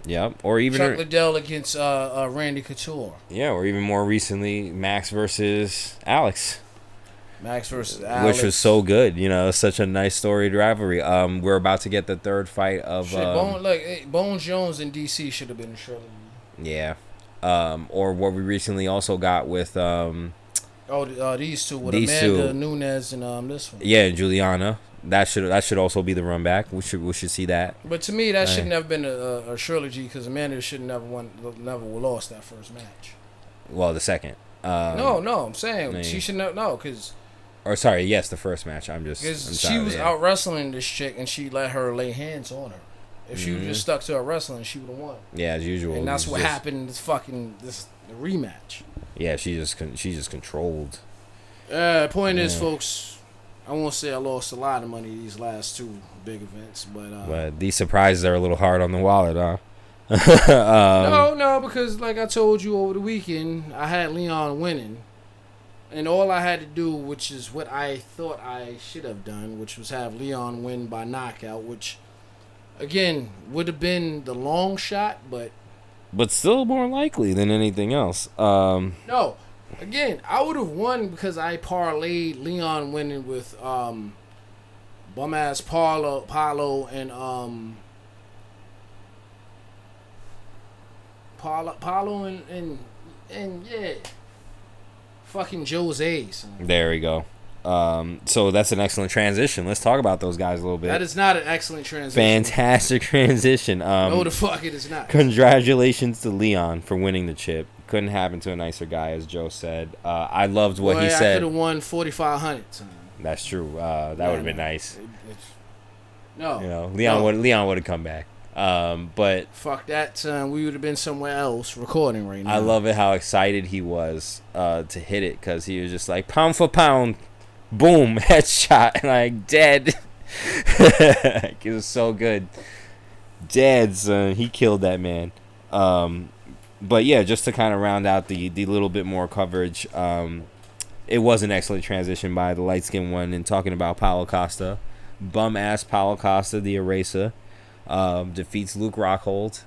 Yep, or even Chuck Liddell against Randy Couture. Yeah, or even more recently, Max versus Alex. Which was so good, such a nice storied rivalry. We're about to get the third fight of Bones Jones and DC should have been a trilogy. Yeah. Or what we recently also got with these two with Amanda Nunes and this one. Yeah, Juliana. That should also be the run back. We should see that. But to me, that should never been a trilogy because Amanda should never lost that first match. Well, the second. No, I'm saying she should know because. Or sorry, yes, the first match. Because she was out wrestling this chick and she let her lay hands on her. If she would just stuck to her wrestling, she would have won. Yeah, as usual. And that's what happened in the rematch. Yeah, she just controlled. Point is, folks, I won't say I lost a lot of money these last two big events, but these surprises are a little hard on the wallet, huh? No, because like I told you over the weekend, I had Leon winning. And all I had to do, which is what I thought I should have done, which was have Leon win by knockout, which, again, would have been the long shot, but still more likely than anything else. No, again, I would have won because I parlayed Leon winning with bum-ass Paulo and Paulo and yeah. Fucking Jose. There we go. So that's an excellent transition. Let's talk about those guys a little bit. That is not an excellent transition. Fantastic transition. No, the fuck it is not. Congratulations to Leon for winning the chip. Couldn't happen to a nicer guy, as Joe said. I loved what he said. I could have won 4,500. That's true. That would have been nice. No. Leon would have come back. But fuck that, son. We would have been somewhere else recording right now. I love it how excited he was to hit it because he was just like pound for pound, boom, headshot, like dead. It was so good. Dead, son. He killed that man. But yeah, just to kind of round out the little bit more coverage. it was an excellent transition by the light skinned one and talking about Paulo Costa. Bum ass Paulo Costa, the eraser, defeats Luke Rockhold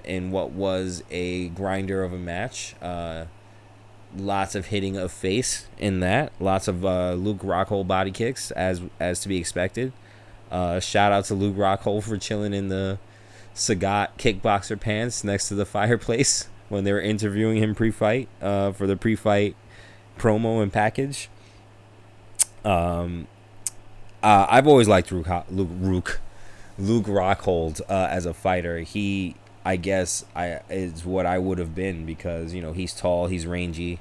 in what was a grinder of a match. Lots of hitting of face in that. Lots of Luke Rockhold body kicks as to be expected. Shout out to Luke Rockhold for chilling in the Sagat kickboxer pants next to the fireplace when they were interviewing him pre-fight for the pre-fight promo and package. I've always liked Luke Rockhold as a fighter. He, I guess, is what I would have been because, you know, he's tall, he's rangy.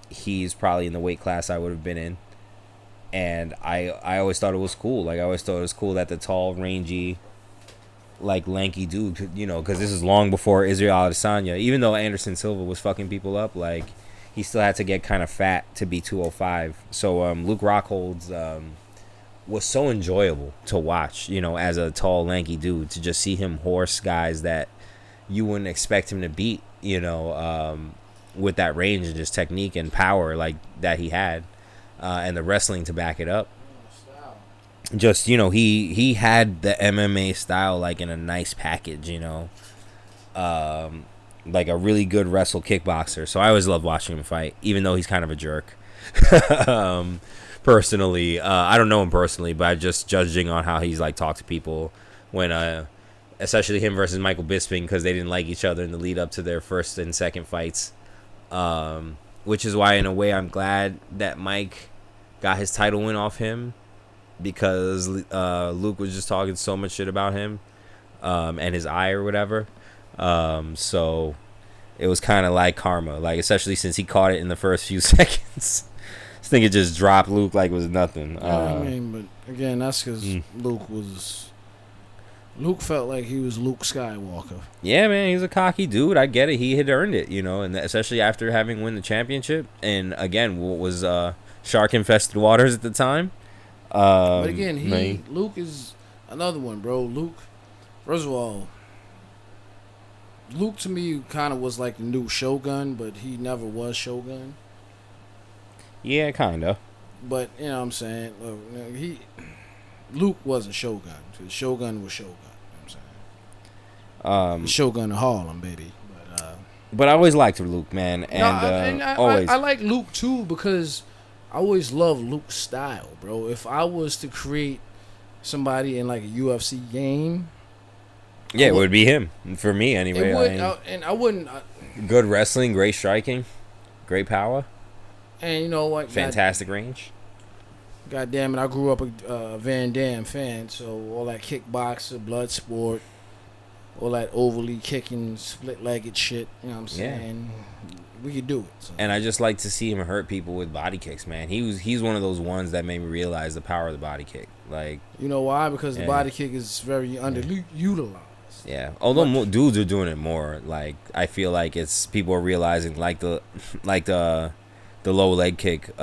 He's probably in the weight class I would have been in. And I always thought it was cool. Like, I always thought it was cool that the tall, rangy, like, lanky dude, you know, because this is long before Israel Adesanya. Even though Anderson Silva was fucking people up, like, he still had to get kind of fat to be 205. So Luke Rockhold's was so enjoyable to watch, you know, as a tall, lanky dude, to just see him horse guys that you wouldn't expect him to beat, you know, with that range and just technique and power like that he had, and the wrestling to back it up. Just, you know, he had the MMA style like in a nice package, you know, like a really good wrestle kickboxer. So I always love watching him fight, even though he's kind of a jerk. Personally, I don't know him personally, but just judging on how he's like talked to people when, especially him versus Michael Bisping, because they didn't like each other in the lead up to their first and second fights. Which is why, in a way, I'm glad that Mike got his title win off him, because Luke was just talking so much shit about him and his eye or whatever. So it was kind of like karma, like, especially since he caught it in the first few seconds. This thing it just dropped Luke like it was nothing. I mean, but again, that's because Luke felt like he was Luke Skywalker. Yeah, man, he's a cocky dude. I get it. He had earned it, you know, and especially after having won the championship. And again, what was shark-infested waters at the time. But again, Luke is another one, bro. Luke, first of all, Luke to me kind of was like the new Shogun, but he never was Shogun. Yeah, kind of. But, you know what I'm saying? Look, Luke wasn't Shogun. Shogun was Shogun. You know what I'm saying? Shogun of Harlem, baby. But I always liked Luke, man. And, I like Luke, too, because I always loved Luke's style, bro. If I was to create somebody in, like, a UFC game... Yeah, it would be him. For me, anyway. I wouldn't... good wrestling, great striking, great power. And, you know what? Fantastic range. God damn it, I grew up a Van Damme fan, so all that kickboxer, blood sport, all that overly kicking, split-legged shit, you know what I'm saying? Yeah. We could do it. So. And I just like to see him hurt people with body kicks, man. He's one of those ones that made me realize the power of the body kick. Like, you know why? Because the body kick is very underutilized. Yeah, although dudes are doing it more. Like, I feel like it's people are realizing like the low leg kick.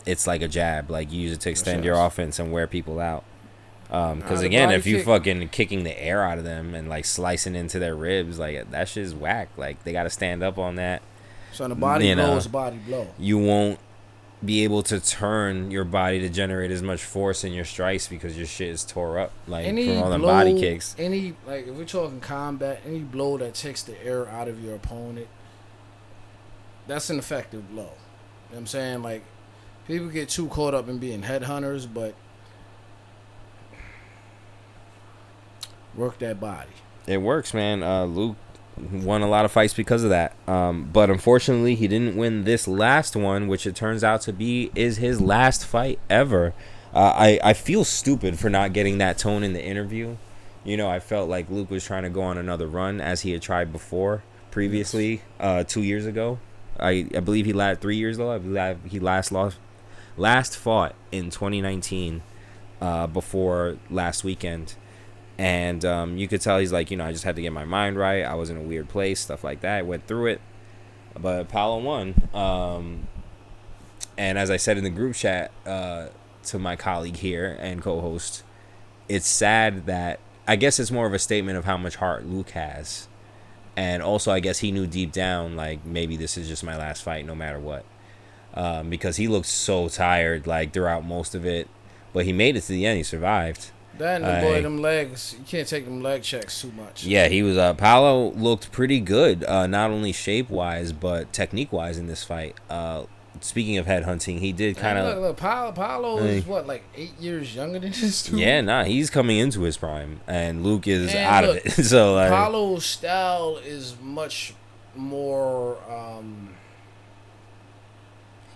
It's like a jab. Like, you use it to extend your offense and wear people out. Because again, if you fucking kicking the air out of them and like slicing into their ribs, like that shit is whack. Like, they got to stand up on that. So the body blow is a body blow. You won't be able to turn your body to generate as much force in your strikes because your shit is tore up, like, from all the body kicks. Any, like, if we're talking combat, any blow that takes the air out of your opponent, that's an effective blow. You know what I'm saying? Like, people get too caught up in being headhunters, but work that body. It works, man. Luke won a lot of fights because of that. But unfortunately, he didn't win this last one, which it turns out to be is his last fight ever. I feel stupid for not getting that tone in the interview. You know, I felt like Luke was trying to go on another run as he had tried previously, 2 years ago. I believe he last 3 years ago. I believe he last fought in 2019, before last weekend. And you could tell he's like, you know, I just had to get my mind right. I was in a weird place, stuff like that. I went through it. But Paulo won. And as I said in the group chat to my colleague here and co-host, it's sad that, I guess it's more of a statement of how much heart Luke has. And also, I guess he knew deep down, like, maybe this is just my last fight no matter what. because he looked so tired like throughout most of it, but he made it to the end. He survived. That and the boy, them legs, you can't take them leg checks too much. Yeah, he was. Paulo looked pretty good, not only shape wise but technique wise in this fight. Speaking of headhunting, he did kind of. Look, Paulo is what, like 8 years younger than this dude? Yeah, he's coming into his prime, and Luke is out of it. So like, Paulo's style is much more.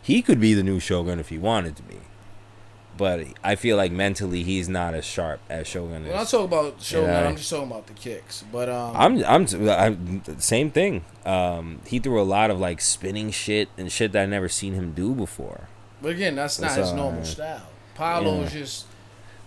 He could be the new Shogun if he wanted to be. But I feel like mentally he's not as sharp as Shogun is. When I talk about Shogun, I'm just talking about the kicks. But I'm same thing. He threw a lot of like spinning shit and shit that I never seen him do before. But again, that's not his normal style. Paulo is just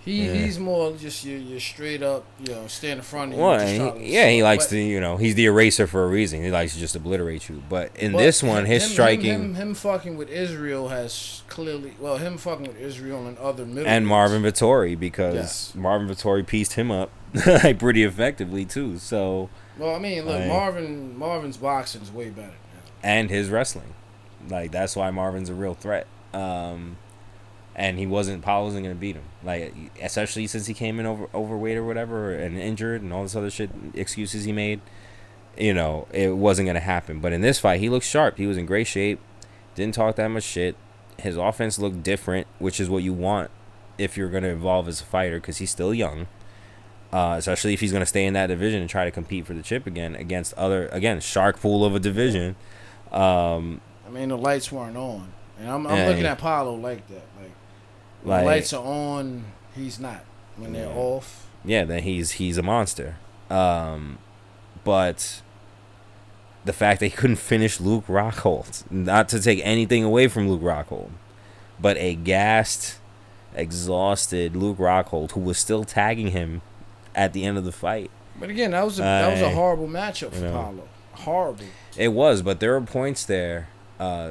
he's more just your straight up, stay in the front of you. Well, he likes to, he's the eraser for a reason. He likes to just obliterate you. But this one, his striking, him fucking with Israel has clearly, him fucking with Israel and other middle and Marvin Vittori, because Marvin Vittori pieced him up like pretty effectively too. So, well, I mean, look, Marvin's boxing is way better, and his wrestling, like that's why Marvin's a real threat. And Paulo wasn't going to beat him. Like, especially since he came in overweight or whatever, and injured and all this other shit, excuses he made. It wasn't going to happen. But in this fight, he looked sharp. He was in great shape. Didn't talk that much shit. His offense looked different, which is what you want if you're going to evolve as a fighter, because he's still young. Especially if he's going to stay in that division and try to compete for the chip again against shark pool of a division. I mean, the lights weren't on. And I'm looking at Paulo like that. When the lights are on, he's not. When they're off, then he's a monster. But the fact that he couldn't finish Luke Rockhold, not to take anything away from Luke Rockhold, but a gassed, exhausted Luke Rockhold who was still tagging him at the end of the fight. But again, that was a horrible matchup for Paulo. Horrible. It was, but there were points there.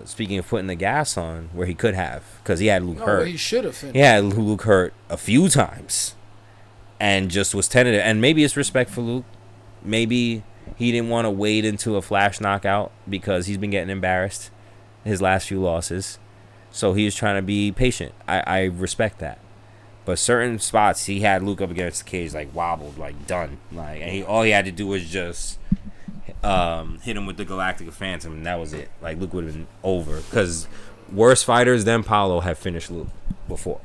Speaking of putting the gas on, where he could have, because he had Luke hurt. He should have finished. He had Luke hurt a few times, and just was tentative. And maybe it's respect for Luke. Maybe he didn't want to wade into a flash knockout because he's been getting embarrassed his last few losses. So he was trying to be patient. I respect that. But certain spots, he had Luke up against the cage, like wobbled, like done, like, and all he had to do was just hit him with the Galactica Phantom, and that was it. Like, Luke would have been over, because worse fighters than Paulo have finished Luke before.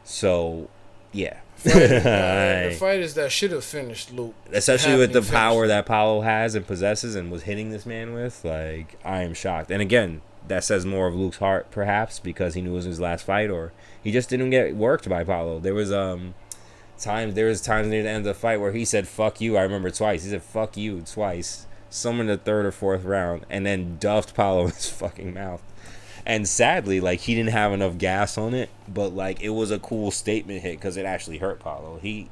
So, yeah. The fighters that should have finished Luke, especially with the power that Paulo has and possesses and was hitting this man with, like, I am shocked. And again, that says more of Luke's heart, perhaps, because he knew it was his last fight, or he just didn't get worked by Paulo. There was times near the end of the fight where he said "fuck you." I remember twice. He said "fuck you" twice. Somewhere in the third or fourth round, and then duffed Paulo in his fucking mouth. And sadly, like, he didn't have enough gas on it, but like, it was a cool statement hit because it actually hurt Paulo. He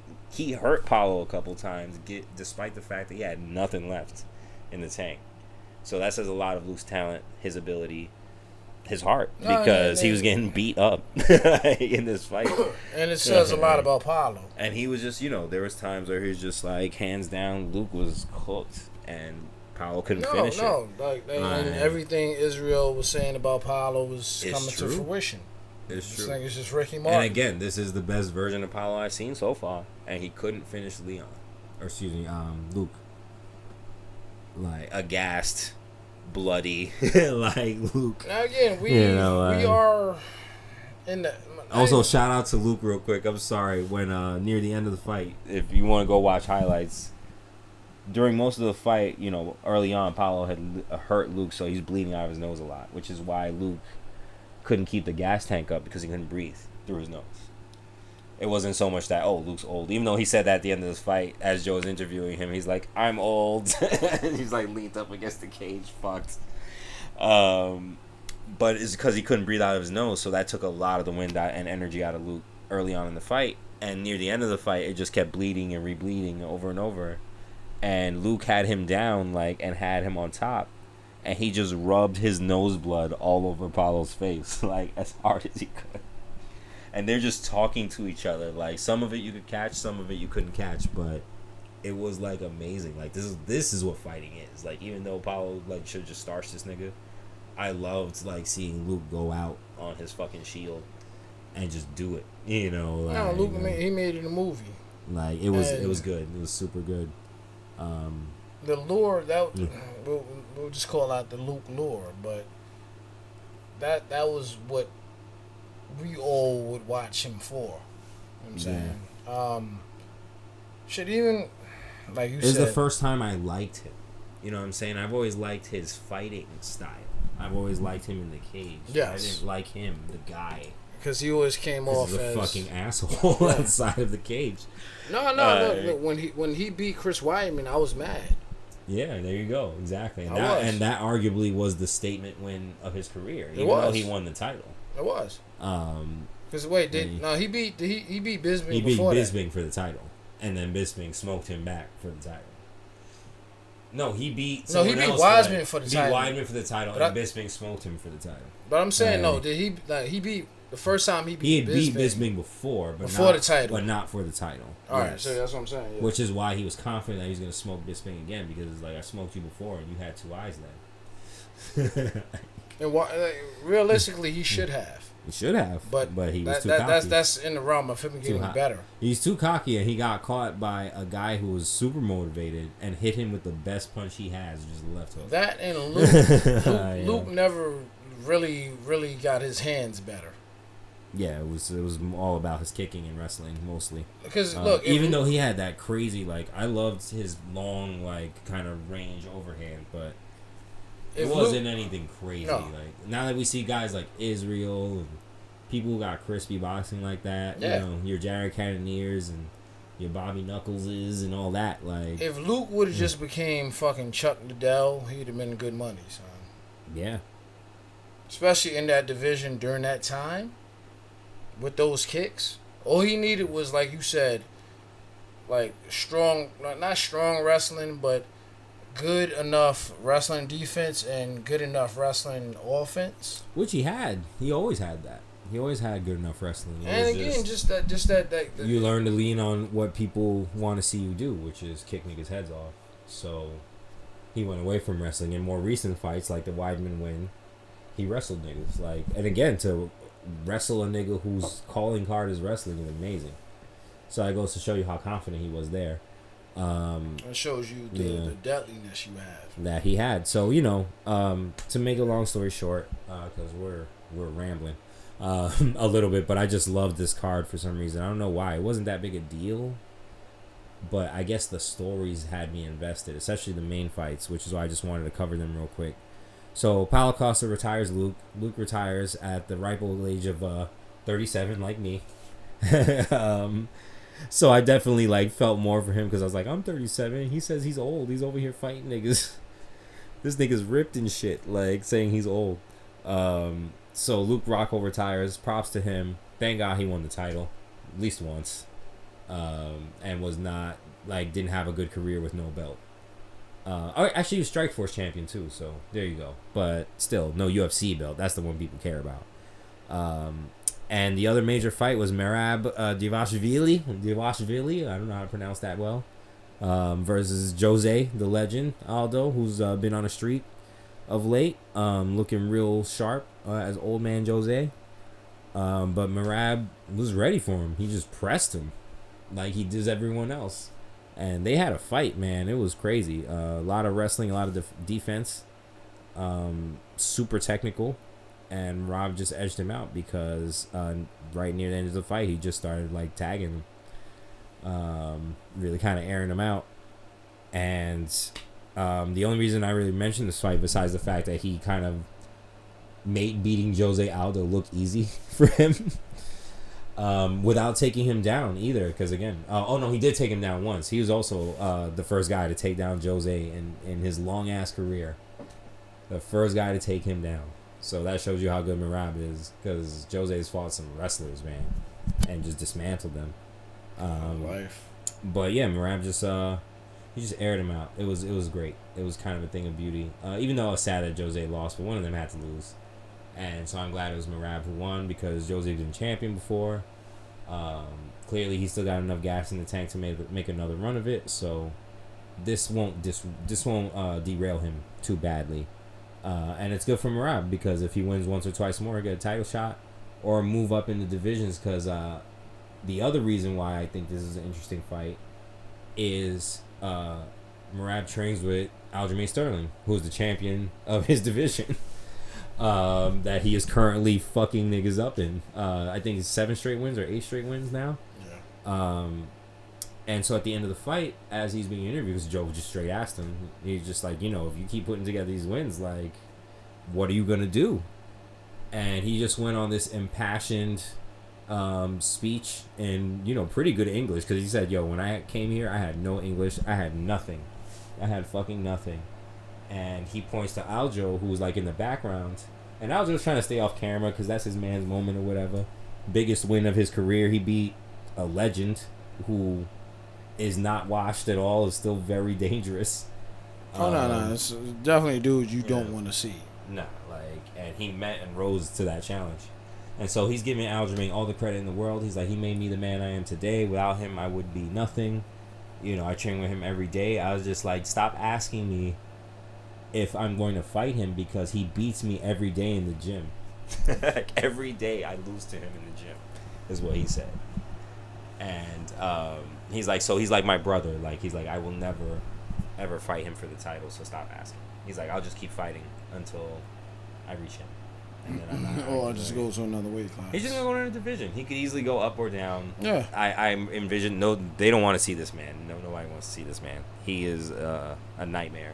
hurt Paulo a couple times, despite the fact that he had nothing left in the tank. So that says a lot of Luke's talent, his ability, his heart, because he was getting beat up in this fight. And it says a lot about Paulo. And he was just, there was times where he was just like, hands down, Luke was cooked, and Paulo couldn't finish it. And everything Israel was saying about Paulo was coming to fruition. It's true. This nigga's just Ricky Martin. And again, this is the best version of Paulo I've seen so far, and he couldn't finish Luke. Like, aghast, bloody, like Luke. Now again, we are in the. Also, shout out to Luke real quick. I'm sorry, when near the end of the fight, if you want to go watch highlights, during most of the fight, early on, Paulo had hurt Luke, so he's bleeding out of his nose a lot, which is why Luke couldn't keep the gas tank up, because he couldn't breathe through his nose. It wasn't so much that, Luke's old. Even though he said that at the end of this fight, as Joe was interviewing him, he's like, I'm old. And he's like leaned up against the cage, fucked. But it's because he couldn't breathe out of his nose, so that took a lot of the wind out and energy out of Luke early on in the fight. And near the end of the fight, it just kept bleeding and rebleeding over and over. And Luke had him down, and had him on top. And he just rubbed his nose blood all over Paulo's face, as hard as he could. And they're just talking to each other. Like, some of it you could catch, some of it you couldn't catch, but it was amazing. This is what fighting is. Even though Paulo should have just starched this nigga, I loved like seeing Luke go out on his fucking shield and just do it. You know, like, no, Luke he made it a movie. Like it was good. It was super good. The lore that we'll just call out the Luke lore, but that was what we all would watch him for. You know what I'm saying? Shit, even like you said, it was the first time I liked him. You know what I'm saying? I've always liked his fighting style. I've always liked him in the cage. Yes. I didn't like him, the guy. Because he always came off as a fucking asshole outside of the cage. No. Look, when he beat Chris Weidman, I was mad. Yeah, there you go. Exactly. And that arguably was the statement win of his career. Even though he won the title. It was. Because he beat Bisping. He beat Bisping for the title, and then Bisping smoked him back for the title. No, he beat Weidman for the title. He beat Weidman for the title, and Bisping smoked him for the title. But I'm saying he beat the first time he beat Bisping. He had beat Bisping before the title, but not for the title. All right, so that's what I'm saying. Yeah. Which is why he was confident that he was going to smoke Bisping again, because it's like, I smoked you before and you had two eyes then. And realistically, he should have. He should have, but he was too cocky. That's in the realm of him getting better. He's too cocky, and he got caught by a guy who was super motivated and hit him with the best punch he has, just the left hook. That and Luke never really got his hands better. Yeah, it was all about his kicking and wrestling mostly. Because look, even though he had that crazy, like, I loved his long, like, kind of range overhand, but it wasn't anything crazy. No. Like, now that we see guys like Israel and people who got crispy boxing like that, you know, your Jared Cannoniers and your Bobby Knuckleses and all that, like, if Luke would have just became fucking Chuck Liddell, he'd have been good money, son. Yeah. Especially in that division during that time, with those kicks, all he needed was, like you said, like strong, not strong wrestling, but good enough wrestling defense and good enough wrestling offense. Which he had. He always had that. He always had good enough wrestling. And again, just that you learn to lean on what people want to see you do, which is kick niggas' heads off. So he went away from wrestling. In more recent fights, like the Weidman win, he wrestled niggas. Like, and again, to wrestle a nigga whose calling card is wrestling is amazing. So that goes to show you how confident he was there. It shows you the deadliness you have that he had. So, you know, to make a long story short, because we're rambling a little bit, but I just love this card for some reason. I don't know why. It wasn't that big a deal, but I guess the stories had me invested, especially the main fights, which is why I just wanted to cover them real quick. So Paulo Costa retires Luke. Luke retires at the ripe old age of 37, like me. So I definitely like felt more for him because I was like, I'm 37. He says he's old. He's over here fighting niggas. This nigga's ripped and shit, like saying he's old. So Luke Rocco retires. Props to him. Thank God he won the title at least once, and was not like didn't have a good career with no belt. Actually, he was Strikeforce champion too. So there you go. But still, no UFC belt. That's the one people care about. And the other major fight was Merab Dvalishvili, I don't know how to pronounce that well, versus Jose, the legend, Aldo, who's been on a streak of late, looking real sharp as old man Jose. But Merab was ready for him. He just pressed him like he does everyone else. And they had a fight, man. It was crazy. A lot of wrestling, a lot of defense, super technical. And Rob just edged him out because right near the end of the fight, he just started like tagging him, really kind of airing him out. And the only reason I really mentioned this fight, besides the fact that he kind of made beating Jose Aldo look easy for him, without taking him down either. Because again, he did take him down once. He was also the first guy to take down Jose in his long ass career. The first guy to take him down. So that shows you how good Merab is, because Jose's fought some wrestlers, man, and just dismantled them. But yeah, Merab he just aired him out. It was great. It was kind of a thing of beauty. Even though I was sad that Jose lost, but one of them had to lose, and so I'm glad it was Merab who won, because Jose had been champion before. Clearly, he still got enough gas in the tank to make another run of it. So this won't derail him too badly. And it's good for Merab because if he wins once or twice more, he'll get a title shot or move up in the divisions. Because the other reason why I think this is an interesting fight is Merab trains with Aljamain Sterling, who's the champion of his division. That he is currently fucking niggas up in. I think it's 7 straight wins or 8 straight wins now. Yeah. And so at the end of the fight, as he's being interviewed, because Joe just straight asked him, he's just like, if you keep putting together these wins, like, what are you gonna do? And he just went on this impassioned speech in pretty good English, because he said, when I came here, I had no English, I had nothing, I had fucking nothing. And he points to Aljo, who's like in the background, and Aljo's trying to stay off camera because that's his man's moment or whatever. Biggest win of his career. He beat a legend who is not washed at all, is still very dangerous. No, it's definitely a dude you don't want to see. No, and he met and rose to that challenge. And so he's giving Aljamain all the credit in the world. He's like, he made me the man I am today. Without him, I would be nothing. I train with him every day. I was just like, stop asking me if I'm going to fight him because he beats me every day in the gym. Like every day I lose to him in the gym, is what he said. And he's like, so he's like my brother. Like, he's like, I will never, ever fight him for the title, so stop asking. He's like, I'll just keep fighting until I reach him. And then I'll just go to another weight class. He's just going to go to another division. He could easily go up or down. Yeah. I envision, they don't want to see this man. Nobody wants to see this man. He is a nightmare.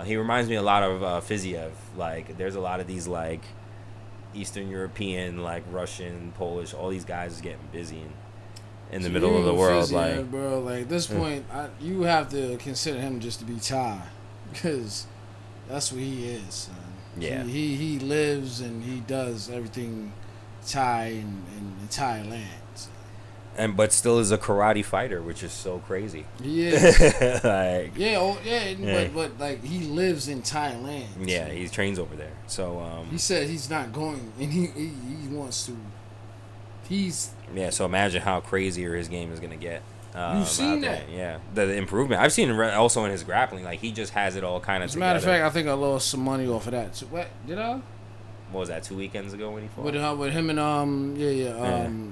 He reminds me a lot of Fiziev. Like, there's a lot of these, like, Eastern European, like, Russian, Polish, all these guys getting busy in the middle of the world. Fiziev, like, bro, like, at this point, you have to consider him just to be Thai. Because that's what he is, son. Yeah. He lives and he does everything Thai in Thailand. But still is a karate fighter, which is so crazy. He is. Like, yeah. But like, he lives in Thailand. Yeah, he trains over there. So he said he's not going, and he wants to. So imagine how crazier his game is gonna get. You've seen that? Yeah, the improvement. I've seen it also in his grappling. Like, he just has it all kind of. As a matter of fact, I think I lost some money off of that. So, what did I? What was that, 2 weekends ago when he fought? With him and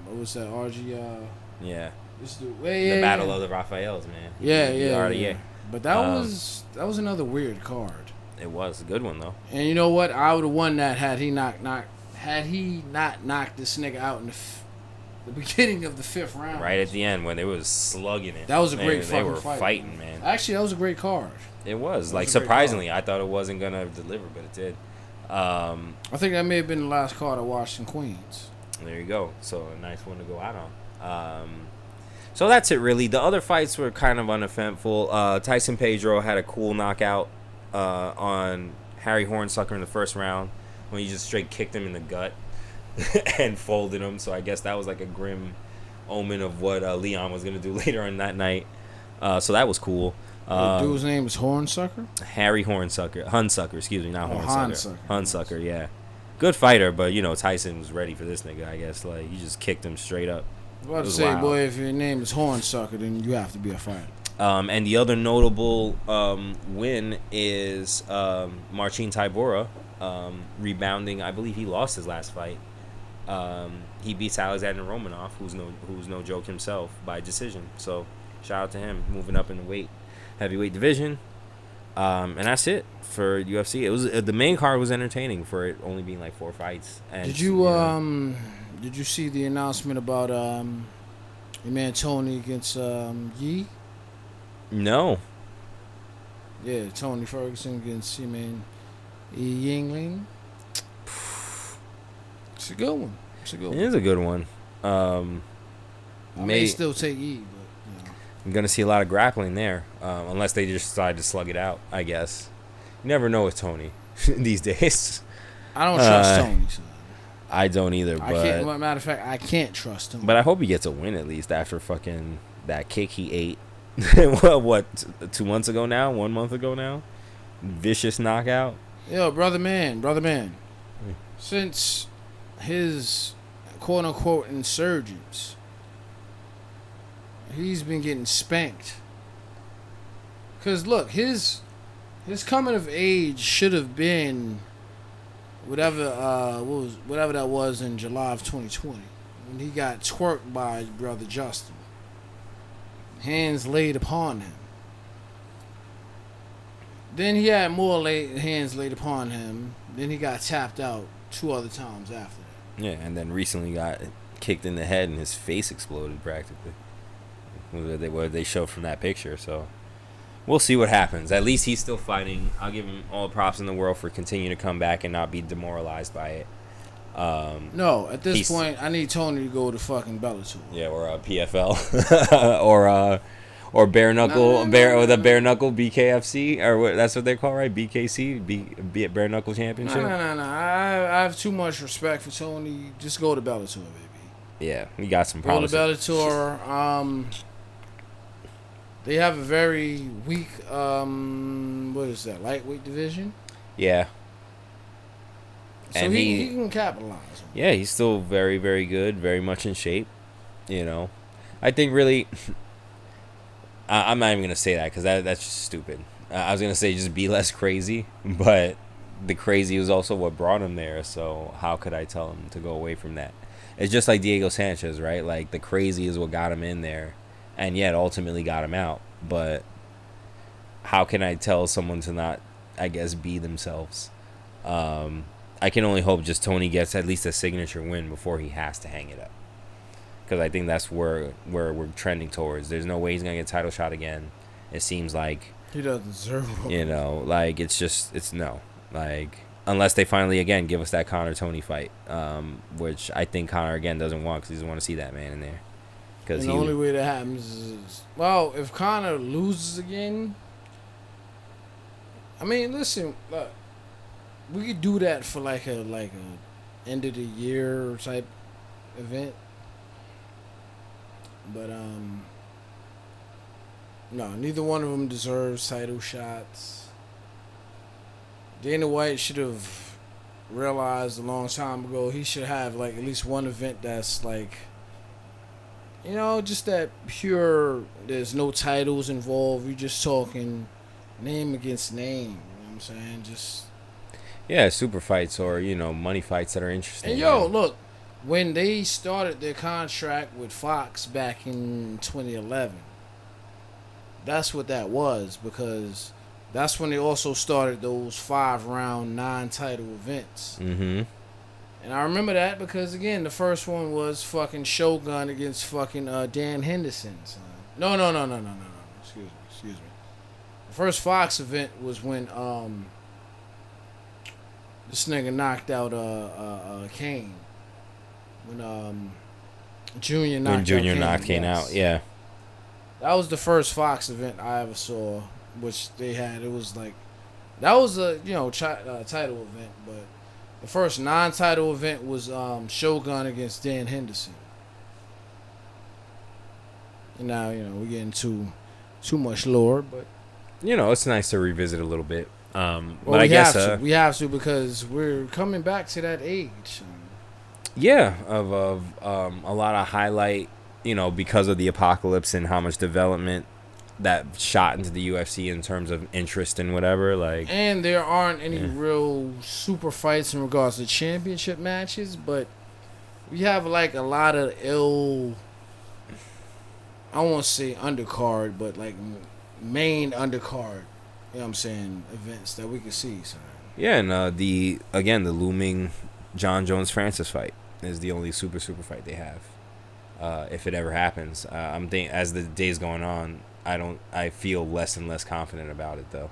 what was that, RG? Yeah. The Battle of the Raphaels, man. Yeah. But that was another weird card. It was a good one though. And you know what? I would have won that had he not knocked this nigga out in the beginning of the 5th round. Right at the end when they was slugging it. That was a great fucking fight. They were fight, fighting, man. Actually, that was a great card. It was. Like, surprisingly, I thought it wasn't gonna deliver, but it did. I think that may have been the last card I watched in Queens. There you go. So a nice one to go out on. So that's it, really. The other fights were kind of uneventful. Tyson Pedro had a cool knockout on Harry Hornsucker in the first round when he just straight kicked him in the gut and folded him. So I guess that was like a grim omen of what Leon was going to do later on that night. So that was cool. The dude's name is Hornsucker? Harry Hunsucker, excuse me, not Hornsucker. Hunsucker, yeah. Good fighter, but, Tyson was ready for this nigga, I guess. Like, he just kicked him straight up. I was about to say, wild. Boy, if your name is Hornsucker, then you have to be a fighter. And the other notable win is Marcin Tybura rebounding. I believe he lost his last fight. He beats Alexander Romanov, who's no joke himself, by decision. So shout out to him, moving up in the heavyweight division. And that's it for UFC. It was the main card was entertaining for it only being like 4 fights. And did you see the announcement about your man Tony against Yi? No. Yeah, Tony Ferguson against your man Yi Yingling. It's a good one. It is a good one. I may still take Yi, but I'm gonna see a lot of grappling there, unless they just decide to slug it out. I guess you never know with Tony these days. I don't trust Tony. So. I don't either. But matter of fact, I can't trust him. But I hope he gets a win at least after fucking that kick he ate. what 2 months ago now? 1 month ago now? Vicious knockout. Yo, brother man. Since his quote unquote insurgents, he's been getting spanked. Cause look, his his coming of age should have been whatever whatever that was in July of 2020 when he got twerked by his brother Justin. Hands laid upon him. Then he had more hands laid upon him. Then he got tapped out 2 other times after that. Yeah, and then recently got kicked in the head and his face exploded practically. What they showed from that picture, so we'll see what happens. At least he's still fighting. I'll give him all the props in the world for continuing to come back and not be demoralized by it. No, at this point, I need Tony to go to fucking Bellator. Yeah, or PFL, or bare knuckle, the bare knuckle BKFC, or what? That's what they call, right? BKC, bare knuckle championship. No. I have too much respect for Tony. Just go to Bellator, baby. Yeah, he got some problems. Go to Bellator. They have a very weak, what is that, lightweight division? Yeah. So and he can capitalize. Yeah, he's still very, very good, very much in shape. You know, I think really, I'm not even going to say that because that's just stupid. I was going to say just be less crazy, but the crazy was also what brought him there. So how could I tell him to go away from that? It's just like Diego Sanchez, right? Like the crazy is what got him in there. And yet ultimately got him out. But how can I tell someone to not, I guess, be themselves? I can only hope just Tony gets at least a signature win before he has to hang it up. Because I think that's where we're trending towards. There's no way he's going to get a title shot again. It seems like he doesn't deserve it. You know, like it's no. Like unless they finally, again, give us that Conor-Tony fight. Which I think Conor, again, doesn't want because he doesn't want to see that man in there. And the only way that happens is, well, if Conor loses again, I mean, listen, look, we could do that for like a end of the year type event, but no, neither one of them deserves title shots. Dana White should have realized a long time ago he should have like at least one event that's like, you know, just that pure, there's no titles involved. You're just talking name against name. You know what I'm saying? Just. Yeah, super fights or, you know, money fights that are interesting. And yo, look, when they started their contract with Fox back in 2011, that's what that was, because that's when they also started those 5-round, 9-title events. Mm-hmm. And I remember that because, again, the first one was fucking Shogun against fucking Dan Henderson. Son. No. Excuse me. The first Fox event was when this nigga knocked out Kane. When Junior knocked Kane out. Yeah. That was the first Fox event I ever saw, which they had. It was like, that was a, you know, title event, but the first non-title event was Shogun against Dan Henderson. And now, you know, we're getting too much lore, but you know, it's nice to revisit a little bit. Well, but I guess we have to because we're coming back to that age. Yeah, of a lot of highlight, you know, because of the apocalypse and how much development that shot into the UFC in terms of interest and whatever, like. And there aren't any real super fights in regards to championship matches, but we have like a lot of I won't say undercard, but like main undercard, you know what I'm saying, events that we can see. So. Yeah, and the looming John Jones-Francis fight is the only super fight they have. If it ever happens, as the days going on, I feel less and less confident about it though.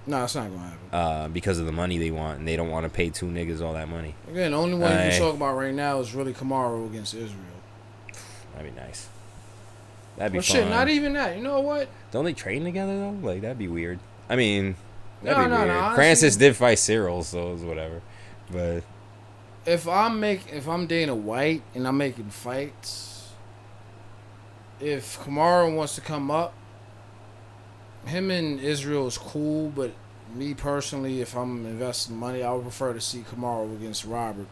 No, it's not gonna happen. Because of the money they want, and they don't want to pay 2 niggas all that money. Again, the only one you can talk about right now is really Kamaru against Israel. That'd be nice. That'd be fun. Shit, not even that. You know what? Don't they train together though? Like that'd be weird. I mean, that'd be weird. No, Francis did fight Cyril, so it's whatever. But if I'm Dana White and I'm making fights, if Kamaru wants to come up, him and Israel is cool, but me personally, if I'm investing money, I would prefer to see Kamaru against Robert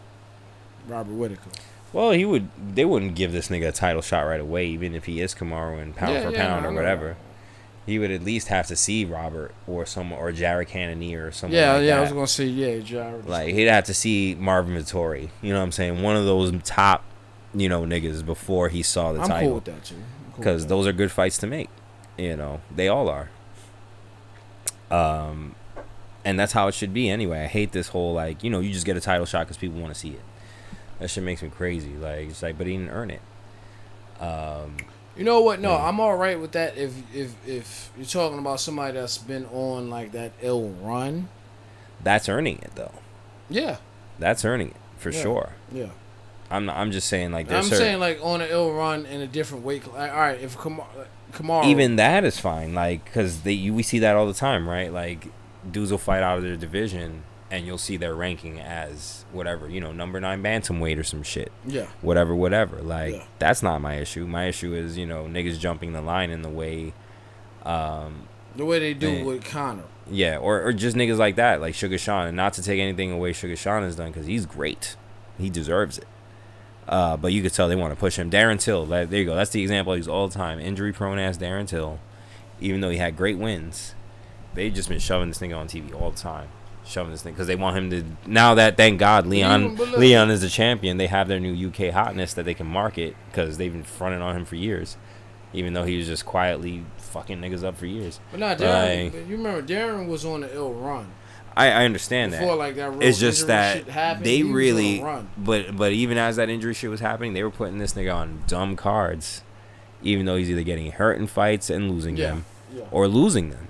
Whittaker. Well, they wouldn't give this nigga a title shot right away, even if he is Kamaru and pound for pound or whatever. He would at least have to see Robert or someone or Jared Cannonier or someone. Yeah, like yeah. that. I was gonna say Jared. Like he'd have to see Marvin Vittori. You know what I'm saying? One of those top, niggas before he saw the title. I'm cool with that too. Because those are good fights to make. They all are. And that's how it should be anyway. I hate this whole you just get a title shot because people want to see it. That shit makes me crazy. It's like, but he didn't earn it. You know what? No, I'm all right with that. If you're talking about somebody that's been on like that ill run, that's earning it though. Yeah, that's earning it for sure. Yeah, I'm just saying saying like on an ill run in a different weight. All right, if Kamaru, even that is fine. Because we see that all the time, right? Like dudes will fight out of their division. And you'll see their ranking as whatever, number 9 bantamweight or some shit. Yeah. Whatever. That's not my issue. My issue is, niggas jumping the line in the way. The way they do with Conor. Yeah, or just niggas like that, like Sugar Sean. And not to take anything away Sugar Sean has done, because he's great. He deserves it. But you could tell they want to push him. Darren Till, there you go. That's the example I use all the time. Injury-prone ass Darren Till. Even though he had great wins, they've just been shoving this nigga on TV all the time. Shoving this thing because they want him to. Now that, thank God, Leon is the champion, they have their new UK hotness that they can market because they've been fronting on him for years, even though he was just quietly fucking niggas up for years. But not Darren. You remember Darren was on an ill run. I understand before, that. That it's just that shit happened, they really. But even as that injury shit was happening, they were putting this nigga on dumb cards, even though he's either getting hurt in fights and losing them, or losing them.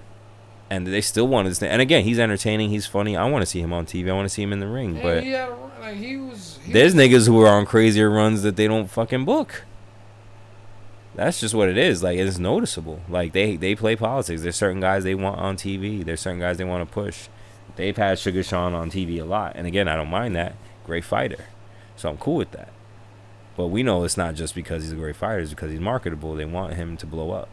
And they still wanted this thing. And again, he's entertaining. He's funny. I want to see him on TV. I want to see him in the ring. But there's niggas who are on crazier runs that they don't fucking book. That's just what it is. It's noticeable. They play politics. There's certain guys they want on TV. There's certain guys they want to push. They've had Sugar Sean on TV a lot. And again, I don't mind that. Great fighter. So I'm cool with that. But we know it's not just because he's a great fighter. It's because he's marketable. They want him to blow up.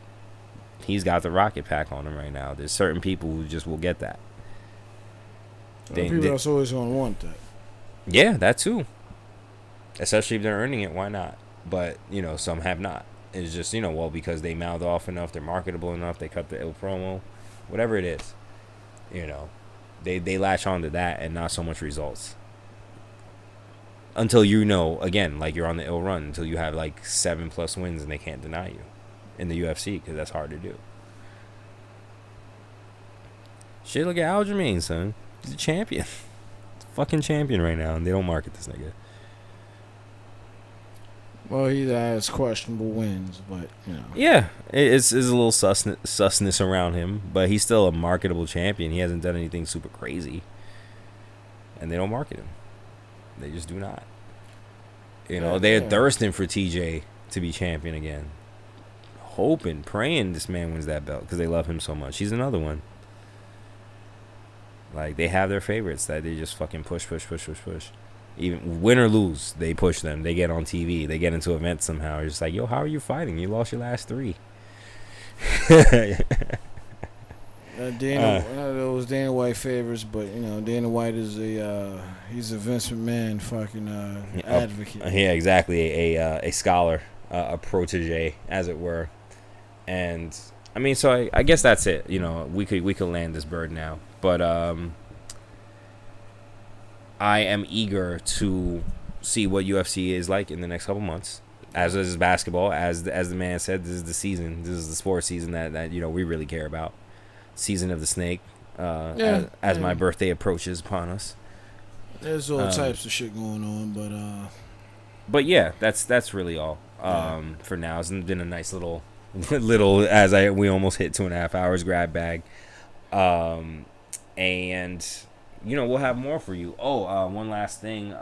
He's got the rocket pack on him right now. There's certain people who just will get that. People that's always going to want that. Yeah, that too. Especially if they're earning it, why not? But, some have not. It's just, because they mouth off enough, they're marketable enough, they cut the ill promo, whatever it is. They latch on to that and not so much results. Until again, you're on the ill run, until you have 7+ wins and they can't deny you. In the UFC, because that's hard to do. Shit, look at Aljamain, son. He's a champion. He's a fucking champion right now, and they don't market this nigga. Well, he has questionable wins, but, Yeah, it's a little susness around him, but he's still a marketable champion. He hasn't done anything super crazy. And they don't market him. They just do not. They're thirsting for TJ to be champion again. Hoping, praying this man wins that belt because they love him so much. He's another one. They have their favorites that they just fucking push. Even win or lose, they push them. They get on TV. They get into events somehow. It's just yo, how are you fighting? You lost your last 3. Those Dana White favorites, but Dana White is he's a Vince McMahon fucking advocate. Yeah, exactly. A scholar, a protege, as it were. And I mean, so I guess that's it. We could land this bird now, but I am eager to see what UFC is like in the next couple months. As is basketball, as the man said, this is the season. This is the sports season that we really care about. Season of the snake. As my birthday approaches upon us. There's all types of shit going on, but yeah, that's really all. For now, it's been a nice little we almost hit 2.5 hours grab bag, and we'll have more for you. One last thing,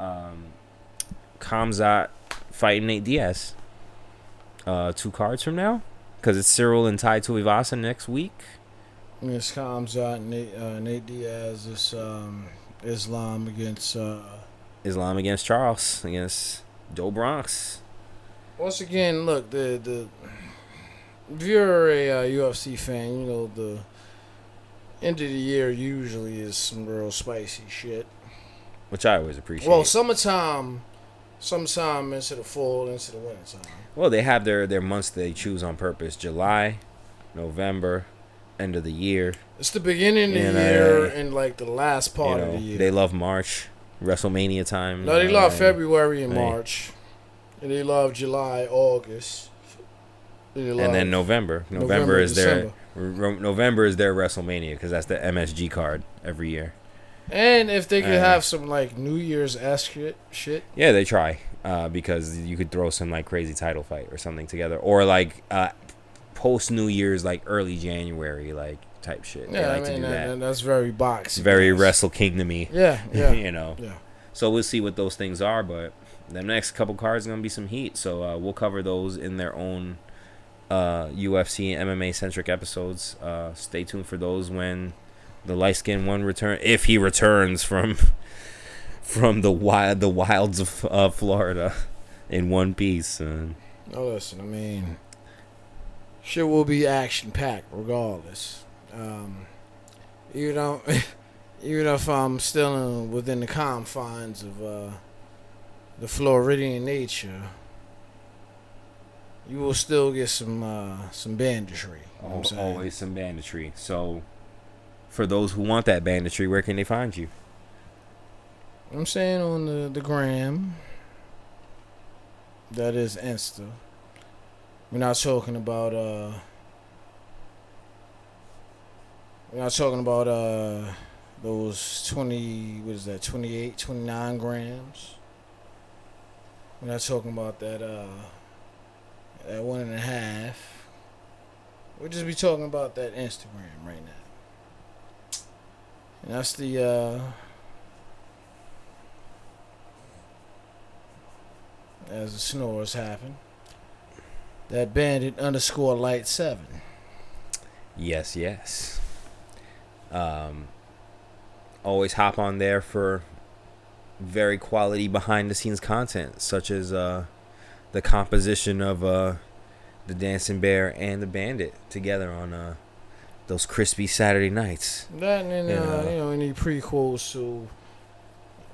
Khamzat fighting Nate Diaz, 2 cards from now, because it's Cyril and Tai Tuivasa next week. It's Khamzat, Nate Diaz. It's Islam against Charles against Do Bronx. Once again, look, the if you're a UFC fan, the end of the year usually is some real spicy shit, which I always appreciate. Well, summertime into the fall, into the winter time. Well, they have their months they choose on purpose: July, November, end of the year. It's the beginning of the year and like the last part of the year. They love March, WrestleMania time. No, they love February and March, and they love July, August, and then November. November is their WrestleMania because that's the MSG card every year. And if they could have some like New Year's-esque shit. Yeah, they try because you could throw some like crazy title fight or something together, or like post New Year's, like early January, like type shit. Yeah, they like to do that. That's very boxy. Very Wrestle Kingdom-y. Yeah. Yeah. So we'll see what those things are, but the next couple cards are gonna be some heat. So we'll cover those in their own UFC and MMA centric episodes. Stay tuned for those when the Lightskin one return, if he returns from the wilds of Florida in one piece. No, listen, I mean, shit will be action packed regardless. Even if I'm still within the confines of the Floridian nature, you will still get some banditry. You know what I'm always some banditry. So, for those who want that banditry, where can they find you? I'm saying on the gram. That is Insta. We're not talking about those 28, 29 grams. We're not talking about that 1.5. We'll just be talking about that Instagram right now. And that's the as the snores happen, that bandit _ light 7. Yes. Always hop on there for very quality behind the scenes content, such as the composition of the Dancing Bear and the Bandit together on those crispy Saturday nights. That and any prequels to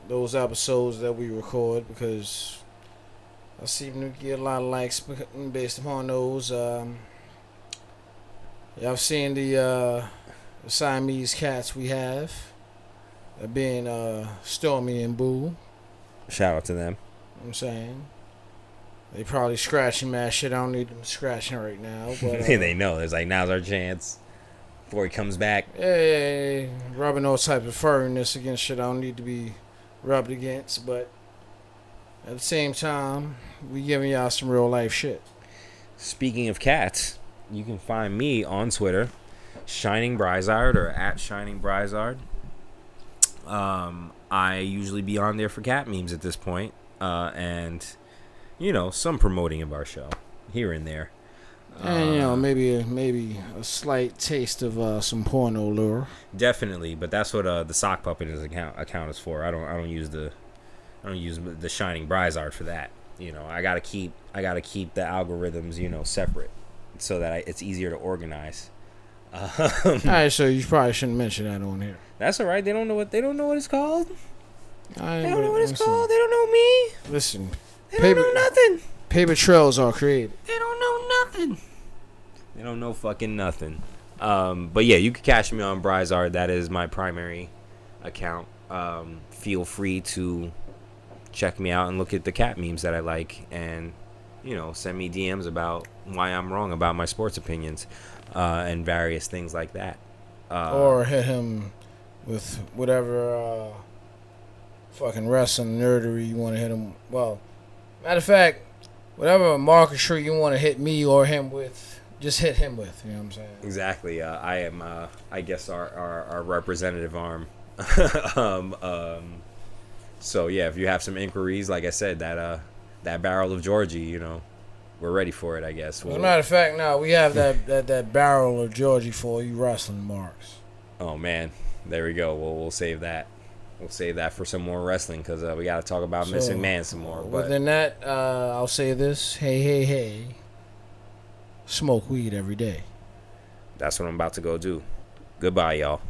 those episodes that we record, because I seem to get a lot of likes based upon those. I've seen the Siamese cats we have, being Stormy and Boo. Shout out to them. You know what I'm saying? They probably scratching mad shit. I don't need them scratching right now. But they know. It's like, now's our chance before he comes back. Yeah, rubbing all types of furriness against shit I don't need to be rubbed against. But at the same time, we giving y'all some real life shit. Speaking of cats, you can find me on Twitter, Shining Brizard, or at Shining Brizard. I usually be on there for cat memes at this point, and some promoting of our show here and there. And maybe a slight taste of some porno lure. Definitely, but that's what the sock puppet account is for. I don't use the Shining Brizard for that. I gotta keep the algorithms separate so that it's easier to organize. Alright, so you probably shouldn't mention that on here. That's all right. They don't know what it's called. They don't know what it's listen, called. They don't know me. Listen, they don't know nothing. Paper trails are created. They don't know nothing. They don't know fucking nothing. But yeah, you can catch me on Brizard. That is my primary account. Feel free to check me out and look at the cat memes that I like, and send me DMs about why I'm wrong about my sports opinions and various things like that. Or hit him with whatever fucking wrestling nerdery you want to hit him. Well, matter of fact, whatever marketing you want to hit me or him with, just hit him with. You know what I'm saying? Exactly. I am, I guess, our representative arm. So yeah, if you have some inquiries, like I said, that barrel of Georgie, we're ready for it. I guess. As a matter of fact, now we have that barrel of Georgie for you wrestling marks. Oh man, there we go. We'll save that. We'll save that for some more wrestling, because we got to talk about Miss McMahon some more. Within that, I'll say this: hey, smoke weed every day. That's what I'm about to go do. Goodbye, y'all.